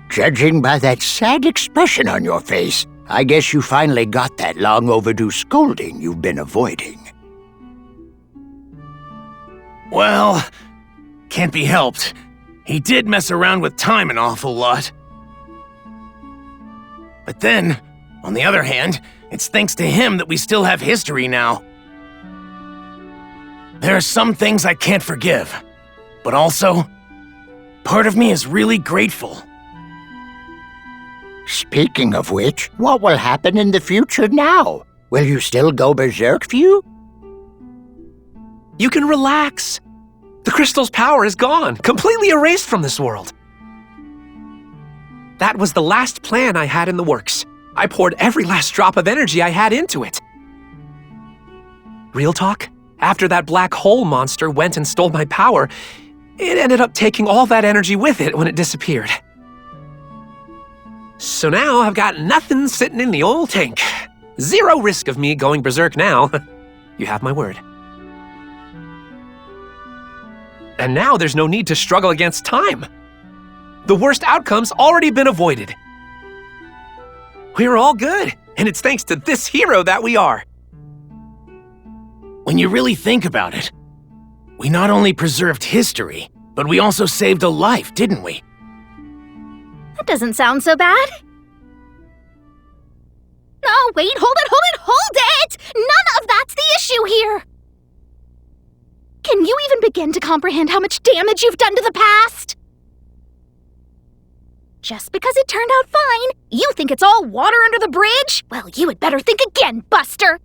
F: Judging by that sad expression on your face, I guess you finally got that long overdue scolding you've been avoiding.
D: Well, can't be helped. He did mess around with time an awful lot. But then, on the other hand, it's thanks to him that we still have history now. There are some things I can't forgive, but also, part of me is really grateful.
F: Speaking of which, what will happen in the future now? Will you still go berserk, Few?
B: You can relax. The crystal's power is gone, completely erased from this world. That was the last plan I had in the works. I poured every last drop of energy I had into it. Real talk? After that black hole monster went and stole my power, it ended up taking all that energy with it when it disappeared. So now I've got nothing sitting in the old tank. Zero risk of me going berserk now. You have my word. And now there's no need to struggle against time. The worst outcome's already been avoided. We're all good, and it's thanks to this hero that we are.
D: When you really think about it, we not only preserved history, but we also saved a life, didn't we?
E: That doesn't sound so bad. Oh, wait, hold it! None of that's the issue here! Can you even begin to comprehend how much damage you've done to the past? Just because it turned out fine, you think it's all water under the bridge? Well, you had better think again, Buster!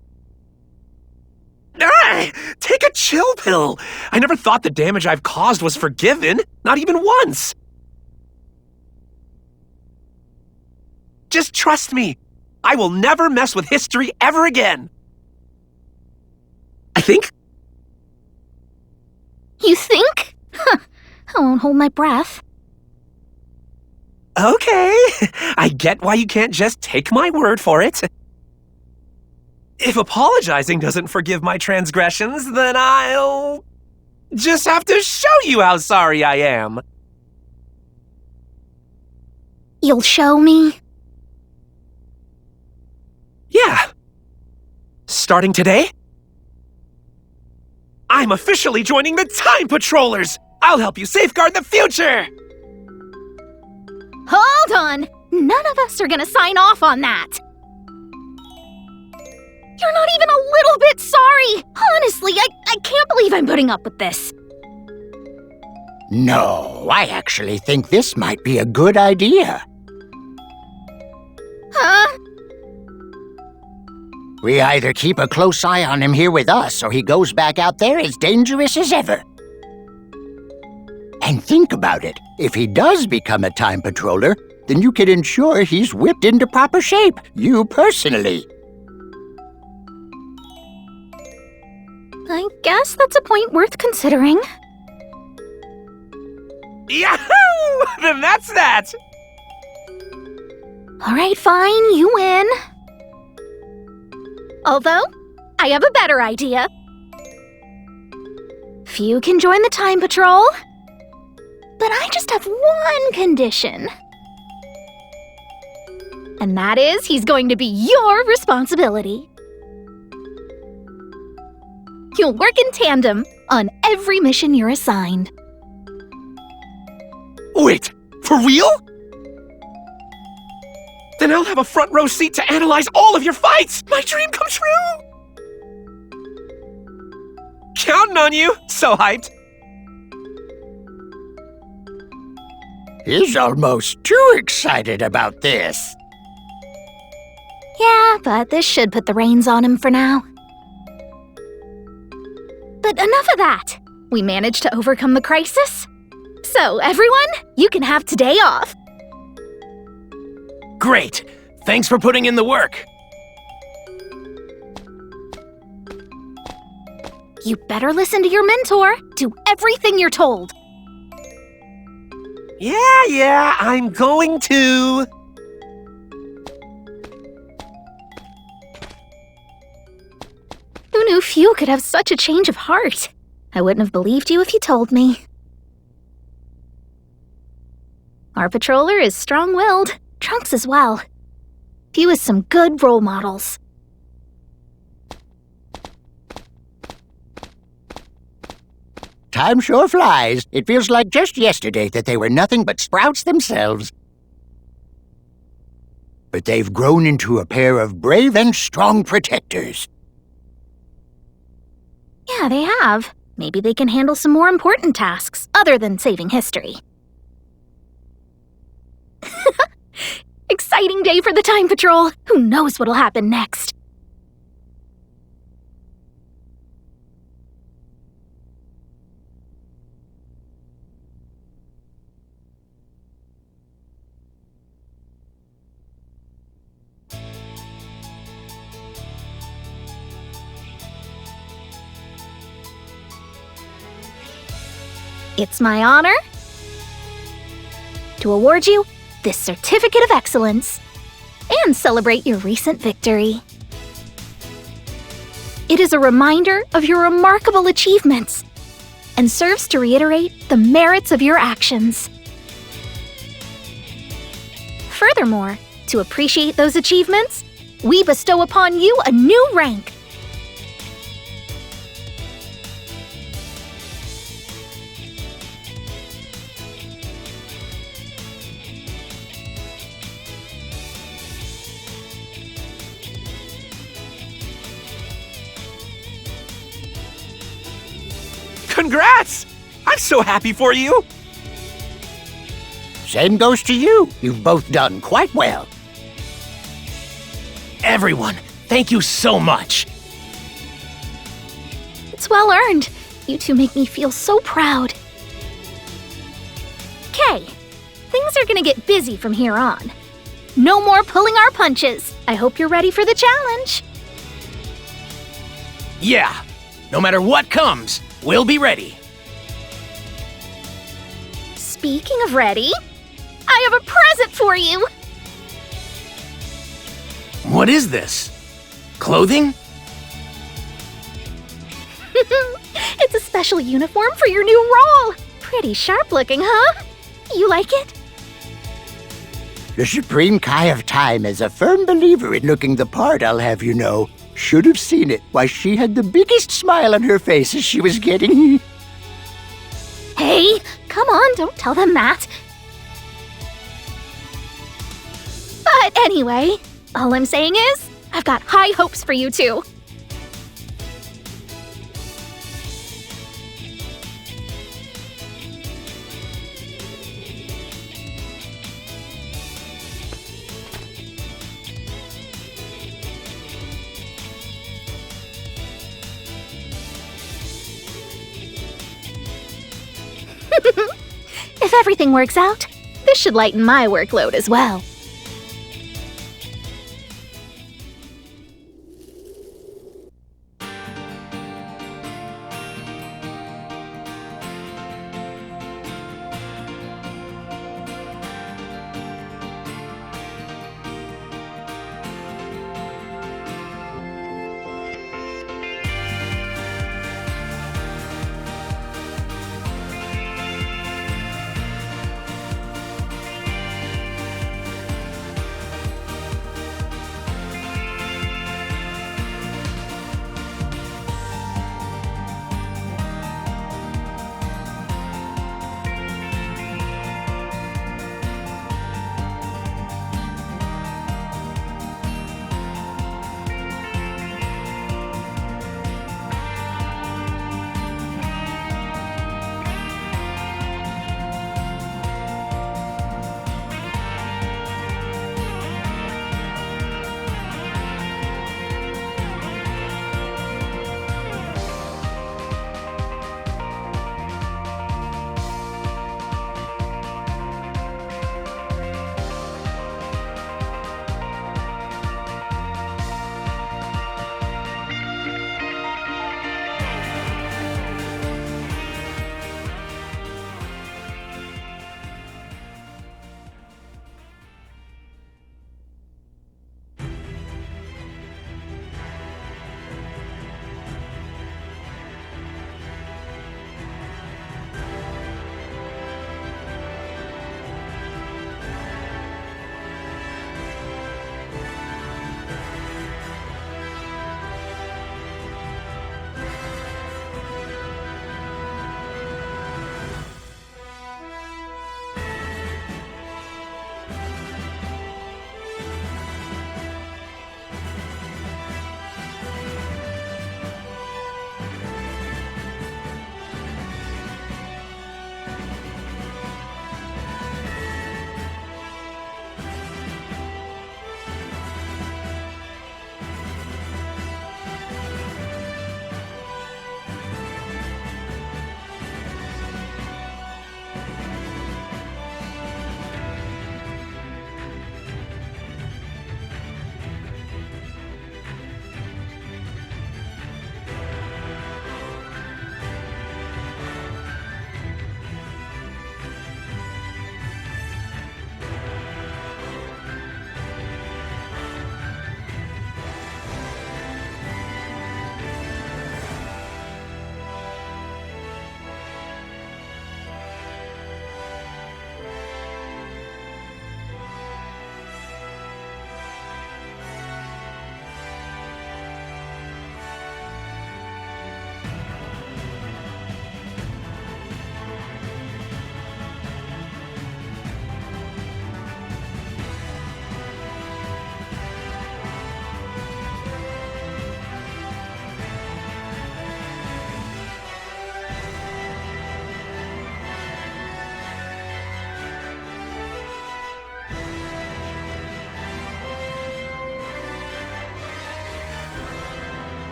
B: Take a chill pill. I never thought the damage I've caused was forgiven, not even once. Just trust me. I will never mess with history ever again. I think.
E: You think? Huh. I won't hold my breath.
B: Okay. I get why you can't just take my word for it. If apologizing doesn't forgive my transgressions, then I'll just have to show you how sorry I am.
E: You'll show me?
B: Yeah. Starting today, I'm officially joining the Time Patrollers! I'll help you safeguard the future!
E: Hold on! None of us are gonna sign off on that! You're not even a little bit sorry! Honestly, I can't believe I'm putting up with this.
F: No, I actually think this might be a good idea.
E: Huh?
F: We either keep a close eye on him here with us, or he goes back out there as dangerous as ever. And think about it. If he does become a time patroller, then you can ensure he's whipped into proper shape, you personally.
E: I guess that's a point worth considering.
B: Yahoo! Then that's that!
E: All right, fine, you win. Although, I have a better idea. Few can join the Time Patrol, but I just have one condition. And that is, he's going to be your responsibility. You'll work in tandem on every mission you're assigned.
B: Wait, for real? Then I'll have a front row seat to analyze all of your fights! My dream come true! Counting on you! So hyped!
F: He's almost too excited about this.
E: Yeah, but this should put the reins on him for now. But enough of that! We managed to overcome the crisis. So, everyone, you can have today off.
D: Great! Thanks for putting in the work.
E: You better listen to your mentor. Do everything you're told.
B: Yeah, I'm going to.
E: Who knew Few could have such a change of heart? I wouldn't have believed you if you told me. Our patroller is strong-willed. Trunks as well. Few is some good role models.
F: Time sure flies. It feels like just yesterday that they were nothing but sprouts themselves. But they've grown into a pair of brave and strong protectors.
E: Yeah, they have. Maybe they can handle some more important tasks, other than saving history. Exciting day for the Time Patrol! Who knows what'll happen next? It's my honor to award you this Certificate of Excellence and celebrate your recent victory. It is a reminder of your remarkable achievements and serves to reiterate the merits of your actions. Furthermore, to appreciate those achievements, we bestow upon you a new rank.
B: Congrats! I'm so happy for you!
F: Same goes to you. You've both done quite well.
D: Everyone, thank you so much.
E: It's well earned. You two make me feel so proud. Okay, things are gonna get busy from here on. No more pulling our punches. I hope you're ready for the challenge.
D: Yeah, no matter what comes, we'll be ready.
E: Speaking of ready, I have a present for you.
D: What is this? Clothing?
E: It's a special uniform for your new role. Pretty sharp looking, huh? You like it?
F: The Supreme Kai of Time is a firm believer in looking the part, I'll have you know. Should have seen it. Why, she had the biggest smile on her face as she was getting...
E: Hey, Hey, come on, don't tell them that. But anyway, all I'm saying is, I've got high hopes for you two. If everything works out, this should lighten my workload as well.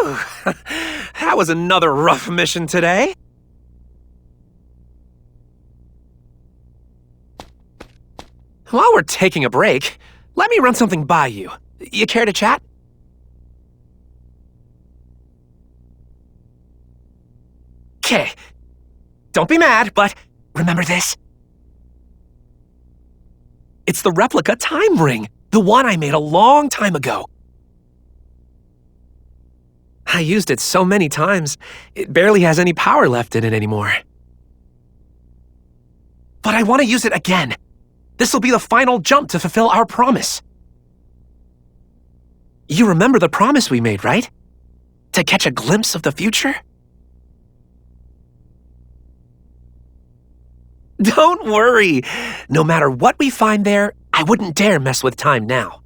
B: Whew! That was another rough mission today. While we're taking a break, let me run something by you. You care to chat? Okay. Don't be mad, but remember this? It's the replica time ring, the one I made a long time ago. I used it so many times, it barely has any power left in it anymore. But I want to use it again. This will be the final jump to fulfill our promise. You remember the promise we made, right? To catch a glimpse of the future? Don't worry. No matter what we find there, I wouldn't dare mess with time now.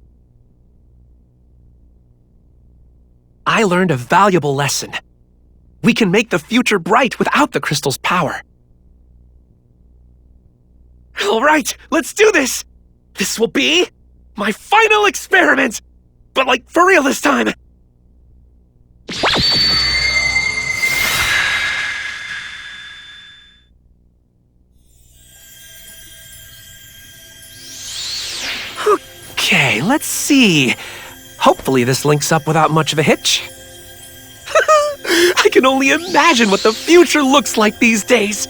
B: I learned a valuable lesson. We can make the future bright without the crystal's power. All right, let's do this! This will be my final experiment! But like, for real this time! Okay, let's see. Hopefully this links up without much of a hitch. I can only imagine what the future looks like these days.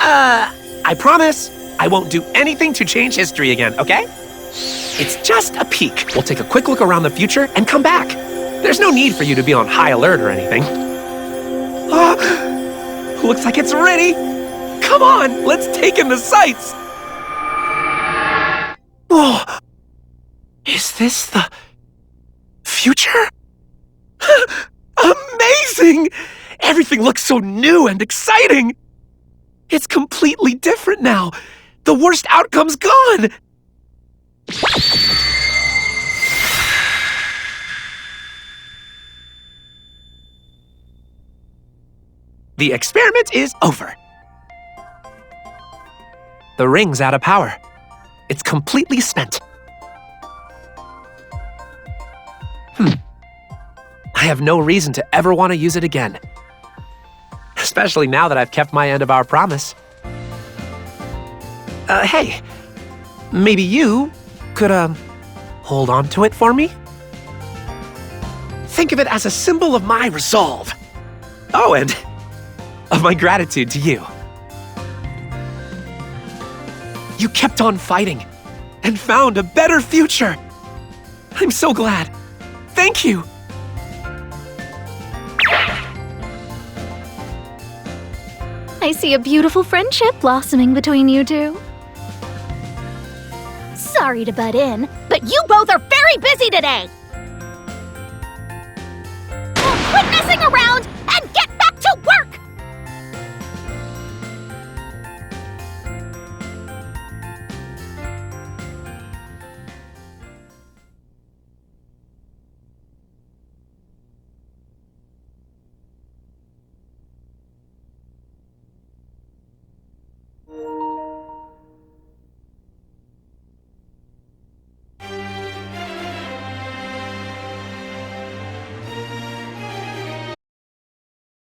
B: I promise I won't do anything to change history again, okay? It's just a peek. We'll take a quick look around the future and come back. There's no need for you to be on high alert or anything. Looks like it's ready. Come on, let's take in the sights. Whoa. Is this the future? Amazing! Everything looks so new and exciting. It's completely different now. The worst outcome's gone. The experiment is over. The ring's out of power. It's completely spent. I have no reason to ever want to use it again. Especially now that I've kept my end of our promise. Hey, maybe you could, hold on to it for me? Think of it as a symbol of my resolve. Oh, and of my gratitude to you. You kept on fighting and found a better future. I'm so glad. Thank you.
E: I see a beautiful friendship blossoming between you two.
A: Sorry to butt in, but you both are very busy today.